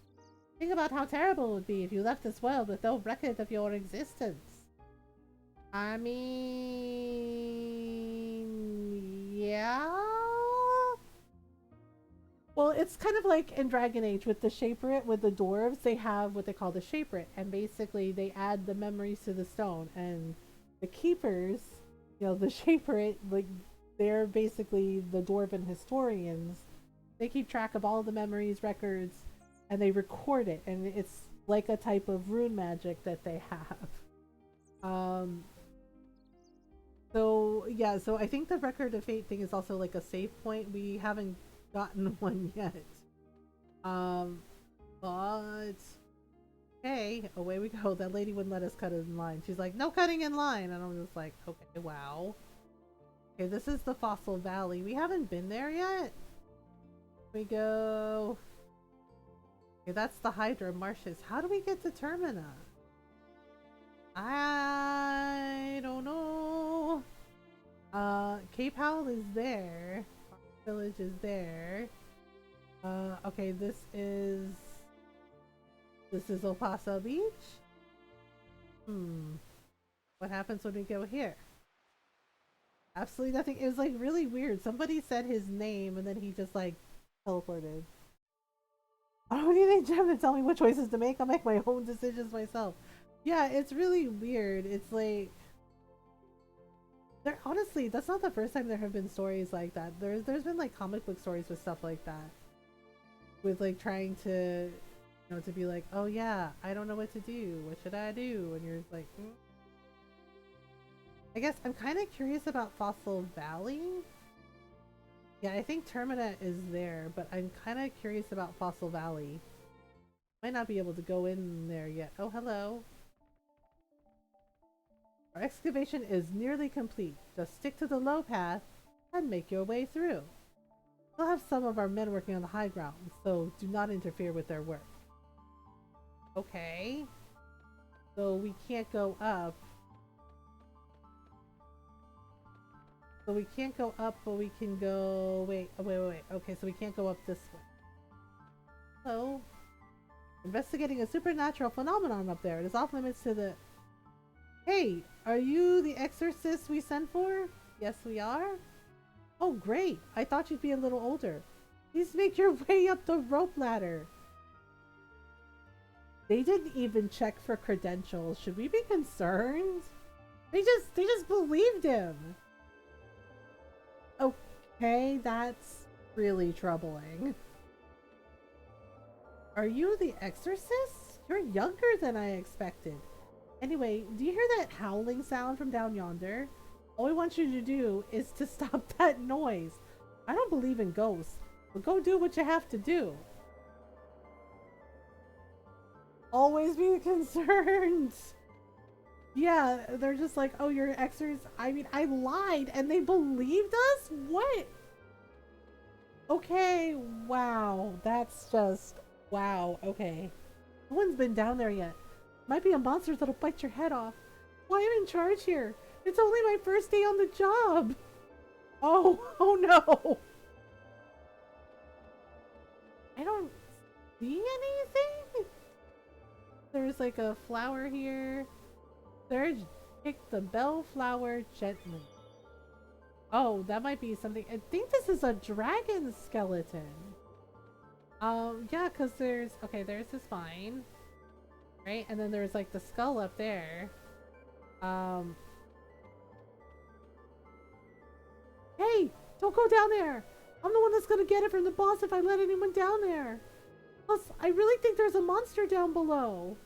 C: Think about how terrible it would be if you left this world with no record of your existence. I mean, yeah?
A: Well, it's kind of like in Dragon Age with the Shaperit, with the dwarves, they have what they call the Shaperit, and basically they add the memories to the stone, and the keepers, the Shaperit, like, they're basically the dwarven historians. They keep track of all the memories, records, and they record it, and it's like a type of rune magic that they have. So yeah, so I think the record of fate thing is also like a save point. We haven't gotten one yet. But okay, away we go. That lady wouldn't let us cut in line. She's like, no cutting in line, and I'm just like, okay, wow. Okay, this is the Fossil Valley. We haven't been there yet. We go. Okay, that's the Hydra Marshes. How do we get to Termina? I don't know. Cape Howell is there. Village is there. Okay, this is El Paso Beach. What happens when we go here? Absolutely nothing. It was like really weird. Somebody said his name and then he just like teleported. I don't need a gem to tell me what choices to make. I'll make my own decisions myself. Yeah, it's really weird. It's like honestly, that's not the first time there have been stories like that. There's been like comic book stories with stuff like that. With like trying to to be like, oh yeah, I don't know what to do. What should I do? And you're like, I guess I'm kind of curious about Fossil Valley. Yeah, I think Termina is there, but I'm kind of curious about Fossil Valley. Might not be able to go in there yet. Oh, hello. Our excavation is nearly complete. Just stick to the low path and make your way through. We'll have some of our men working on the high ground, so do not interfere with their work. Okay. So we can't go up. So we can't go up, but we can go... Wait. Okay, so we can't go up this way. So, investigating a supernatural phenomenon up there. It is off limits to the... Hey, are you the exorcist we sent for? Yes, we are. Oh, great. I thought you'd be a little older. Please make your way up the rope ladder. They didn't even check for credentials. Should we be concerned? They just believed him. Okay, that's really troubling. Are you the exorcist? You're younger than I expected. Anyway, do you hear that howling sound from down yonder? All I want you to do is to stop that noise. I don't believe in ghosts, but go do what you have to do. Always be concerned. Yeah, they're just like, oh, you're an exorcist. I mean, I lied and they believed us? What? Okay, wow. That's just, wow. Okay. No one's been down there yet. Might be a monster that'll bite your head off. Why am I in charge here? It's only my first day on the job. Oh no. I don't see anything. There's like a flower here. Surge, pick the bellflower gently. Oh, that might be something. I think this is a dragon skeleton. Yeah, because there's the spine. Right? And then there's like the skull up there. Hey, don't go down there. I'm the one that's gonna get it from the boss if I let anyone down there. Plus, I really think there's a monster down below.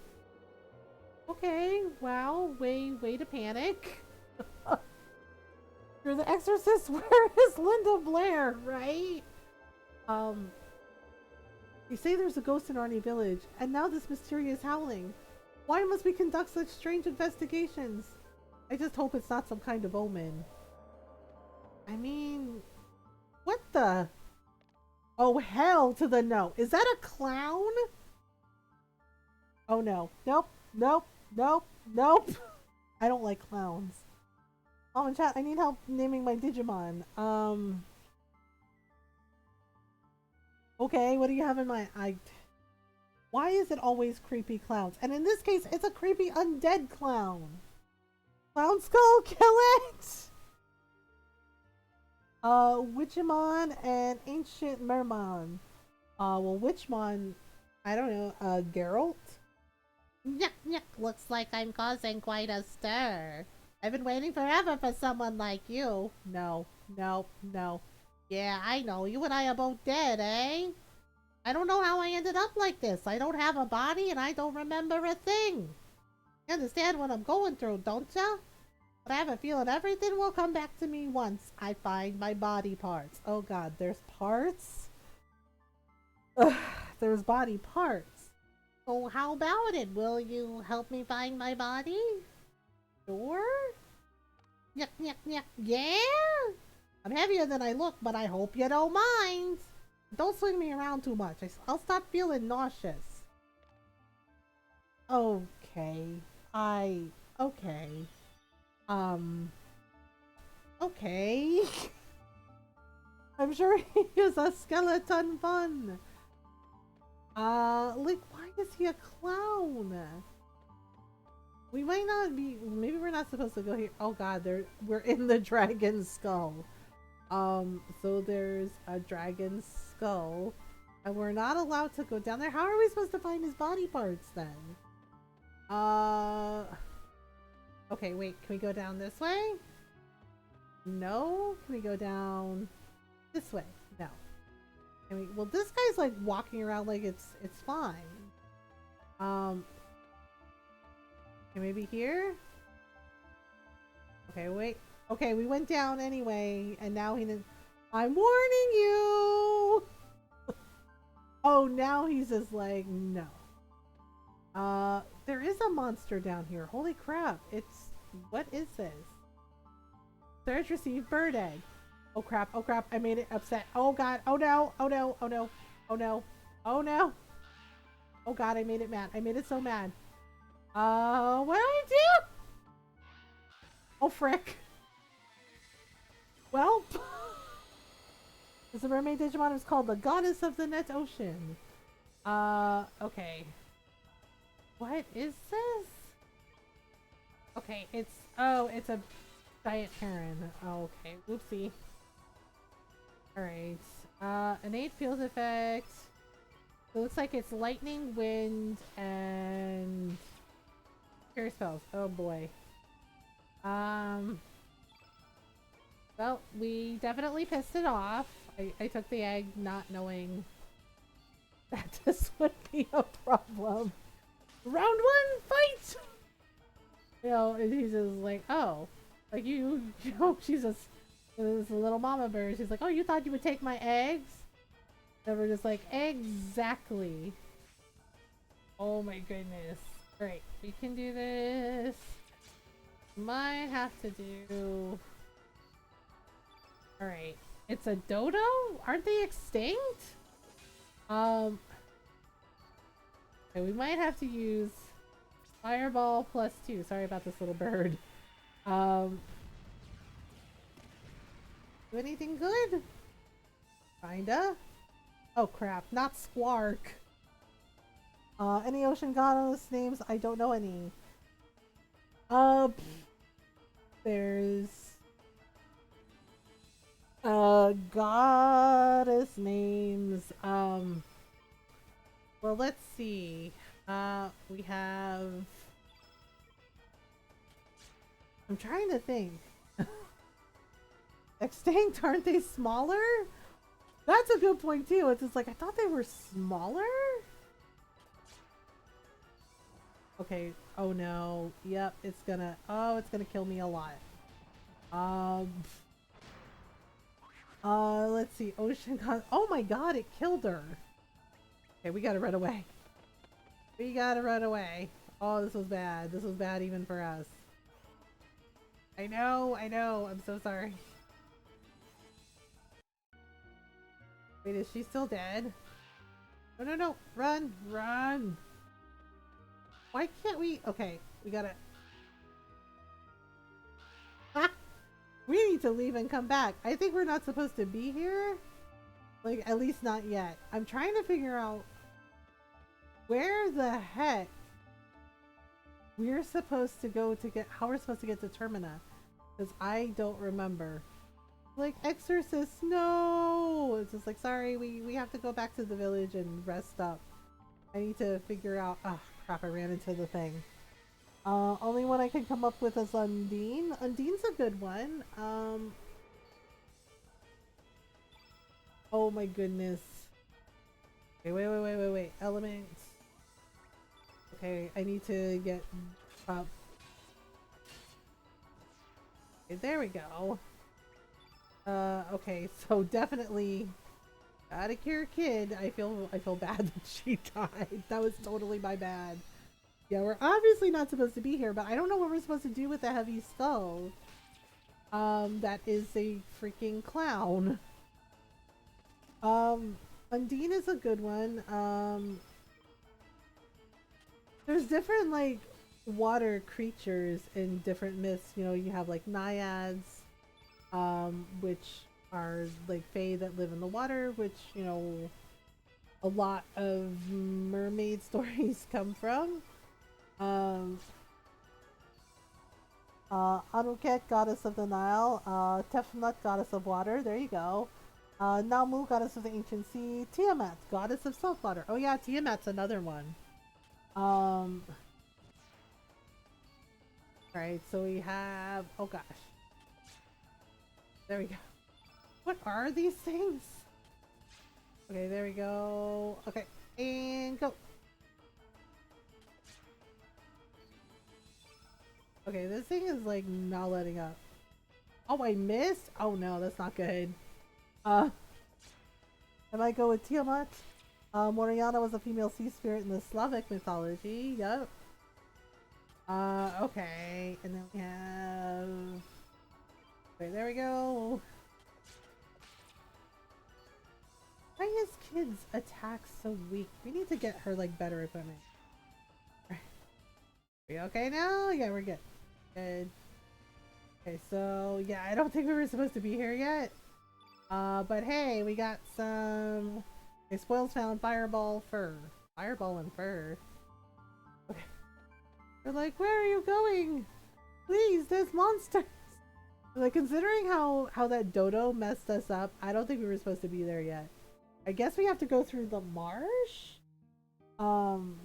A: Okay, wow, way to panic. You're the exorcist. Where is Linda Blair, right? They say there's a ghost in Arnie Village, and now this mysterious howling. Why must we conduct such strange investigations? I just hope it's not some kind of omen. I mean, what the? Oh, hell to the no. Is that a clown? Oh no. Nope. Nope. Nope. Nope. I don't like clowns. Oh, in chat, I need help naming my Digimon. Okay, what do you have in mind? Why is it always creepy clowns? And in this case, it's a creepy undead clown. Clown Skull, kill it! Witchmon and Ancient Mermon. Well, Witchmon, I don't know, Geralt?
C: Yuck, yuck, looks like I'm causing quite a stir. I've been waiting forever for someone like you.
A: No, no, no.
C: Yeah, I know, you and I are both dead, eh? I don't know how I ended up like this. I don't have a body and I don't remember a thing. You understand what I'm going through, don't ya? But I have a feeling everything will come back to me once I find my body parts. Oh god, there's parts? Ugh, there's body parts. So how about it? Will you help me find my body?
A: Sure?
C: Yuck, yuck, yuck. Yeah? I'm heavier than I look, but I hope you don't mind. Don't swing me around too much. I'll start feeling nauseous.
A: Okay. Okay. Okay. I'm sure he is a skeleton fun. Like, why is he a clown? We might not be, maybe we're not supposed to go here. Oh god, we're in the dragon skull. So there's a dragon skull. And we're not allowed to go down there. How are we supposed to find his body parts then? Okay, wait, can we go down this way? No? Can we go down this way? No. Can we, well, this guy's like walking around like it's fine. Okay, maybe here? Okay, wait. Okay, we went down anyway, and now he didn't. I'm warning you! Oh, now he's just like, no. There is a monster down here. Holy crap. It's, what is this? Search received bird egg. Oh crap, oh crap, I made it upset. Oh god, oh no, oh no, oh no, oh no, oh no. Oh god, I made it mad. I made it so mad. What do I do? Oh frick. Well, the mermaid Digimon is called the Goddess of the Net Ocean. Okay. What is this? Okay, it's a giant heron. Okay, whoopsie. Alright. Innate field effect. It looks like it's lightning, wind, and cure spells. Oh boy. Well, we definitely pissed it off. I took the egg not knowing that this would be a problem. Round one, fight! You know, and he's just like, oh, like you know, she's just this little mama bird. She's like, oh, you thought you would take my eggs? And we're just like, exactly. Oh my goodness. Alright, we can do this. Might have to do. Alright. It's a dodo? Aren't they extinct? Okay, we might have to use Fireball +2. Sorry about this little bird. Do anything good? Kinda. Oh crap, not Squark. Any ocean goddess names? I don't know any. There's goddess names. Well, let's see. We have. I'm trying to think. Extinct, aren't they smaller? That's a good point too. It's just like I thought they were smaller. Okay. Oh no. Yep. It's gonna. Oh, it's gonna kill me a lot. Let's see. Ocean. Oh my god! It killed her. Okay, we gotta run away. We gotta run away. Oh, this was bad. This was bad even for us. I know. I know. I'm so sorry. Wait, is she still dead? No, no, no. Run, run. Why can't we? Okay, we gotta. Ah! We need to leave and come back. I think we're not supposed to be here. Like, at least not yet. I'm trying to figure out where the heck we're supposed to go to get. How we're supposed to get to Termina. Because I don't remember. Like, exorcist, no! It's just like, sorry, we have to go back to the village and rest up. I need to figure out. Oh, crap, I ran into the thing. Only one I can come up with is Undine. Undine's a good one. Oh my goodness. Okay, wait. Elements. Okay, I need to get up. Okay, there we go. Okay, so definitely gotta cure kid. I feel bad that she died. That was totally my bad. Yeah, we're obviously not supposed to be here, but I don't know what we're supposed to do with the heavy skull. That is a freaking clown. Undine is a good one. There's different, like, water creatures in different myths. You know, you have, like, naiads, which are, like, fae that live in the water, which, you know, a lot of mermaid stories come from. Anuket, goddess of the Nile. Tefnut, goddess of water. There you go. Namu, goddess of the ancient sea. Tiamat, goddess of salt water. Oh yeah, Tiamat's another one. Alright, so we have... Oh gosh. There we go. What are these things? Okay, there we go. Okay, and go. Okay, this thing is like not letting up. Oh, I missed? Oh no, that's not good. I might go with Tiamat. Moriana was a female sea spirit in the Slavic mythology. Yep. Okay. And then we have... Okay, there we go. Why is kids' attack so weak? We need to get her, like, better equipment. Are we okay now? Yeah, we're good. Good. Okay, so, yeah, I don't think we were supposed to be here yet. But hey, we got some... Okay, spoils found, fireball, fur. Fireball and fur. Okay. They're like, where are you going? Please, there's monsters! Like, considering how that dodo messed us up, I don't think we were supposed to be there yet. I guess we have to go through the marsh? Tiamat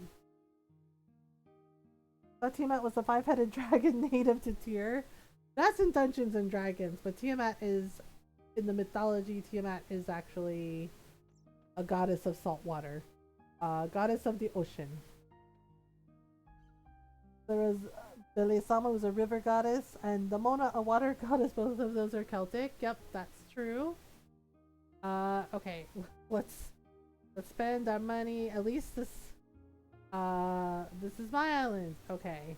A: was a 5-headed dragon native to Tyr. That's in Dungeons and Dragons, but Tiamat is... In the mythology, Tiamat is actually a goddess of salt water. Goddess of the ocean. There was Belisama, was a river goddess, and Damona, a water goddess. Both of those are Celtic. Yep, that's true. Okay, let's spend our money. At least this is my island. Okay.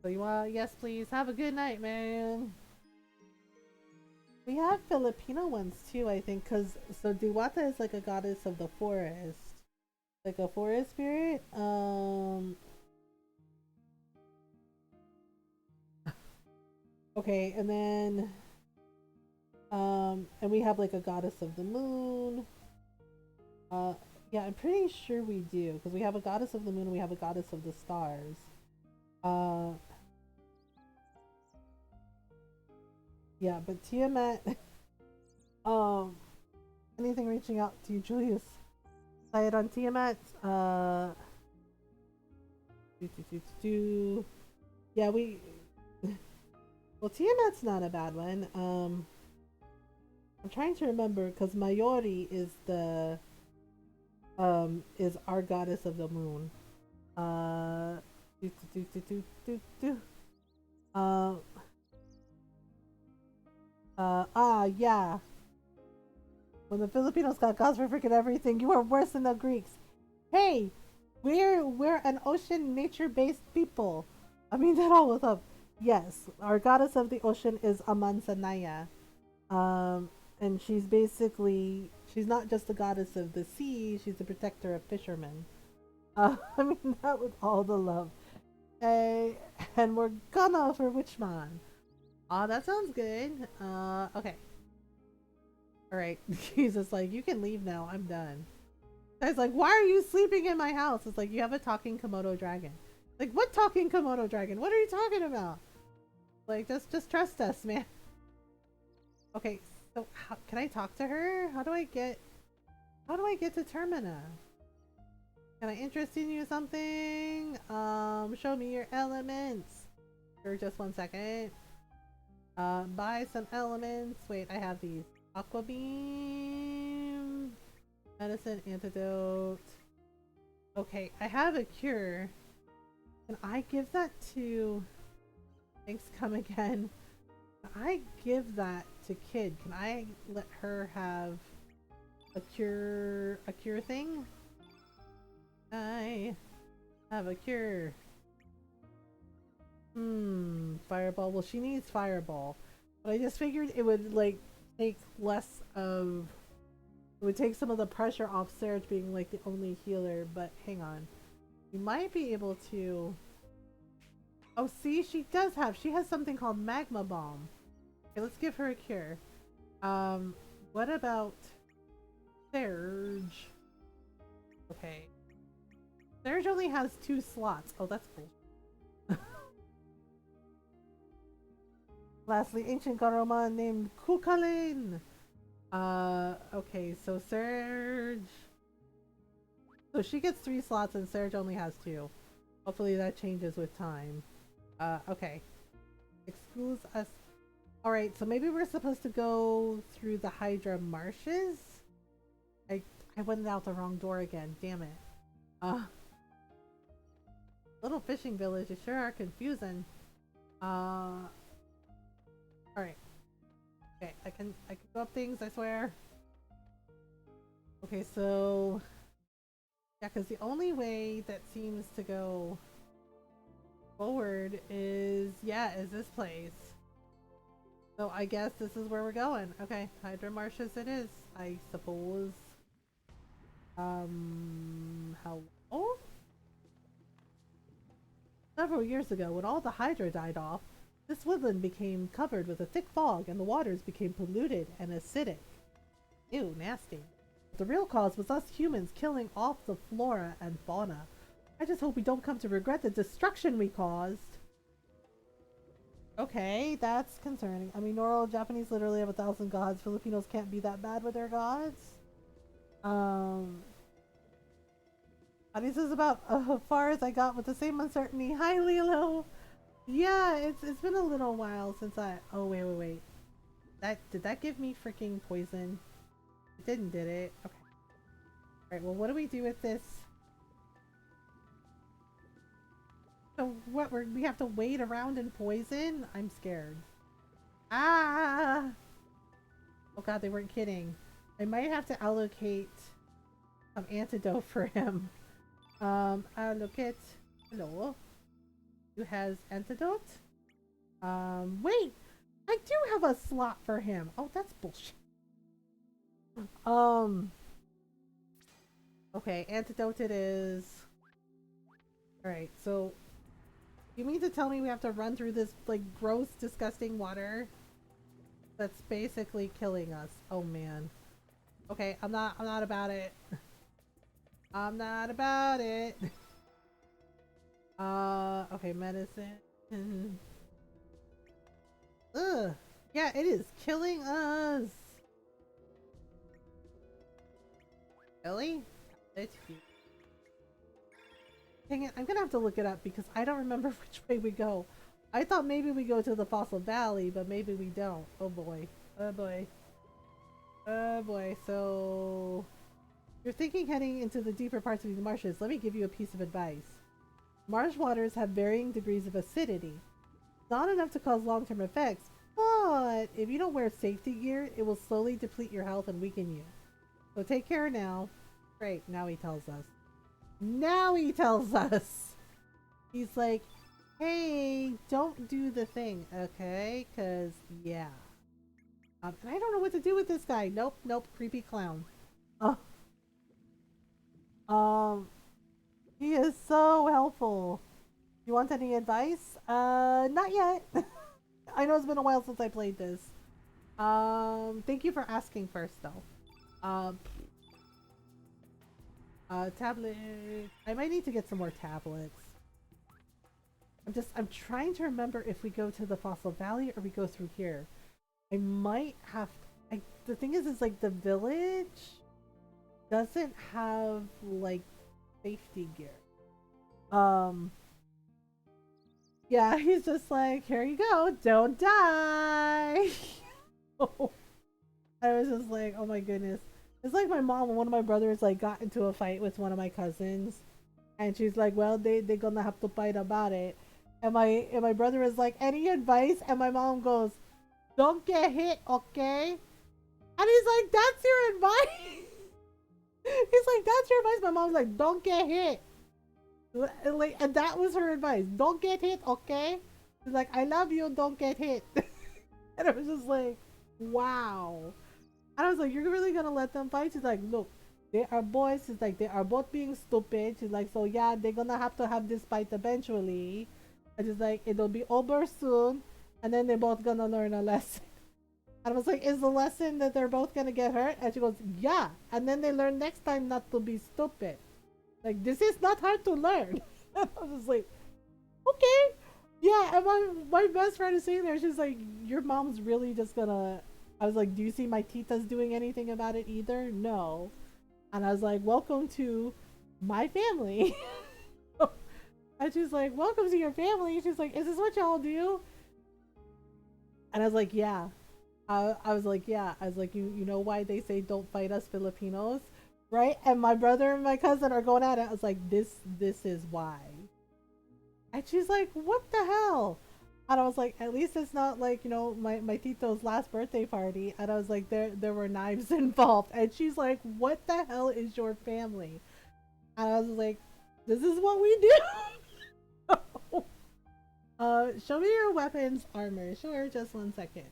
A: So you want, yes please, have a good night, man. We have Filipino ones too, I think, because so Diwata is like a goddess of the forest, like a forest spirit. Okay, and then and we have like a goddess of the moon. Yeah, I'm pretty sure we do, because we have a goddess of the moon and we have a goddess of the stars. Yeah, but Tiamat. Anything reaching out to you, Julius? Say on Tiamat. Yeah, we. Well, Tiamat's not a bad one. I'm trying to remember because Mayori is the is our goddess of the moon. Yeah. When the Filipinos got gods for freaking everything, you are worse than the Greeks. Hey, we're an ocean nature based people. I mean that all with up. Yes, our goddess of the ocean is Amansanaya. And she's not just the goddess of the sea, she's the protector of fishermen. I mean that with all the love. Hey, and we're gonna for Witchman. That sounds good. Okay. Alright. He's just like, you can leave now, I'm done. Guy's like, why are you sleeping in my house? It's like, you have a talking Komodo dragon. Like, what talking Komodo dragon? What are you talking about? Like, just trust us, man. Okay, so can I talk to her? How do I get to Termina? Can I interest in you something? Show me your elements. For just 1 second. Buy some elements. Wait, I have these. Aqua beam, medicine, antidote. Okay, I have a cure. Can I give that to... Thanks, come again. Can I give that to Kid? Can I let her have a cure thing? I have a cure. Fireball. Well, she needs fireball. But I just figured it would, like, take less of... It would take some of the pressure off Serge being, like, the only healer. But hang on. You might be able to... Oh, see? She has something called Magma Bomb. Okay, let's give her a cure. What about Serge? Okay. Serge only has 2 slots. Oh, that's bullshit. Lastly, ancient Garoma named Kukalin. Okay, so Serge. So she gets 3 slots and Serge only has 2. Hopefully that changes with time. Okay. Excuse us. Alright, so maybe we're supposed to go through the Hydra marshes? I went out the wrong door again, damn it. Little fishing villages sure are confusing. Alright. Okay, I can go up things, I swear. Okay, so yeah, because the only way that seems to go forward is this place. So I guess this is where we're going. Okay, Hydra Marshes it is, I suppose. Hello? Several years ago, when all the Hydra died off, this woodland became covered with a thick fog and the waters became polluted and acidic. Ew, nasty. But the real cause was us humans killing off the flora and fauna. I just hope we don't come to regret the destruction we caused. Okay, that's concerning. I mean, Noro, Japanese literally have 1,000 gods. Filipinos can't be that bad with their gods. This is about as far as I got with the same uncertainty. Hi, Lilo. Yeah, it's been a little while since I... Oh, wait. Did that give me freaking poison? It didn't, did it? Okay. Alright, well, what do we do with this? So what, we have to wait around in poison? I'm scared. Ah! Oh god, they weren't kidding. I might have to allocate some antidote for him. Allocate. Hello? Who has antidote? Wait! I do have a slot for him. Oh, that's bullshit. Okay, antidote it is. Alright, so you mean to tell me we have to run through this, like, gross, disgusting water that's basically killing us? Oh man. Okay, I'm not about it. I'm not about it. Okay, medicine. Ugh. Yeah, it is killing us. Really? Dang it, I'm gonna have to look it up because I don't remember which way we go. I thought maybe we go to the Fossil Valley, but maybe we don't. Oh boy. Oh boy. Oh boy. So... You're thinking heading into the deeper parts of these marshes. Let me give you a piece of advice. Marsh waters have varying degrees of acidity. Not enough to cause long-term effects, but if you don't wear safety gear, it will slowly deplete your health and weaken you. So take care now. Great, now he tells us. Now he tells us! He's like, hey, don't do the thing, okay? Cause, yeah. And I don't know what to do with this guy. Nope, nope, creepy clown. Uh, um, he is so helpful. You want any advice? Not yet. I know it's been a while since I played this. Thank you for asking first, though. Um, tablet. I might need to get some more tablets. I'm trying to remember if we go to the Fossil Valley or we go through here. I might have. The thing is like the village doesn't have like safety gear. Um, yeah, he's just like, here you go, don't die. I was just like, oh my goodness. It's like my mom and one of my brothers like got into a fight with one of my cousins, and she's like, well, they gonna have to fight about it. And my brother is like, any advice? And my mom goes, don't get hit, okay? And he's like, that's your advice? He's like, that's your advice? My mom's like, don't get hit. And that was her advice. Don't get hit, okay? She's like, I love you, don't get hit. And I was just like, wow. And I was like, you're really gonna let them fight? She's like, look, they are boys. She's like, they are both being stupid. She's like, so yeah, they're gonna have this fight eventually. And she's like, it'll be over soon. And then they're both gonna learn a lesson. And I was like, is the lesson that they're both gonna get hurt? And she goes, yeah. And then they learn next time not to be stupid. Like, this is not hard to learn. I was just like, okay. Yeah, and my best friend is sitting there. She's like, your mom's really just gonna. I was like, do you see my titas doing anything about it either? No. And I was like, welcome to my family. And she's like, welcome to your family. She's like, is this what y'all do? And I was like, yeah. I was like, yeah. I was like, you know why they say don't fight us Filipinos? Right? And my brother and my cousin are going at it. I was like, this is why. And she's like, what the hell? And I was like, at least it's not like, my Tito's last birthday party. And I was like, there were knives involved. And she's like, what the hell is your family? And I was like, this is what we do. Show me your weapons armor. Sure, just 1 second.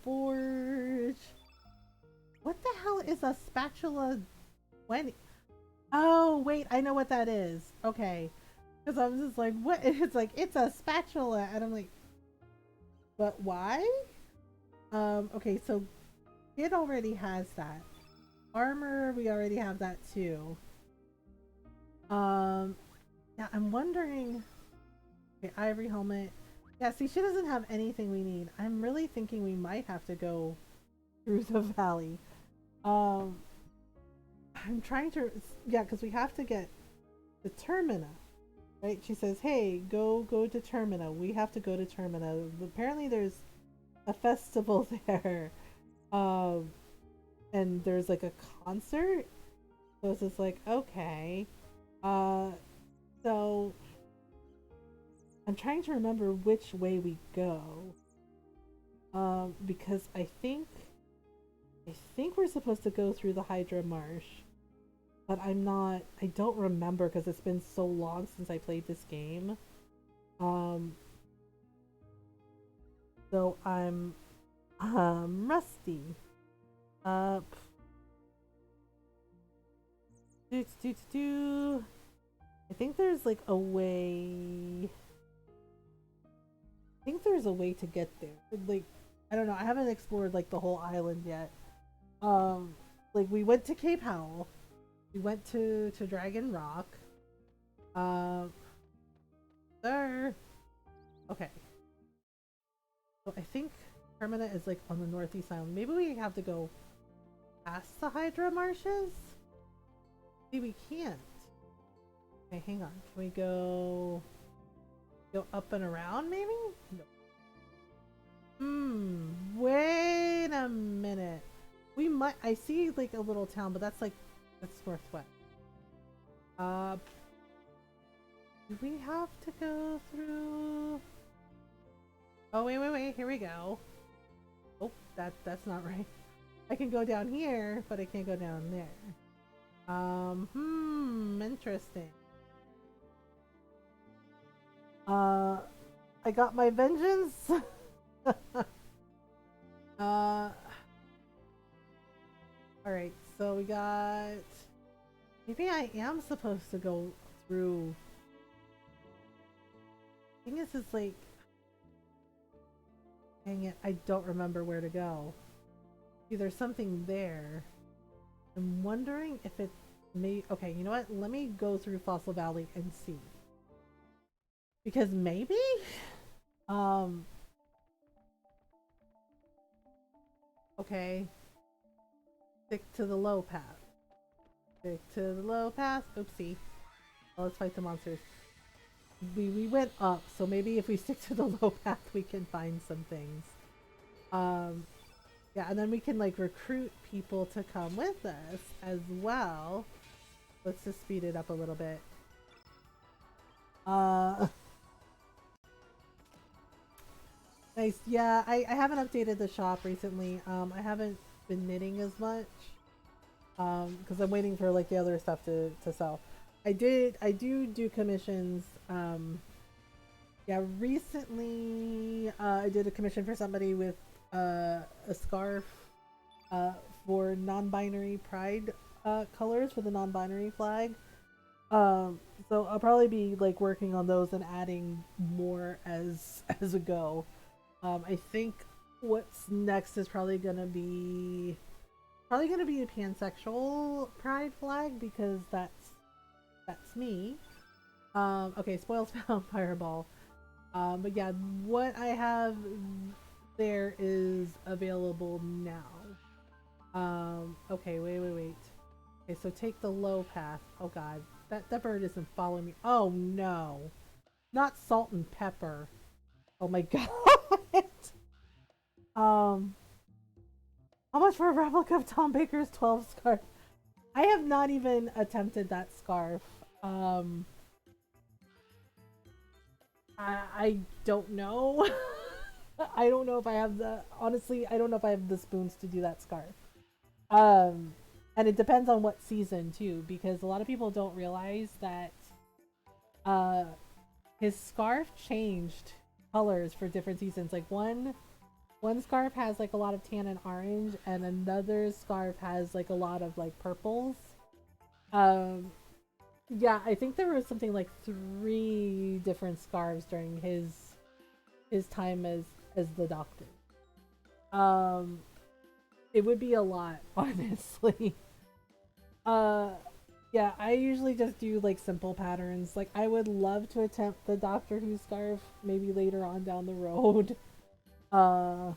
A: Forge. What the hell is a spatula 20? Oh, wait, I know what that is. Okay. Because I was just like, what? It's like, it's a spatula. And I'm like, but why? Okay, so it already has that. Armor, we already have that too. Now I'm wondering. Okay, ivory helmet. Yeah, see, she doesn't have anything we need. I'm really thinking we might have to go through the valley. I'm trying to. Yeah, because we have to get the Termina. Right? She says, hey, go to Termina. We have to go to Termina. Apparently there's a festival there. And there's like a concert. So it's just like, okay. So I'm trying to remember which way we go. Because I think we're supposed to go through the Hydra Marsh. But I don't remember because it's been so long since I played this game. So I'm rusty. I think there's like a way. I think there's a way to get there. Like, I don't know. I haven't explored like the whole island yet. Like we went to Cape Howell. We went to Dragon Rock. There. Okay. So I think Termina is like on the northeast island. Maybe we have to go past the Hydra Marshes? See, we can't. Okay, hang on. Can we go up and around maybe? No. Wait a minute. We might. I see like a little town, but that's northwest. Do we have to go through? Oh wait. Here we go. Oh, that's not right. I can go down here, but I can't go down there. Interesting. I got my vengeance. All right, so we got. Maybe I am supposed to go through. Thing is, it's like. Dang it, I don't remember where to go. See, there's something there. I'm wondering if it may. Okay, you know what? Let me go through Fossil Valley and see. Because maybe. Um. Okay. Stick to the low path. Stick to the low path. Oopsie. Well, let's fight the monsters. We went up, so maybe if we stick to the low path, we can find some things. Yeah, and then we can like recruit people to come with us as well. Let's just speed it up a little bit. Nice. Yeah, I haven't updated the shop recently. I haven't been knitting as much. Because I'm waiting for like the other stuff to sell. I do commissions. Yeah, recently I did a commission for somebody with a scarf for non-binary pride colors for the non-binary flag. So I'll probably be like working on those and adding more as we go. I think what's next is probably gonna be a pansexual pride flag because that's me. Okay, spoils found fireball. But yeah, what I have there is available now. Okay, wait. Okay, so take the low path. Oh god, that bird isn't following me. Oh no, not salt and pepper. Oh my god. um, how much for a replica of Tom Baker's 12 scarf? I have not even attempted that scarf. I don't know. I don't know if I have the honestly, I don't know if I have the spoons to do that scarf. Um and it depends on what season too, because a lot of people don't realize that uh his scarf changed colors for different seasons. Like one scarf has like a lot of tan and orange, and another scarf has like a lot of like purples. Um yeah, I think there was something like 3 different scarves during his time as the doctor. Um, it would be a lot, honestly. Uh, yeah, I usually just do like simple patterns. Like I would love to attempt the Doctor Who scarf maybe later on down the road. Uh,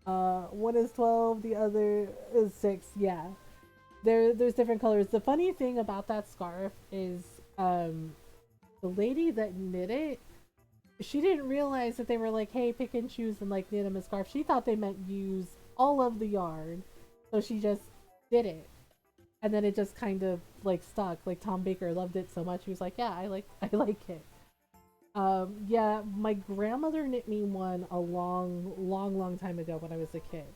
A: one is 12, the other is 6. Yeah, there's different colors. The funny thing about that scarf is, the lady that knit it, she didn't realize that they were like, hey, pick and choose and like knit him a scarf. She thought they meant use all of the yarn. So she just did it. And then it just kind of like stuck. Like Tom Baker loved it so much. He was like, yeah, I like it. Yeah, my grandmother knit me one a long time ago when I was a kid.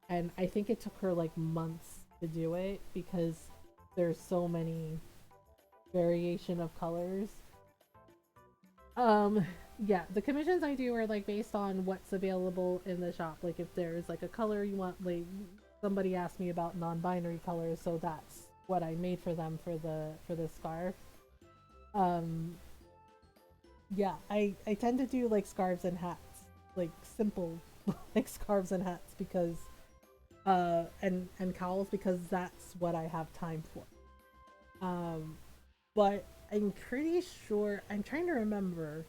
A: And I think it took her like months to do it because there's so many variation of colors. Um, yeah, the commissions I do are like based on what's available in the shop. Like if there's like a color you want, like somebody asked me about non-binary colors, so that's what I made for them for the scarf. Um, yeah, I tend to do like scarves and hats, like simple like scarves and hats because and cowls because that's what I have time for. But I'm pretty sure I'm trying to remember.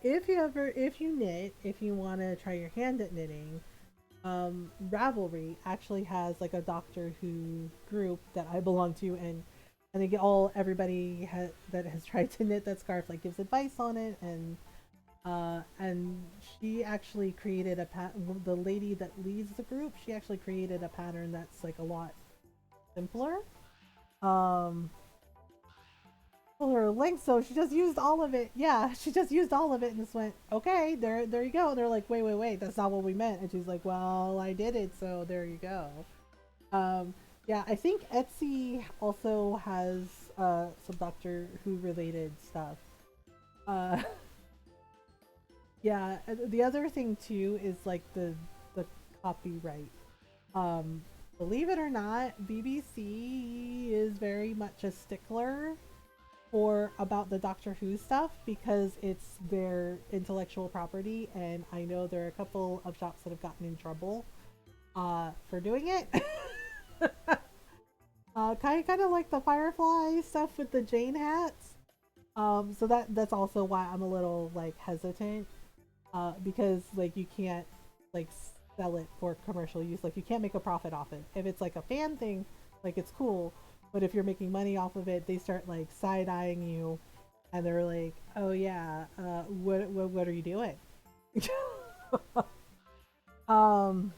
A: If you knit, if you want to try your hand at knitting, Ravelry actually has like a Doctor Who group that I belong to, and they get everybody that has tried to knit that scarf like gives advice on it, and she actually created the lady that leads the group, she actually created a pattern that's like a lot simpler. Um, her length, so she just used all of it. Yeah, she just used all of it and just went, okay, there you go. And they're like, wait, that's not what we meant. And she's like, well, I did it, so there you go. Yeah, I think Etsy also has some Doctor Who related stuff. Uh, yeah, the other thing too is like the copyright. Um, Believe it or not, BBC is very much a stickler for about the Doctor Who stuff because it's their intellectual property, and I know there are a couple of shops that have gotten in trouble for doing it. Kind of like the Firefly stuff with the Jane hats. So that's also why I'm a little like hesitant, because like you can't like sell it for commercial use. Like you can't make a profit off it. If it's like a fan thing, like it's cool. But if you're making money off of it, they start like side eyeing you, and they're like, "Oh yeah, what are you doing?" um,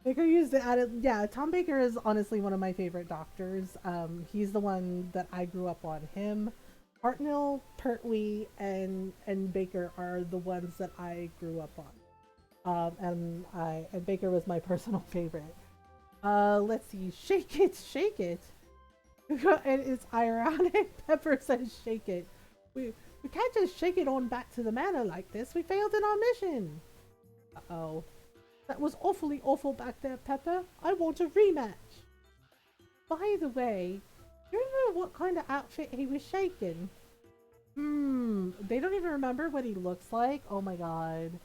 A: Baker used the added. Yeah, Tom Baker is honestly one of my favorite doctors. He's the one that I grew up on. Him, Hartnell, Pertwee, and Baker are the ones that I grew up on. And Baker was my personal favorite. Let's see, shake it. And it's ironic. Pepper says, "Shake it. We can't just shake it on back to the manor like this. We failed in our mission." Uh oh. That was awfully awful back there, Pepper. I want a rematch. By the way, do you remember what kind of outfit he was shaking? They don't even remember what he looks like. Oh my god.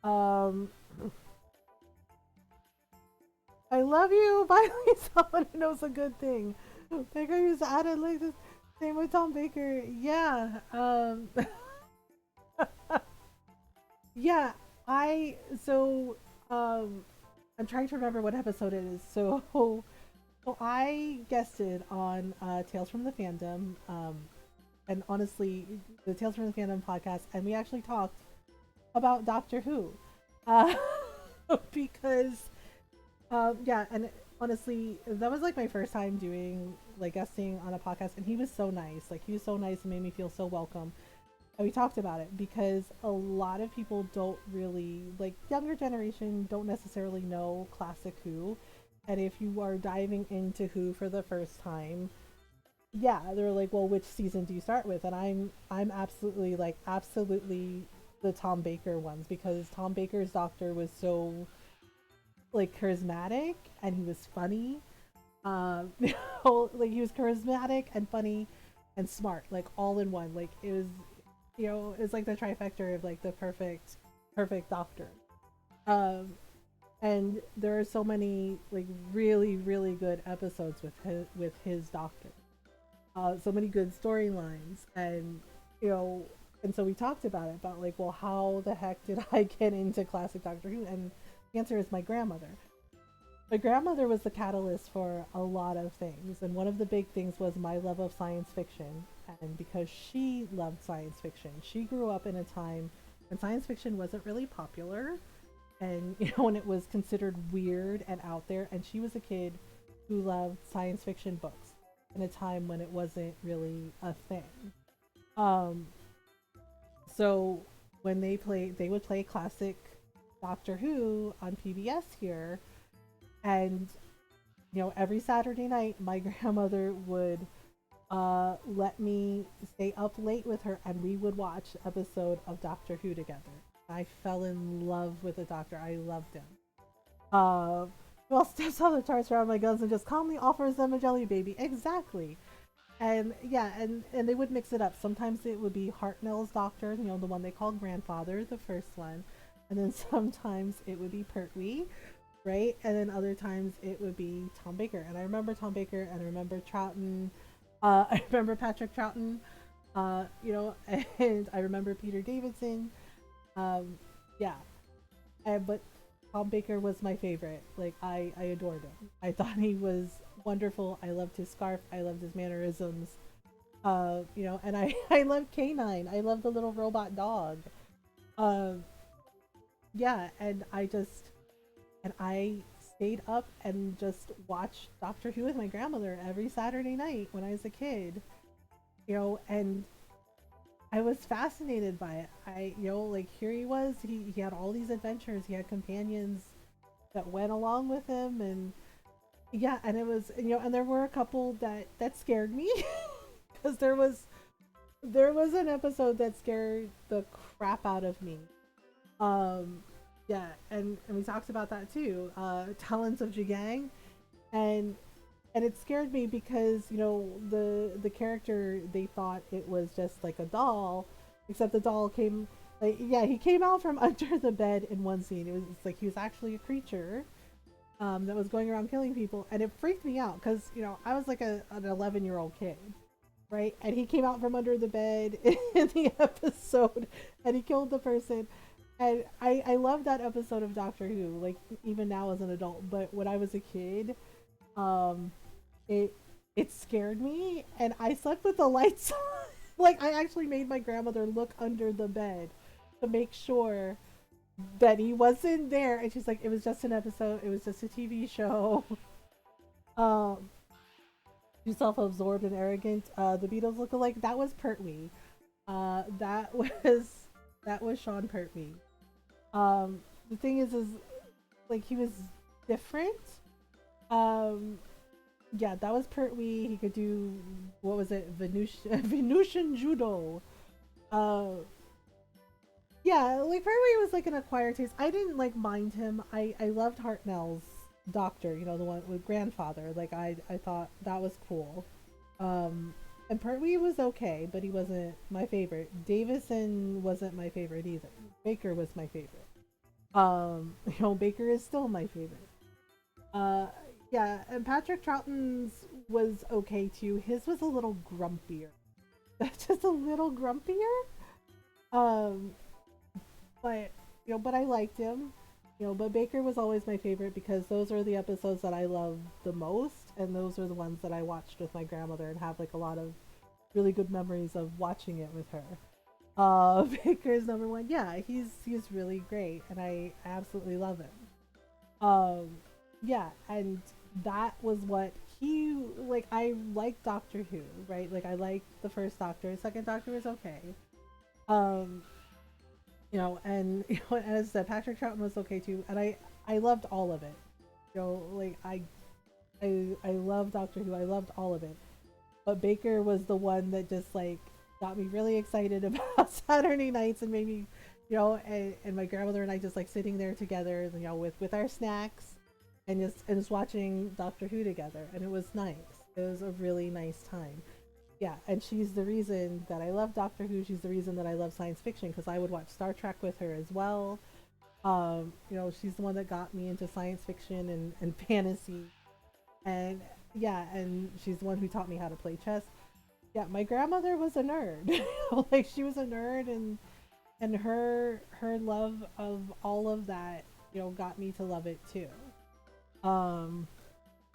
A: Um, I love you. Finally, someone who knows a good thing. Baker used to add like this. Same with Tom Baker. Yeah. Yeah. I so um I'm trying to remember what episode it is. So I guested on Tales from the Fandom, and honestly, the Tales from the Fandom podcast, and we actually talked about Doctor Who, uh, because yeah, and honestly, that was like my first time doing like guesting on a podcast, and he was so nice. Like he was so nice and made me feel so welcome. And we talked about it because a lot of people don't really like younger generation don't necessarily know classic Who, and if you are diving into Who for the first time, yeah, they're like, well, which season do you start with? And I'm absolutely like absolutely the Tom Baker ones because Tom Baker's Doctor was so like charismatic and he was funny. You know, like he was charismatic and funny and smart, like all in one. Like it was, you know, it's like the trifecta of like the perfect Doctor. Um, and there are so many like really good episodes with his Doctor. So many good storylines, and you know, and so we talked about it about like, well, how the heck did I get into classic Doctor Who? And the answer is my grandmother. My grandmother was the catalyst for a lot of things, and one of the big things was my love of science fiction. And because she loved science fiction, she grew up in a time when science fiction wasn't really popular, and you know, when it was considered weird and out there. And she was a kid who loved science fiction books in a time when it wasn't really a thing. Um, so when they would play classic Doctor Who on PBS here, and you know, every Saturday night, my grandmother would let me stay up late with her, and we would watch episode of Doctor Who together. I fell in love with the Doctor. I loved him. Uh, well, stepfather turns around my guns and just calmly offers them a jelly baby. Exactly. And yeah, and they would mix it up. Sometimes it would be Hartnell's Doctor, you know, the one they called grandfather, the first one, and then sometimes it would be Pertwee, right? And then other times it would be Tom Baker. And I remember Tom Baker, and I remember Troughton. I remember Patrick Troughton. You know, and I remember Peter Davidson. Yeah, but Tom Baker was my favorite. Like I adored him. I thought he was wonderful. I loved his scarf. I loved his mannerisms. You know, and I I love Canine. I love the little robot dog. Um, yeah, and I stayed up and just watched Doctor Who with my grandmother every Saturday night when I was a kid. You know, and I was fascinated by it. You know, like here he was. He had all these adventures. He had companions that went along with him, and yeah, and it was, you know, and there were a couple that scared me because there was an episode that scared the crap out of me. Um, Yeah, and we talked about that too. Talents of Jigang, and and it scared me because the character, they thought it was just like a doll, except the doll came, like, yeah, he came out from under the bed in one scene. It's like he was actually a creature that was going around killing people, and it freaked me out because I was like an 11-year-old kid, right? And he came out from under the bed in the episode, and he killed the person. And I love that episode of Doctor Who, like even now as an adult. But when I was a kid, um, it it scared me, and I slept with the lights on. Like I actually made my grandmother look under the bed to make sure that he wasn't there, and she's like, "It was just an episode. It was just a TV show." Um, too self-absorbed and arrogant. The Beatles look-alike. That was Pertwee. That was that was Sean Pertwee. The thing is like he was different. Um, yeah, that was Pertwee. He could do, what was it, Venusian judo. Uh, yeah, like Pertwee was like an acquired taste. I didn't like mind him. I loved Hartnell's doctor. The one with grandfather. Like I thought that was cool. And Pertwee was okay, but he wasn't my favorite. Davison wasn't my favorite either. Baker was my favorite. Baker is still my favorite. Uh, yeah, and Patrick Troughton's was okay too. His was a little grumpier. Just a little grumpier. Um, but but I liked him. But Baker was always my favorite because those are the episodes that I loved the most, and those are the ones that I watched with my grandmother and have like a lot of really good memories of watching it with her. Baker's number one. Yeah, he's really great, and I absolutely love him. Yeah, and that was what he like. I like Doctor Who, right? Like I like the first Doctor. Second Doctor was okay. Um, and as I said, Patrick Troughton was okay too, and I loved all of it. Like I love Doctor Who. I loved all of it, but Baker was the one that just like got me really excited about Saturday nights and made me, and my grandmother and I just like sitting there together, with our snacks and just watching Doctor Who together, and it was nice. It was a really nice time. Yeah, and she's the reason that I love Doctor Who. She's the reason that I love science fiction because I would watch Star Trek with her as well. She's the one that got me into science fiction and fantasy, and yeah, and she's the one who taught me how to play chess. Yeah, my grandmother was a nerd. Like she was a nerd, and her love of all of that, got me to love it too. Um,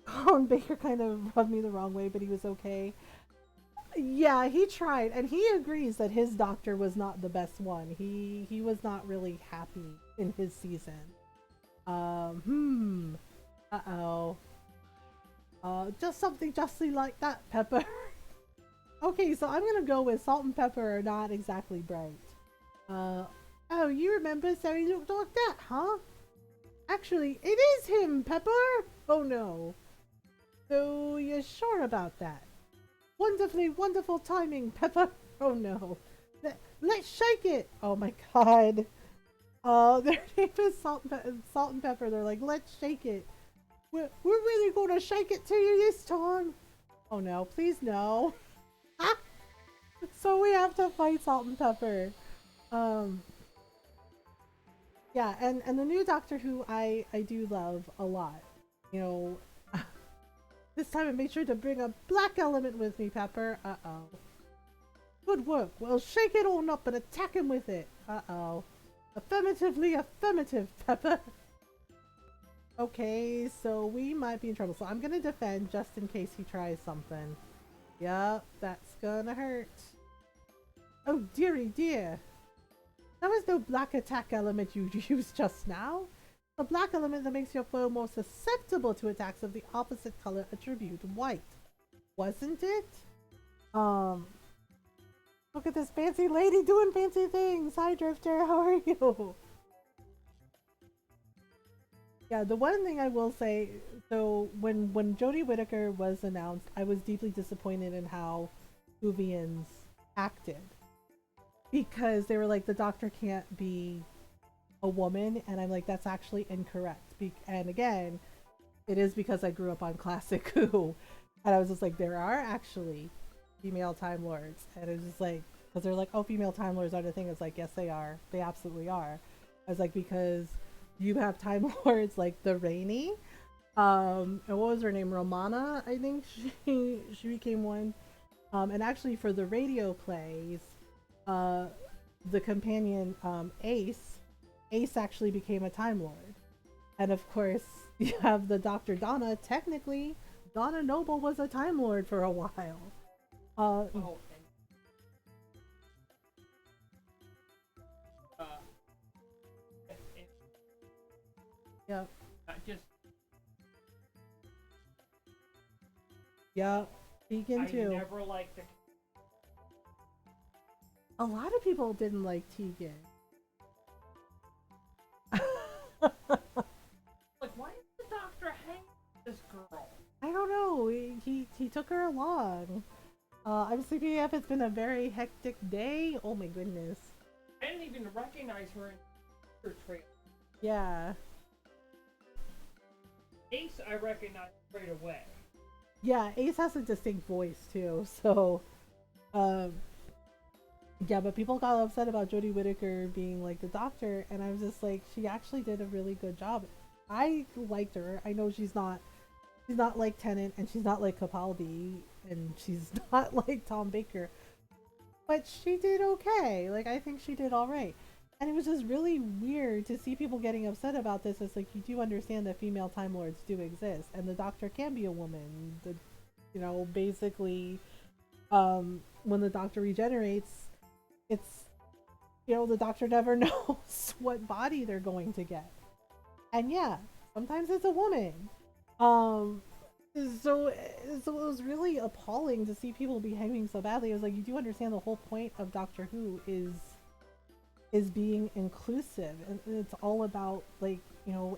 A: Colin Baker kind of rubbed me the wrong way, but he was okay. Yeah, he tried, and he agrees that his doctor was not the best one. He was not really happy in his season. Uh oh. Just something justly like that, Pepper. Okay, so I'm gonna go with salt and pepper are not exactly bright. Uh, oh, you remember so he looked like that, huh? Actually, it is him, Pepper! Oh no. So you're sure about that? Wonderfully wonderful timing, Pepper! Oh no. Let's shake it! Oh my god. Their name is Salt and Pepper. They're like, let's shake it. We're really gonna shake it to you this time. Oh no, please no. So we have to fight Salt and Pepper. Um, yeah, and the new Doctor Who I do love a lot. You know, this time I made sure to bring a black element with me, Pepper. Uh-oh. Good work. Well, shake it on up and attack him with it. Uh-oh. Affirmatively affirmative, Pepper. Okay, so we might be in trouble. So I'm gonna defend just in case he tries something. Yup, that's gonna hurt. Oh dearie dear. That was no black attack element you used just now. The black element that makes your foe more susceptible to attacks of the opposite color attribute, white. Wasn't it? Um, Look at this fancy lady doing fancy things. Hi Drifter, how are you? Yeah, the one thing I will say, so when Jodie Whittaker was announced, I was deeply disappointed in how Whovians acted. Because they were like, the doctor can't be a woman, and I'm like, that's actually incorrect. And again, it is because I grew up on Classic Who, and I was just like, there are actually female Time Lords, and it was just like, because they're like, oh, female Time Lords are the thing. It's like, yes, they are. They absolutely are. I was like, because you have Time Lords like the Rainy, and what was her name? Romana, I think she became one. And actually for the radio plays, uh, the companion Ace actually became a Time Lord. And of course, you have the Dr. Donna. Technically, Donna Noble was a Time Lord for a while.
B: Oh, and uh, and
A: Yeah,
B: not just
A: yeah, Tegan
B: I
A: too.
B: never liked the
A: A lot of people didn't like Tegan.
B: like. Why is the doctor hanging with this girl?
A: I don't know. He took her along. I'm sleepy if it's been a very hectic day. Oh my goodness.
B: I didn't even recognize her in her trail.
A: Yeah.
B: Ace, I recognized right away.
A: Yeah, Ace has a distinct voice too, so um yeah, but people got upset about Jodie Whittaker being like the doctor, and I was just like, she actually did a really good job. I liked her. I know she's not like Tennant, and she's not like Capaldi, and she's not like Tom Baker, but she did okay. Like, I think she did all right. And it was just really weird to see people getting upset about this. It's like, you do understand that female Time Lords do exist, and the Doctor can be a woman. Basically, when the Doctor regenerates, it's, the Doctor never knows what body they're going to get. And yeah, sometimes it's a woman. Um, so, so it was really appalling to see people behaving so badly. It was like, you do understand the whole point of Doctor Who is being inclusive, and it's all about, like,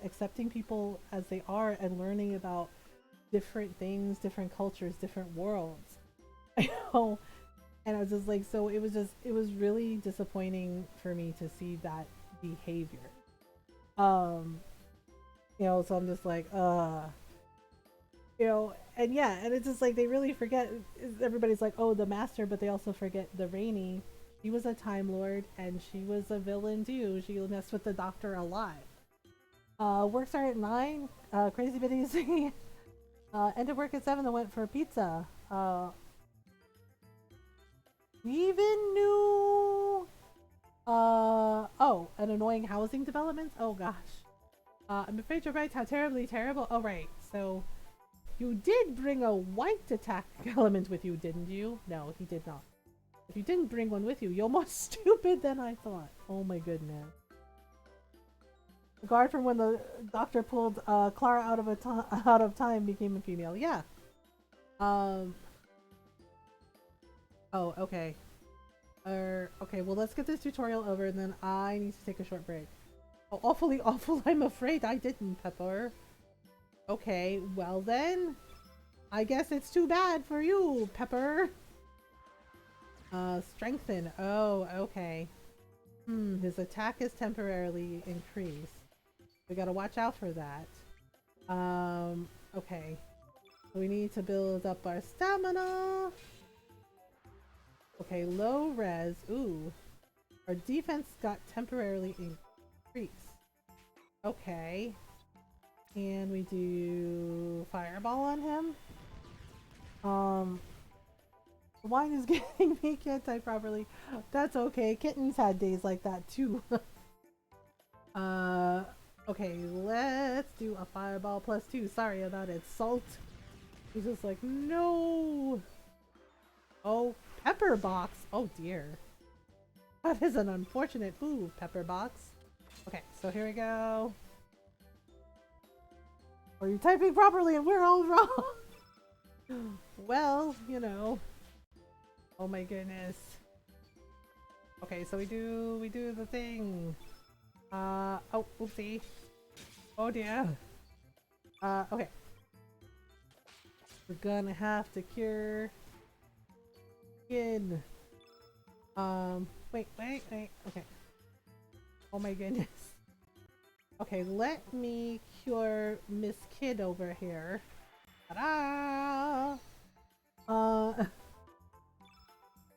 A: accepting people as they are and learning about different things, different cultures, different worlds. you know and I was just like, so it was really disappointing for me to see that behavior. um so I'm just like, and yeah, and it's just like they really forget. Everybody's like, oh, the master, but they also forget the Rainy. She was a Time Lord, and she was a villain too. She messed with the Doctor a lot. Work started at 9. Crazy busy. Ended work at 7 and went for pizza. We even knew. Oh, an annoying housing development. Oh gosh. I'm afraid you're right. How terribly terrible. Oh right. So you did bring a white attack element with you, didn't you? No, he did not. If you didn't bring one with you, you're more stupid than I thought. Oh my goodness. The guard from when the doctor pulled Clara out of time became a female. Yeah. Um. Oh, okay. Okay, well, let's get this tutorial over, and then I need to take a short break. Oh, awfully awful. I'm afraid I didn't, Pepper. Okay, well then. I guess it's too bad for you, Pepper. Strengthen. Oh, okay. His attack is temporarily increased. We gotta watch out for that. Okay. So we need to build up our stamina. Okay, low res. Ooh. Our defense got temporarily increased. Okay. Can we do fireball on him? The wine is getting me. Can't type properly. That's okay. Kittens had days like that too. Okay, let's do a fireball +2. Sorry about it. Salt. He's just like, no. Oh, pepper box. Oh dear. That is an unfortunate move, pepper box. Okay, so here we go. Are you typing properly and we're all wrong? Well, Oh my goodness. Okay, so we do the thing. Oh, oopsie. Oh dear. Okay. We're gonna have to cure skin. Wait. Okay. Oh my goodness. Okay, let me cure Miss Kid over here. Ta-da!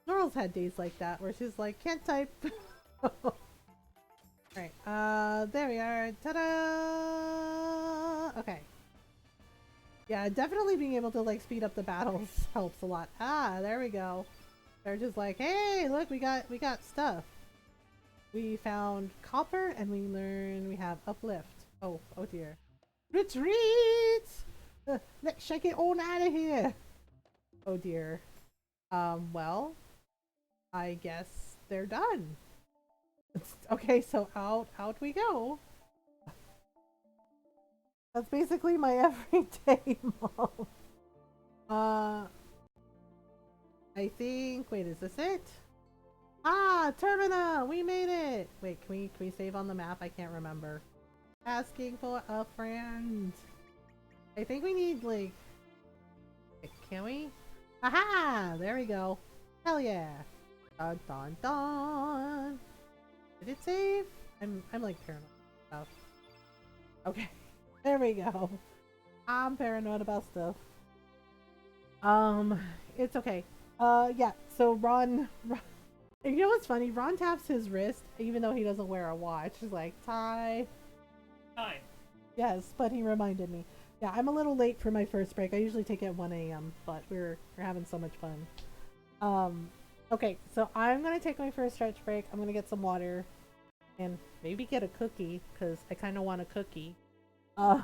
A: Noral's had days like that where she's like, can't type. Right, there we are. Ta-da! Okay. Yeah, definitely being able to like speed up the battles helps a lot. Ah, there we go. They're just like, hey, look, we got stuff. We found copper and we have uplift. Oh dear. Retreat! Let's shake it on out of here. Oh dear. Well, I guess they're done. Okay, so out we go. That's basically my everyday mom. I think. Wait, is this it? Ah, Termina! We made it! Wait, can we save on the map? I can't remember. Asking for a friend. I think we need, like... Can we? Aha! There we go. Hell yeah! Dun dun dun! Did it save? I'm like paranoid about stuff. Okay. There we go. I'm paranoid about stuff. It's okay. Yeah, so Ron you know what's funny? Ron taps his wrist even though he doesn't wear a watch. He's like, Ty.
B: Time.
A: Yes, but he reminded me. Yeah, I'm a little late for my first break. I usually take it at 1 a.m., but we're having so much fun. Okay, so I'm gonna take my first stretch break. I'm gonna get some water and maybe get a cookie because I kind of want a cookie. I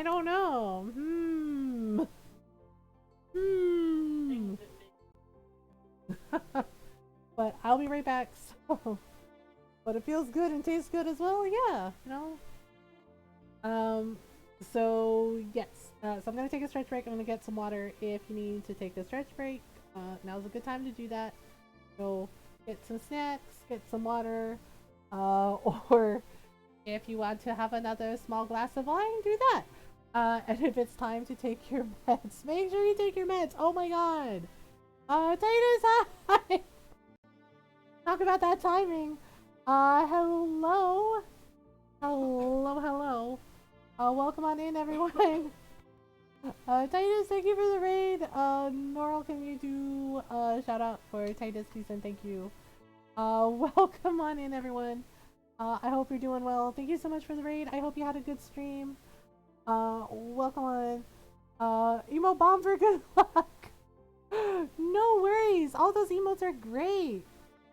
A: don't know. But I'll be right back. So, but it feels good and tastes good as well. Yeah, you know. So yes. So I'm gonna take a stretch break. I'm gonna get some water. If you need to take a stretch break, now's a good time to do that. So get some snacks, get some water, or if you want to have another small glass of wine, do that. And if it's time to take your meds, make sure you take your meds. Oh my god. Titus, hi! Talk about that timing. Hello. Hello. Welcome on in, everyone. Titus, thank you for the raid. Noral, can you do a shout out for Titus, please, and thank you. Welcome on in, everyone. I hope you're doing well. Thank you so much for the raid. I hope you had a good stream. Welcome on. Emo bomb for good luck. No worries. All those emotes are great.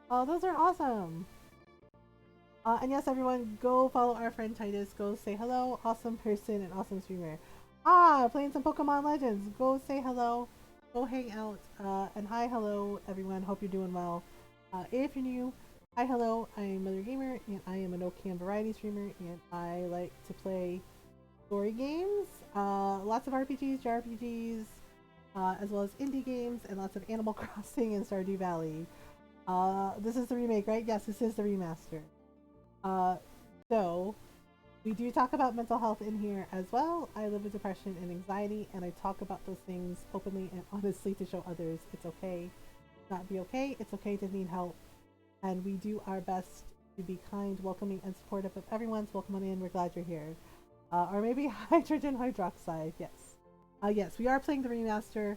A: Those are awesome. And yes, everyone, go follow our friend Titus. Go say hello. Awesome person and awesome streamer. Playing some Pokemon Legends. Go say hello. Go hang out. And hi, hello, everyone. Hope you're doing well. If you're new, hi, hello. I'm Mothergamer, and I am an OCAM variety streamer, and I like to play story games. Lots of RPGs, JRPGs, as well as indie games, and lots of Animal Crossing and Stardew Valley. This is the remake, right? Yes, this is the remaster. So we do talk about mental health in here as well. I live with depression and anxiety, and I talk about those things openly and honestly to show others it's okay to not be okay. It's okay to need help, and we do our best to be kind, welcoming, and supportive of everyone. So welcome on in. We're glad you're here. Or maybe hydrogen hydroxide. Yes. Yes, we are playing the remaster.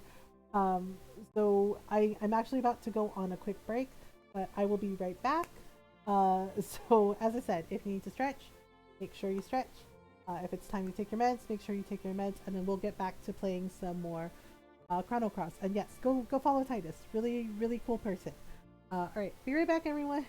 A: So I'm actually about to go on a quick break, but I will be right back. So as I said, if you need to stretch, make sure you stretch. If it's time to take your meds, make sure you take your meds, and then we'll get back to playing some more Chrono Cross. And yes, go follow Titus. Really cool person. All right, be right back, everyone.